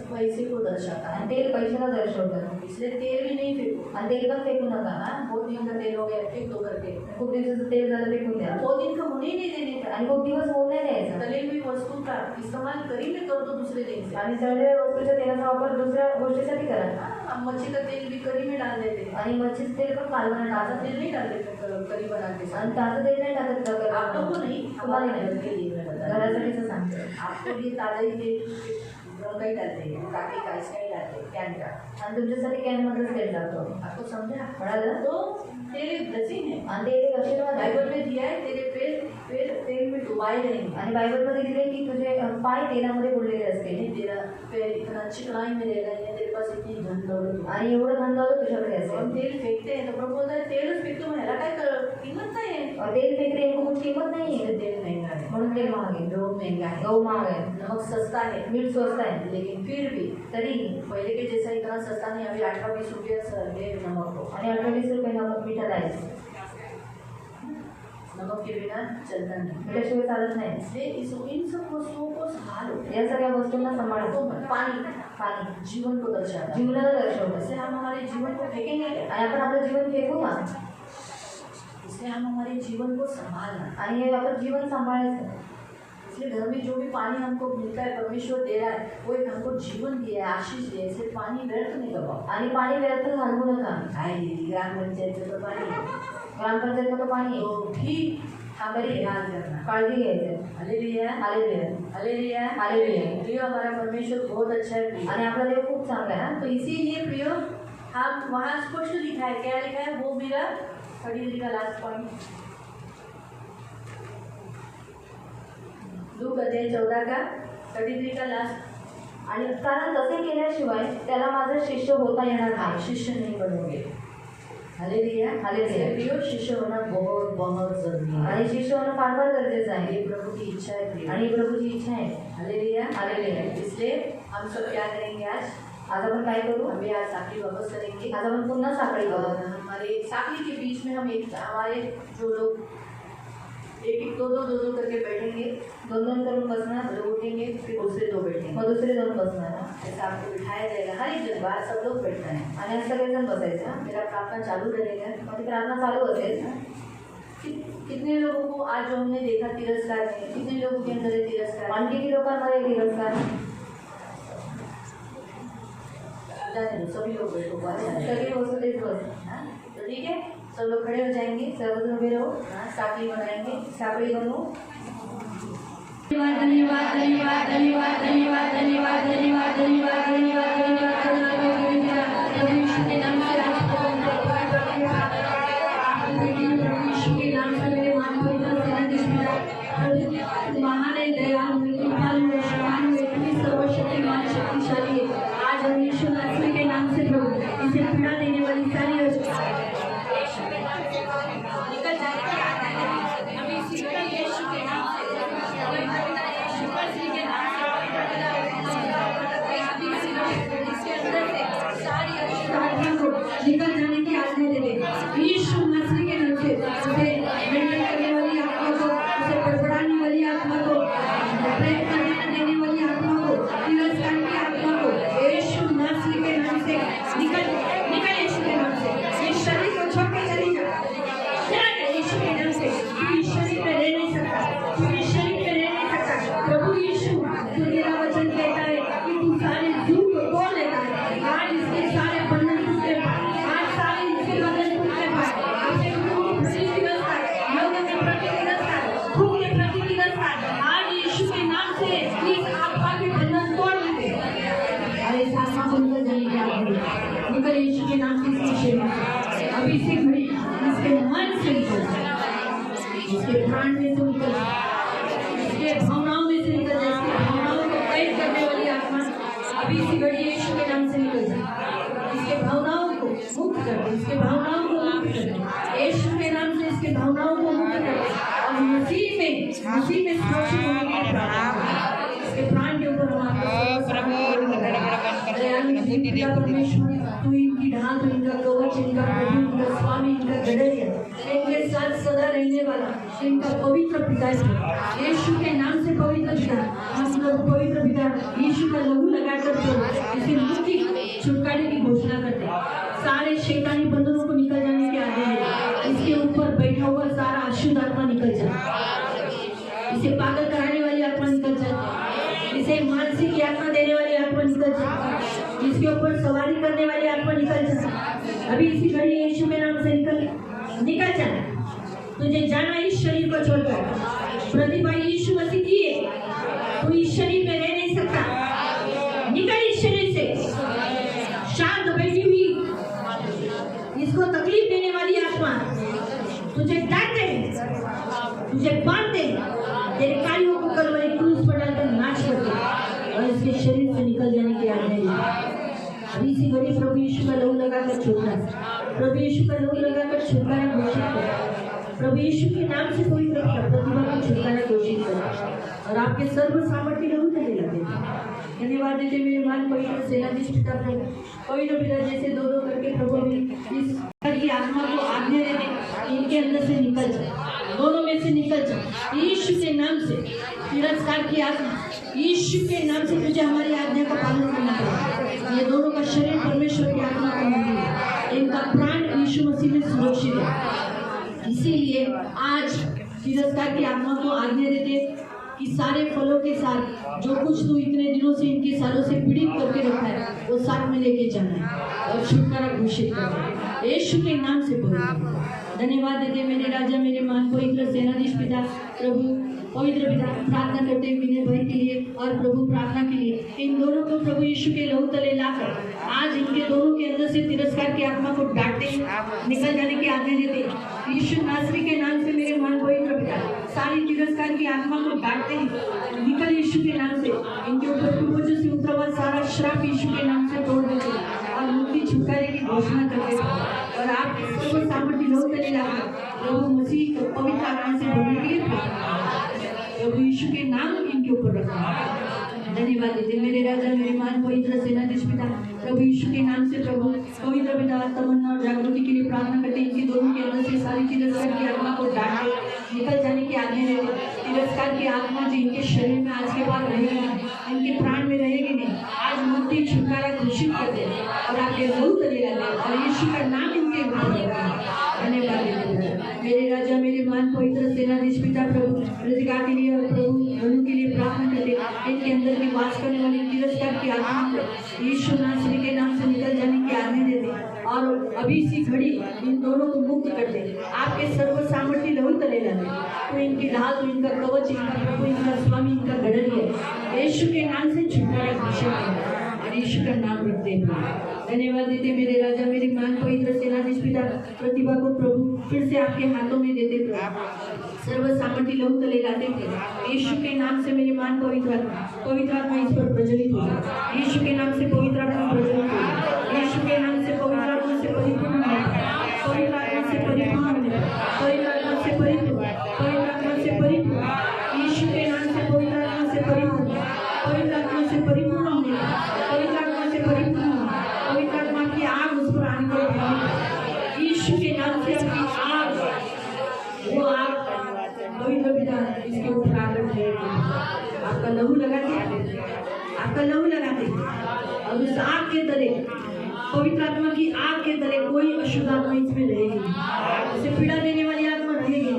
पैसे को दर्शाता है, आणि तेल पैशाला दर्शवतं. इसलिए तेल भी नहीं फेंको। आणि तेल पण फेकू नका. हाँ, बहुत दिन का तेल हो गया, फेंक दो करके। खूप दिवसाचं तेल झालं फेकून द्या. बहुत दिन का होने ही नहीं देने का। आणि खूप दिवस होऊ नाही द्यायचा. तली हुई वस्तु का इस्तेमाल करेंगे कर दो दूसरे दिन से। आणि तळलेल्या वस्तूच्या तेलाचा वापर दुसऱ्या गोष्टीसाठी करा. हम मच्छी का तेल भी करी में डाल देते हैं, आणि मच्छीचं तेल पण कालवण ताज़ा टाकत. तेल नहीं डाल देते करी बनाते समय। आणि ताजं तेल नाही टाकत का आप लोग को नहीं, तुम्हाला हमारे घर नाही, के लिए मैं बता रही हूँ। घरासाठीच सांगते. आपको भी ताज़ा ही तेल का ही डालते हैं, काकी का इसका ही डालते हैं, कैन का। आणि तुमच्यासाठी कॅन मध्येच तेल टाकतो. आपको समझा? कळालं? तो तेल एक ब्लेसिंग है। आणि ते एक आशीर्वाद आहे. बाइबल में दिया है तेरे पैर तेल में डुबाए रहेंगे। आणि बायबलमध्ये दिले की तुझे पाय तेलामध्ये बुडलेले असतील. नहीं, तेरा पैर इतना चिकनाई में रहेगा, ये तेरे पास इतनी धन दौलत है। आणि एवढं धन दौलत तुझ्याकडे हम असेल. तेल फेंकते हैं तो प्रभु बोलता है तेल फेंकते हो, ह्याला काय कीमत नाही है। और तेल फेकणे यांना खूप किंमत नाही इसलिए आहे, तेल महंगा है, म्हणून तेल महाग आहे. गहू महंगा है, गहू महाग आहे, नमक सस्ता है, मीठ स्वस्त आहे. लेकिन फिर भी तरी पहले के जैसा इतना सस्ता नहीं। अभी 18-20 रुपये है नमक को। आणि 28 रुपये मीठात आहे. नमक के बिना चलता नहीं। मीठाशिवाय चालत नाही. इसलिए इन सब वस्तुओं को संभालो। या सगळ्या वस्तूंना सांभाळतो. पानी पाणी जीवन को दर्शाता है। जीवनाला दर्शवतं. इसलिए हम हमारे जीवन को फेंकेंगे क्या? आणि आपण आपलं जीवन फेकू का? इसलिए हम हमारे जीवन को संभालना। आणि हे आपण जीवन सांभाळायचं. इसलिए घर में जो भी पानी हमको मिलता है, परमेश्वर दे रहा है, वो एक हमको जीवन दिया है, आशीष दिया है। इसलिए पानी व्यर्थ नहीं करवाओ। आणि पाणी व्यर्थ घालवू नका. काय दीदी, ग्राम पंचायत तो पानी ग्रामपंचायतचं पाणी आहे. तो भी हमारी ध्यान करना। काळजी घ्यायचं. Hallelujah, hallelujah. Hallelujah, hallelujah. प्रियो, हमारा परमेश्वर बहुत अच्छा है प्रियो। आणि आपला देव खूप चांगला आहे. हाँ, तो इसीलिए प्रियो हम वहाँ स्पष्ट लिखा है, क्या लिखा है वो मेरा 33 का लास्ट पॉइंट, लूक अध्याय 14 का 33 का लास्ट। आणि कारण तसे केल्याशिवाय त्याला माझा शिष्य होता येणार आप नाही. शिष्य नहीं बनोगे। Hallelujah, hallelujah. प्रियो, शिष्य होना बहुत बहुत जरूरी है। आणि शिष्य होणं फार फार गरजेचं आहे. ये प्रभु की इच्छा है प्रियो। आणि प्रभूची इच्छा आहे. Hallelujah, hallelujah. इसलिए हम सब क्या करेंगे आज? आज आपण काय करू? अभी आज साखी वापस करेंगे। आज आपण पुन्हा साखळी और करू. हमारे साखी के बीच में हम एक हमारे जो लोग एक दो करके बैठेंगे, 2-2 करून बसणार. लोग उठेंगे, फिर दूसरे 2 बैठेंगे। मग दुसरे 2 बसणार. ऐसा आपको बिठाया जाएगा, हर एक जन बाहर सब लोग बैठना है। आणि आज सगळेजण बसायचं. मेरा प्रार्थना चालू रहेगा। मग ती प्रार्थना चालू असेल. कितने लोगों को आज जो हमने देखा तिरस्कार है, कितने लोगों के अंदर है तिरस्कार? आणि किती लोकांमध्ये तिरस्कार? जाने दो, सभी लोग बैठो, वो अच्छा है। सगळे बसू देत बस. हाँ, तो ठीक है, सब लोग खड़े हो जाएंगे, सर्वजण उभे राहू. हाँ, साखी बनाएंगे। साखळी बनवू. धन्यवाद धन्यवाद धन्यवाद धन्यवाद धन्यवाद धन्यवाद धन्यवाद धन्यवाद धन्यवाद महान है, दयालु है, कृपालु है, शक्तिमान है, सर्वशक्तिमान शक्तिशाली है। आज हम यीशु मसीह के नाम से प्रभु इसे पीड़ा देने वाली सारी निकल जाएगी। हम इसी यीशु के नाम से यीशु मसीह के नाम से सारी अशुद्धियों को निकल जाने की आज्ञा दे दे। यीशु मसीह के नाम से उसे मेंटेन करने वाली आत्मा को, उसे बड़बड़ाने वाली आत्मा को, प्रेम करने न देने वाली आत्मा को, तिरस्कार की आत्मा को यीशु मसीह के नाम से निकल निकल यीशु के नाम से। इस शरीर को छोड़ के चली जा, चला जा यीशु के नाम से। तू इस शरीर पे रह नहीं सकता, तू इस शरीर पे रह नहीं सकता। प्रभु यीशु, तू तेरा वचन कहता है कि तू सारे झूठ को तोड़ लेता है। आज इसके सारे बंधन टूटे पाए, आज सारे इसके बंधन टूटे पाए। आपके प्रभु प्रति दिवस का, लोगों के प्रति दिवस का, खून के प्रति दिवस का, आज यीशु के नाम से इस आत्मा के बंधन तोड़ देते। अरे इस आत्मा को निकल जाने की आज्ञा दे। निकल यीशु के नाम से इस विषय में अभी से घड़ी इसके प्राण में से निकल जाए, इसके भावनाओं में से निकल जाए, इसकी भावनाओं को कैद करने वाली आत्मा अभी इसी घड़ी यीशु के नाम से निकल जाए। इसके भावनाओं को मुक्त कर दे, इसके भावनाओं को मुक्त कर दे, यीशु के नाम से इसके भावनाओं को मुक्त कर दे और मसीह में सुरक्षित होने की प्रार्थना करें। इसके प्राण के ऊपर पिता परमेश्वर, तू इनकी ढाल, तू इनका कवच, इनका प्रभु, इनका स्वामी, इनका गड़रिया, इनके साथ सदा रहने वाला, इनका पवित्र पिता है। यीशु के नाम से पवित्र पिता, हम लोग पवित्र पिता यीशु का लहू लगाकर इसे मुक्ति छुटकारे की घोषणा करते हैं। सारे शैतानी बंधनों को निकल जाने के आगे है। इसके ऊपर बैठा हुआ सारा अशुद्ध आत्मा निकल जाए, इसे पागल कराने वाली आत्मा निकल जाए, इसे मानसिक यातना देने वाली आत्मा निकल जाए, इसके ऊपर सवारी करने वाली आत्मा निकल जाए। अभी इसी घड़ी यीशु के नाम से निकल जाए। तुझे जाना इस शरीर को छोड़कर, प्रतिभा यीशु मसीह की है, तू इस शरीर में रह नहीं सकता। निकल इस शरीर से, शांत बैठी हुई इसको तकलीफ देने वाली आत्मा तुझे डांटे, तुझे बांधते, तेरे कार्यों को कलवरी क्रूस पर डालकर नाश करते और इसके शरीर से निकल जाने की आज्ञा है। अभी इसी घड़ी प्रभु यीशु का लहू लगाकर छुटकारा, प्रभु यीशु का लहू लगाकर छुटकारा घोषित कर, प्रभु यीशु के नाम से कोई प्रतिभा का छुटकारा घोषित कर और आपके सर्व सामर्थ्य लहू चले लगे। धन्यवाद देते मेरे मान पवित्र सेनाधीश पिता प्रभु, पवित्र पिता जैसे दो दो करके प्रभु इस की आत्मा को आज्ञा देते, इनके अंदर से निकल जाए, दोनों में से निकल जाए यीशु के नाम से। तिरस्कार की आत्मा यीशु के नाम से, तुझे हमारी आज्ञा का पालन करना पड़ेगा। ये दोनों का शरीर परमेश्वर की आत्मा का मंदिर है, इनका प्राण यीशु मसीह में सुरक्षित है। इसीलिए आज तिरस्कार की आत्मा को आज्ञा देते कि सारे फलों के साथ जो कुछ तू इतने दिनों से, इनके सालों से पीड़ित करके रखा है, वो साथ में लेके जाना है और छुटकारा घोषित करना है यीशु के नाम से। धन्यवाद देते मेरे राजा, मेरे मान पवित्र सेनाधीश पिता प्रभु, पवित्र पिता प्रार्थना करते हैं विनय भाई के लिए और प्रभु प्रार्थना के लिए। इन दोनों को प्रभु यीशु के लहू तले लाकर आज इनके दोनों के अंदर से तिरस्कार की आत्मा को डांटते, निकल जाने की आज्ञा देते यीशु नासरी के नाम से। मेरे मान पवित्र पिता सारी तिरस्कार की आत्मा को डांटते हैं, निकल यीशु के नाम से। इनके ऊपर पूर्वजों से उतरा हुआ सारा श्राप यीशु के नाम से तोड़ देते और मुक्ति छुटकारे की घोषणा करते और आप सर्व सामर्थ्य लहू तले लाकर प्रभु मसीह को पवित्र आत्मा से भरने के लिए प्रभु यीशु के नाम इनके ऊपर रखा। धन्यवाद देते मेरे राजा, मेरे मान पवित्र सेनाधीश पिता प्रभु यीशु के नाम से। प्रभु पवित्र पिता तमन्ना और जागृति के लिए प्रार्थना करते हैं, इनके दोनों के अंदर से सारी तिरस्कार की आत्मा को डांटे, निकल जाने की आज्ञा देते। तिरस्कार की आत्मा जो इनके शरीर में आज के बाद रहेगी, इनके प्राण में रहेगी नहीं, आज मुक्ति छुटकारा घोषित कर दे और आपके लहू तले डाले और यीशु का नाम इनके ऊपर लगा। धन्यवाद देते मेरे राजा, मेरे मान पवित्र सेनाधीश पिता प्रभु प्रतिभा के लिए और प्रभु मनु के लिए प्रार्थना करते, इनके अंदर की वास करने वाली तिरस्कार की आत्मा को यीशु नासरी के नाम से निकल जाने की आज्ञा देते और अभी इसी घड़ी इन दोनों को मुक्त करते, आपके सर्व सामर्थ्य लहू तले लाते। तो इनकी ढाल, तो इनका कवच, इनका प्रभु, इनका स्वामी, इनका गड़रिया यीशु के नाम से छुटकारा घोषित कर और यीशु का नाम रखते हैं। धन्यवाद देते मेरे राजा, मेरे मान पवित्र सेनाधीश पिता प्रतिभा को प्रभु फिर से आपके हाथों में देते, सर्व सामर्थ्य लहू तले लाते यीशु के नाम से। मेरे मान पवित्र आत्मा इस पर प्रज्वलित हो जाए, यीशु के नाम से पवित्र आत्मा प्रज्वलित हो जाए, यीशु के नाम से पवित्र आत्मा से परिपूर्ण हो जाए, पवित्र आत्मा से परिपूर्ण हो जाए, पवित्र आत्मा से परिपूर्ण, पवित्र आत्मा से परिपूर्ण, यीशु के नाम से पवित्र आत्मा से परिपूर्ण, पवित्र आत्मा से परिपूर्ण हो जाए, पवित्र आत्मा से परिपूर्ण हो, पवित्र आत्मा की आग उस पर आने को यीशु के नाम से अपनी आग, वो आग पवित्र पिता इसके ऊपर आग रखे, आपका लहू लगाते, आपका लहू लगाते और उस आग के तले, पवित्र आत्मा की आग के तले कोई अशुद्ध आत्मा इसमें रहेगी, उसे पीड़ा देने वाली आत्मा रहेगी,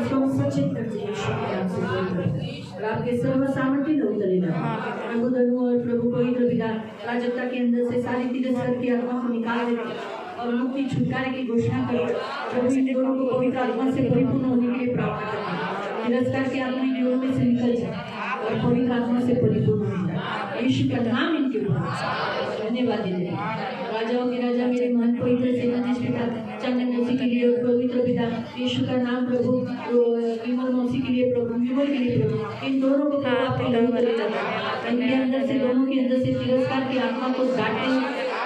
इसको हम सचेत करते हैं यीशु के नाम से। और आपके सर्व सामर्थ्य लहू तले प्रभु धनु और प्रभु पवित्र पिता राजकता के अंदर से सारी तिरस्कार की आत्मा को निकाल देते और मुक्ति छुटकारे की घोषणा करते। प्रभु इन दोनों को पवित्र आत्मा से परिपूर्ण होने के लिए प्रार्थना करते, तिरस्कार की आत्मा इन दोनों में से निकल जाए और पवित्र आत्मा से परिपूर्ण हो जाए, यीशु का नाम इनके ऊपर। धन्यवाद देते राजाओं के राजा, मेरे महान पवित्र सेनाधीश पिता चांदन मौसी के लिए और पवित्र पिता यीशु का नाम प्रभु विमल मौसी के लिए प्रभु विमल के लिए प्रभु इन दोनों को प्रभु आपके लहू तले जाता है। इनके अंदर से दोनों के अंदर से तिरस्कार की आत्मा को डांटते हैं,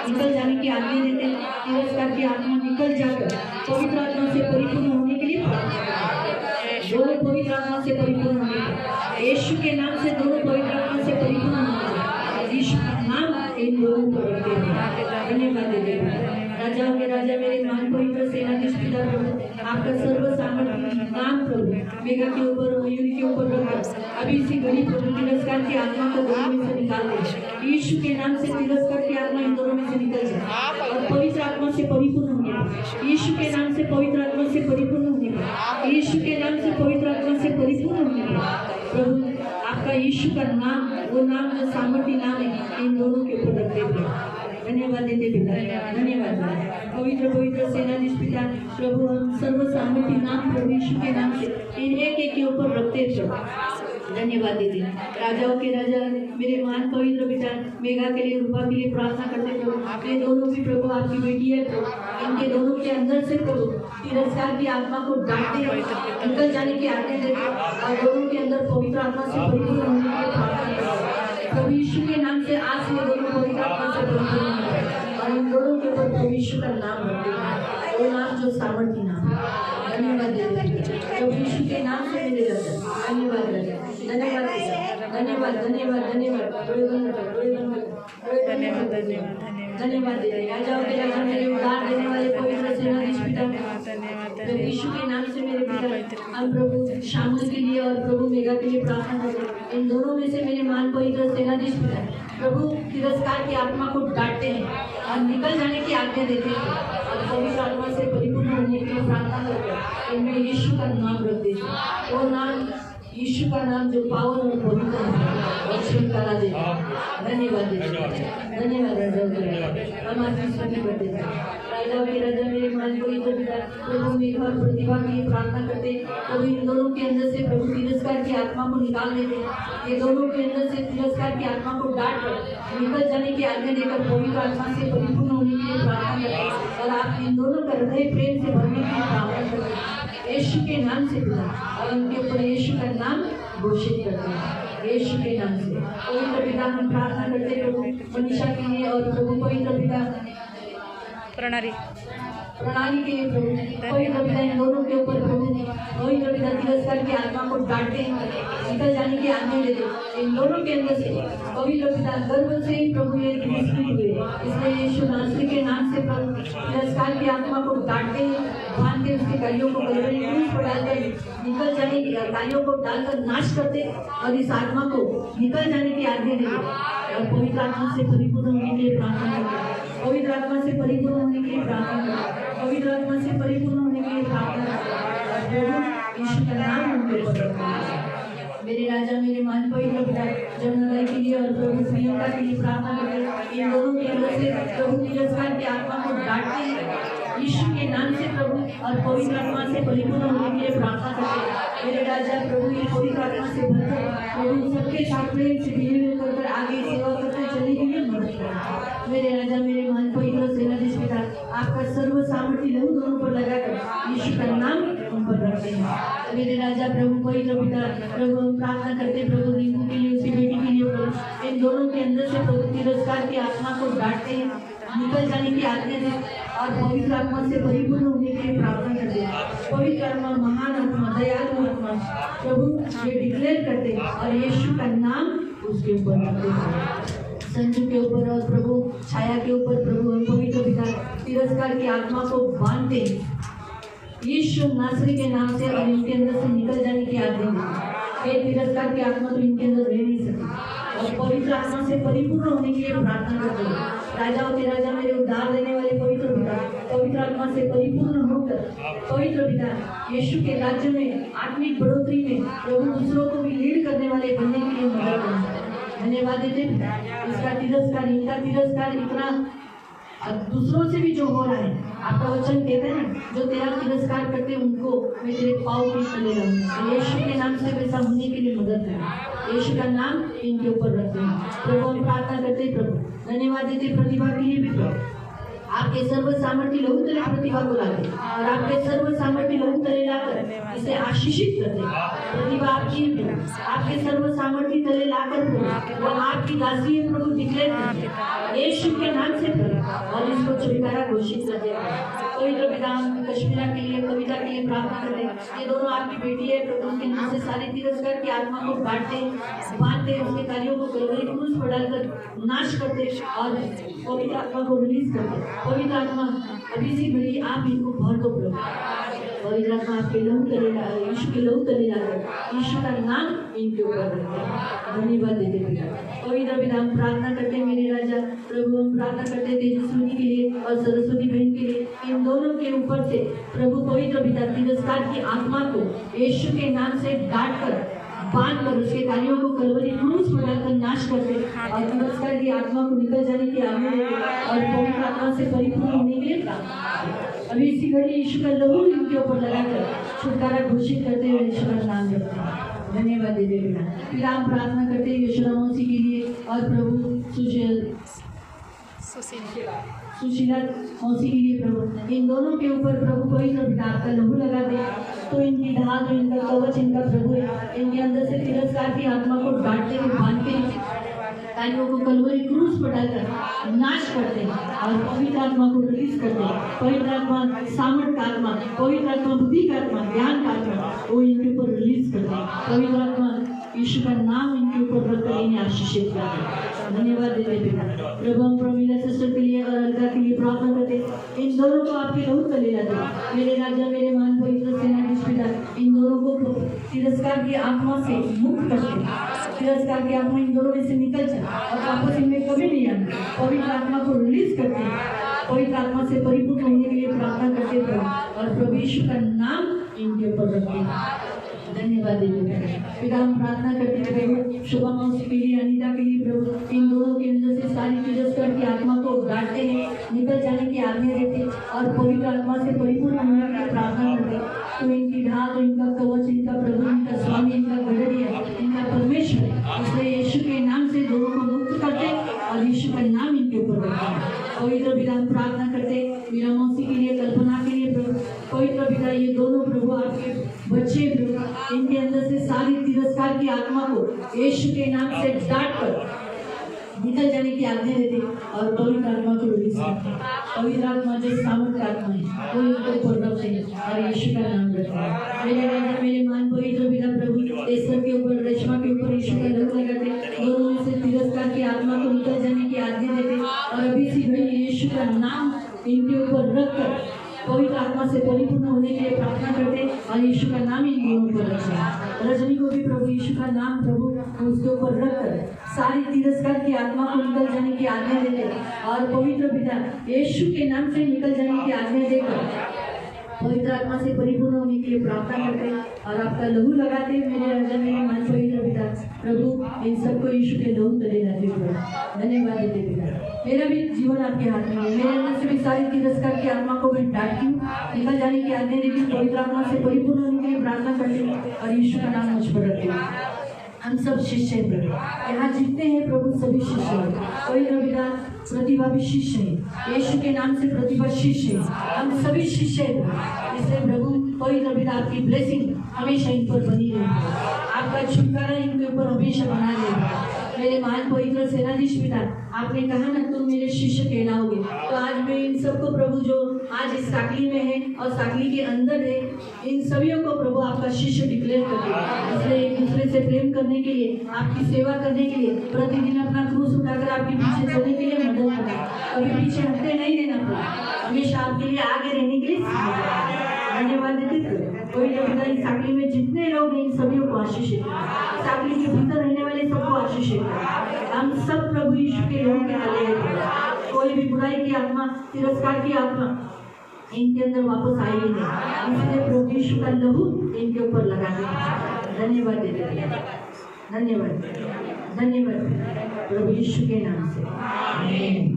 निकल जाने की आज्ञा देते हैं। तिरस्कार की आत्मा निकल जाकर पवित्र आत्मा से परिपूर्ण होने के लिए प्रार्थना करते हैं। दोनों पवित्र आत्मा से परिपूर्ण होने के लिए यीशु के नाम से दोनों पवित्र आत्मा से परिपूर्ण होने के लिए यीशु का नाम इन दोनों को रखते हैं। धन्यवाद देते हैं। राजाओं के राजा मेरे महान पवित्र सेनाधीश पिता प्रभु आपका सर्व सामर्थ्य नाम प्रभु मेघा के ऊपर मयूरी के ऊपर रखकर अभी इसी घड़ी प्रभु तिरस्कार की आत्मा को दोनों में से निकाल दे। यीशु के नाम से तिरस्कार की आत्मा इन दोनों में से निकल जाए और पवित्र आत्मा से परिपूर्ण होने पाए। यीशु के नाम से पवित्र आत्मा से परिपूर्ण होने पाए। यीशु के नाम से पवित्र आत्मा से परिपूर्ण होने पाए। प्रभु आपका यीशु का नाम वो नाम जो सामर्थ्य नाम है इन दोनों के ऊपर रखते हुए धन्यवाद देते पिता। धन्यवाद पवित्र पवित्र सेनाधीश पिता प्रभु हम सर्व सामर्थ्य नाम प्रभु यीशु के नाम से इन एक के ऊपर रखते प्रभु धन्यवाद देते। राजाओं के राजा मेरे महान पवित्र पिता मेघा के लिए रूपा के लिए प्रार्थना करते प्रभु ये दोनों भी प्रभु आपकी बेटी है प्रभु इनके दोनों के अंदर से प्रभु तिरस्कार की आत्मा को डांटते निकल जाने की आज्ञा देते और दोनों के अंदर पवित्र आत्मा से परिपूर्ण होने के लिए प्रार्थना करते प्रभु यीशु के नाम से आज से दोनों पवित्र आत्मा से परिपूर्ण और इन दोनों के ऊपर प्रभु यीशु का नाम रखते हैं वो नाम जो सामर्थ्य नाम धन्यवाद देते प्रभु यीशु के नाम से मेरे रखते धन्यवाद धन्यवाद धन्यवाद धन्यवाद धन्यवाद धन्यवाद देते राजाओं के राजा मेरे उद्धार देने वाले पवित्र सेनाधीश पिता प्रभु यीशु के नाम से मेरे पिता हम प्रभु शामुल के लिए और प्रभु मेघा के लिए प्रार्थना करते इन दोनों में से मेरे महान पवित्र सेनाधीश पिता प्रभु तिरस्कार की आत्मा को डांटते हैं और निकल जाने की आज्ञा देते हैं और पवित्र आत्मा से परिपूर्ण होने के लिए प्रार्थना करते हैं इनमें यीशु का नाम रख देते वो नाम यीशु का नाम जो पावन और पवित्र है और छुटकारा देता है धन्यवाद धन्यवाद हम आपकी स्तुति करते हैं। राजाओं के राजा मेरे महान पवित्र पिता प्रभु मेघा और प्रतिभा की प्रार्थना करते प्रभु इन दोनों के अंदर से प्रभु तिरस्कार की आत्मा को निकाल देते ये दोनों के अंदर से तिरस्कार की आत्मा को डांट कर निकल जाने की आज्ञा देकर पवित्र आत्मा से परिपूर्ण होने के लिए प्रार्थना करते और आप इन दोनों का हृदय प्रेम से भरने की प्रार्थना करते हैं यीशु के नाम से पिता और उनके ऊपर यीशु का नाम घोषित करते हैं यीशु के नाम से पवित्र पिता हम प्रार्थना करते प्रभु मनीषा के लिए और प्रभु पवित्र पिता प्रणाली के लिए प्रभु पवित्र पिता इन दोनों के ऊपर प्रभु पवित्र पिता तिरस्कार की आत्मा को डांटते निकल जाने की आज्ञा देते इन दोनों के अंदर से पवित्र पिता गर्भ से ही प्रभु ये विकसित हुए इसलिए यीशु नासरी के नाम से प्रभु तिरस्कार की आत्मा को डांटते बांधते उसके गालियों को गलबरी क्रूस पर डालकर निकल जाने की गालियों को डालकर नाश करते और इस आत्मा को निकल जाने की आज्ञा देते और पवित्र आत्मा से परिपूर्ण होने के लिए प्रार्थना करते पवित्र आत्मा से परिपूर्ण होने के लिए प्रार्थना करते पवित्र आत्मा से परिपूर्ण होने के लिए प्रार्थना करते यीशु का नाम उनके ऊपर मेरे राजा मेरे महान पवित्र पिता जमुना के लिए और प्रभु प्रियंका के लिए प्रार्थना करते इन दोनों के अंदर से प्रभु तिरस्कार की आत्मा को डांटते हैं यीशु के नाम से प्रभु और पवित्र आत्मा से परिपूर्ण होने के लिए प्रार्थना करते मेरे राजा प्रभु ये पवित्र आत्मा से भरकर प्रभु सबके साथ प्रेम से मिलजुल कर आगे सेवा करते चलने के लिए मदद करें मेरे राजा मेरे महान पवित्र सेनाधीश पिता आपका सर्व सामर्थ्य लहू दोनों पर लगाकर यीशु का नाम उन पर रखते हैं मेरे राजा प्रभु पवित्र पिता प्रभु हम प्रार्थना करते प्रभु रिंकू के लिए उसकी बेटी के लिए प्रभु इन दोनों के अंदर से प्रभु तिरस्कार की आत्मा को डांटते हैं निकल जाने की आज्ञा दें और पवित्र आत्मा से परिपूर्ण होने के लिए प्रार्थना करते हैं पवित्र आत्मा महान आत्मा दयालु आत्मा प्रभु ये डिक्लेयर करते हैं और यीशु का नाम उसके ऊपर रखते हैं संजू के ऊपर और प्रभु छाया के ऊपर प्रभु हम पवित्र पिता तिरस्कार की आत्मा को बांधते हैं यीशु नासरी के नाम से और इनके अंदर से निकल जाने की आज्ञा देते हैं तिरस्कार की आत्मा तो इनके अंदर रह नहीं सकती और पवित्र आत्मा से परिपूर्ण होने के लिए प्रार्थना करते हैं राजाओं के राजा मेरे उद्धार देने वाले पवित्र पिता पवित्र आत्मा से परिपूर्ण होकर पवित्र पिता यीशु के राज्य में आत्मिक बढ़ोतरी में प्रभु दूसरों को भी लीड करने वाले बनने के लिए मदद करें धन्यवाद देते इसका तिरस्कार इनका तिरस्कार इतना दूसरों से भी जो हो रहा है आपका वचन कहते हैं जो तेरा तिरस्कार करते हैं उनको मैं तेरे पाँव के तले रहूंगा यीशु के नाम से वैसा होने के लिए मदद करें यीशु का नाम इनके ऊपर रखते हैं प्रभु हम प्रार्थना करते प्रभु धन्यवाद देते प्रतिभा के लिए भी प्रभु आपके सर्व सामर्थ्य लहू तले प्रतिभा को लाते और आपके सर्व सामर्थ्य लहू तले लाकर इसे आशीषित करते। प्रतिभा आपके सर्व सामर्थ्य तले लाकर वो आपकी दासी है प्रभु डिक्लेयर करते यीशु के नाम से प्रभु और इसको छुटकारा घोषित करते। पवित्र पिता कश्मीरा के लिए कविता के लिए प्रार्थना करते। ये दोनों आपकी बेटी है प्रभु, उनके नाम से सारे तिरस्कार की आत्मा को बांटते उसके कार्यों को कलवरी क्रूस पर डालकर नाश करते और पवित्र आत्मा को रिलीज करते। पवित्र आत्मा अभी से घड़ी आप इनको भर दो प्रभु। पवित्र आत्मा आपके लहू तले यीशु के लहू तले लाकर यीशु का नाम इनके ऊपर रखते। धन्यवाद देते पिता। पवित्र पिता हम प्रार्थना करते मेरे राजा प्रभु, हम प्रार्थना करते तेजस्विनी के लिए और सरस्वती बहन के लिए, इन दोनों के ऊपर से प्रभु पवित्र पिता तिरस्कार की आत्मा को यीशु के नाम से काट कर बांध कर उसके कार्यों को कलवरी क्रूस पर डालकर नाश करते और तिरस्कार की आत्मा को निकल जाने की आज्ञा देते और पवित्र आत्मा से परिपूर्ण होने के लिए प्रार्थना। अभी इसी घड़ी यीशु का लहू इनके ऊपर लगाकर छुटकारा घोषित करते हुए यीशु का नाम जपते हैं। धन्यवाद देते पिता। फिर हम प्रार्थना करते हैं यीशु मसीह के लिए और प्रभु सुशीला मौसी के लिए प्रभु, इन दोनों के ऊपर प्रभु पवित्र पिता आपका लहू लगा दे तो इनकी ढाल जो इनका कवच इनका प्रभु है, इनके अंदर से तिरस्कार की आत्मा को डांटते हुए बांधते कार्यों को कलवरी क्रूस पर डालकर नाश करते और पवित्र आत्मा को रिलीज करते। पवित्र आत्मा सामर्थ का आत्मा, पवित्र आत्मा बुद्धि का आत्मा, ज्ञान का आत्मा वो इनके ऊपर रिलीज करते। पवित्र आत्मा यीशु का नाम इनके ऊपर रखकर इन्हें आशीषित करते। धन्यवाद देते पिता। प्रभु हम प्रमीला सिस्टर के लिए और अलगा के लिए प्रार्थना करते। इन दोनों को आपके लहू तले लाते। मेरे राजा मेरे मान पवित्र सेनाधीश पिता, इन दोनों को तिरस्कार की आत्मा से मुक्त करते। तिरस्कार की आत्मा इन दोनों में से निकल जाए और वापस इनमें कभी नहीं आना। पवित्र आत्मा को रिलीज करते हैं। पवित्र आत्मा से परिपूर्ण होने के लिए प्रार्थना करते प्रभु और प्रभु यीशु का नाम इनके ऊपर रखते हैं। धन्यवाद देते पिता। हम प्रार्थना करते हैं प्रभु शुभम मौसी के लिए, अनीता के लिए प्रभु, इन दोनों के अंदर से सारी तिरस्कार की आत्मा को डांटते हैं, निकल जाने की आज्ञा देते और पवित्र आत्मा से परिपूर्ण होने के लिए प्रार्थना करते। तो इनकी ढाल, इनका कवच, इनका प्रभु, इनका स्वामी, इनका गढ़िया, इनका परमेश्वर, इसलिए यीशु के नाम से दोनों को मुक्त करते और यीशु का नाम इनके ऊपर रखते हैं। पवित्र पिता हम प्रार्थना करते मीरा मौसी के लिए, कल्पना के लिए प्रभु। पवित्र पिता ये दोनों प्रभु आपके बच्चे प्रभु, इनके अंदर से सारी तिरस्कार की आत्मा को यीशु के नाम से डांट कर निकल जाने की आज्ञा देते और पवित्र आत्मा को रिलीज करते। पवित्र आत्मा जो सामर्थ आत्मा है वो इनके ऊपर रखते हैं और यीशु का नाम रखते हैं। मेरे राजा मेरे मान पवित्र पिता प्रभु, एस्तर के ऊपर, रेशमा के ऊपर यीशु का लहू लगाते। दोनों में से तिरस्कार की आत्मा को निकल जाने की आज्ञा देते और अभी सी घड़ी यीशु का नाम इनके ऊपर रखकर पवित्र आत्मा से परिपूर्ण होने के लिए प्रार्थना करते और यीशु का नाम इन दोनों पर रखते। रजनी को भी प्रभु यीशु का नाम प्रभु उसके ऊपर रखकर सारी तिरस्कार की आत्मा को निकल जाने की आज्ञा देते और पवित्र पिता यीशु के नाम से निकल जाने की आज्ञा देकर पवित्र आत्मा से परिपूर्ण होने के लिए प्रार्थना करते और आपका लहू लगाते। मेरे राजा मेरे मन पवित्र पिता प्रभु, इन सबको यीशु के लहू तले लाते हुए धन्यवाद देते पिता। मेरा भी जीवन आपके हाथ में है। मेरे अंदर से भी सारी तिरस्कार की आत्मा को मैं डांटती हूँ, निकल जाने की आज्ञा देती हूँ। पवित्र आत्मा से परिपूर्ण होने के लिए प्रार्थना करती हूँ और यीशु का नाम मुझ पर रखती हूँ। हम सब शिष्य हैं प्रभु, यहाँ जितने हैं प्रभु सभी शिष्य हैं। पवित्र पिता प्रतिभा भी शिष्य है, यीशु के नाम से प्रतिभा शिष्य है। हम सभी शिष्य हैं, इसलिए प्रभु पवित्र पिता आपकी ब्लेसिंग हमेशा इन पर बनी रहे, आपका छुटकारा इनके ऊपर हमेशा बना रहे। मेरे महान पवित्र सेनाधीश पिता, आपने कहा ना तुम मेरे शिष्य कहलाओगे, तो आज मैं इन सबको प्रभु जो आज इस साकली में है और साकली के अंदर है, इन सभी को प्रभु आपका शिष्य डिक्लेयर करते। इसलिए एक दूसरे से प्रेम करने के लिए, आपकी सेवा करने के लिए, प्रतिदिन अपना क्रूस उठाकर आपके पीछे चलने के लिए मदद करना, कभी पीछे हटते नहीं देना पड़ा, हमेशा आपके लिए आगे रहने के लिए धन्यवाद देते। कोई पिता इस साकली में जितने लोग हैं इन सभी को आशीष है, साकली के भीतर रहने वाले सबको आशीष है। हम सब प्रभु यीशु के लोगों के तले हैं। कोई भी बुराई की आत्मा, तिरस्कार की आत्मा इनके अंदर वापस आएगी नहीं, इसलिए प्रभु यीशु का लहू इनके ऊपर लगा देते। धन्यवाद देते, धन्यवाद, धन्यवाद प्रभु यीशु के नाम से, आमीन।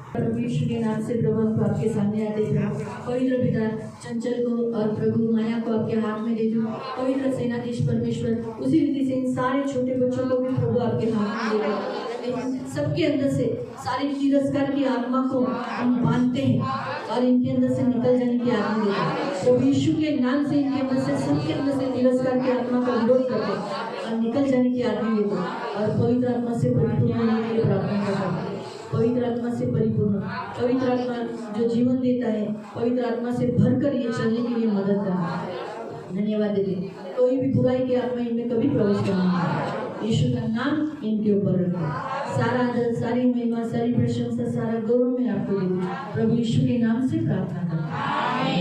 प्रभु यीशु के नाम से प्रभु हम आपके सामने आते हैं। पवित्र पिता चंचल को और प्रभु माया को आपके हाथ में दे दो। पवित्र सेनाधीश परमेश्वर उसी रीति से इन सारे छोटे बच्चों को भी प्रभु आपके हाथ में दे दो। लेकिन सबके अंदर से सारी तिरस्कार की आत्मा को हम बांधते हैं और इनके अंदर से निकल जाने की आत्मा देते हैं। प्रभु यीशु के नाम से इनके अंदर से सबके अंदर से तिरस्कार की आत्मा का विरोध करते हैं और निकल जाने की आत्मा देते हैं और पवित्र आत्मा से परिपूर्ण होने के लिए प्रार्थना करते हैं। पवित्र आत्मा से परिपूर्ण, पवित्र आत्मा जो जीवन देता है, पवित्र आत्मा से भरकर ये चलने के लिए मदद करना है। धन्यवाद देते। कोई भी बुराई की आत्मा इनमें कभी प्रवेश करना नहीं। यीशु का नाम इनके ऊपर रखो। सारा आदर, सारी महिमा, सारी प्रशंसा, सारा गौरव मैं आपको देती हूँ। प्रभु यीशु के नाम से प्रार्थना करता हूँ।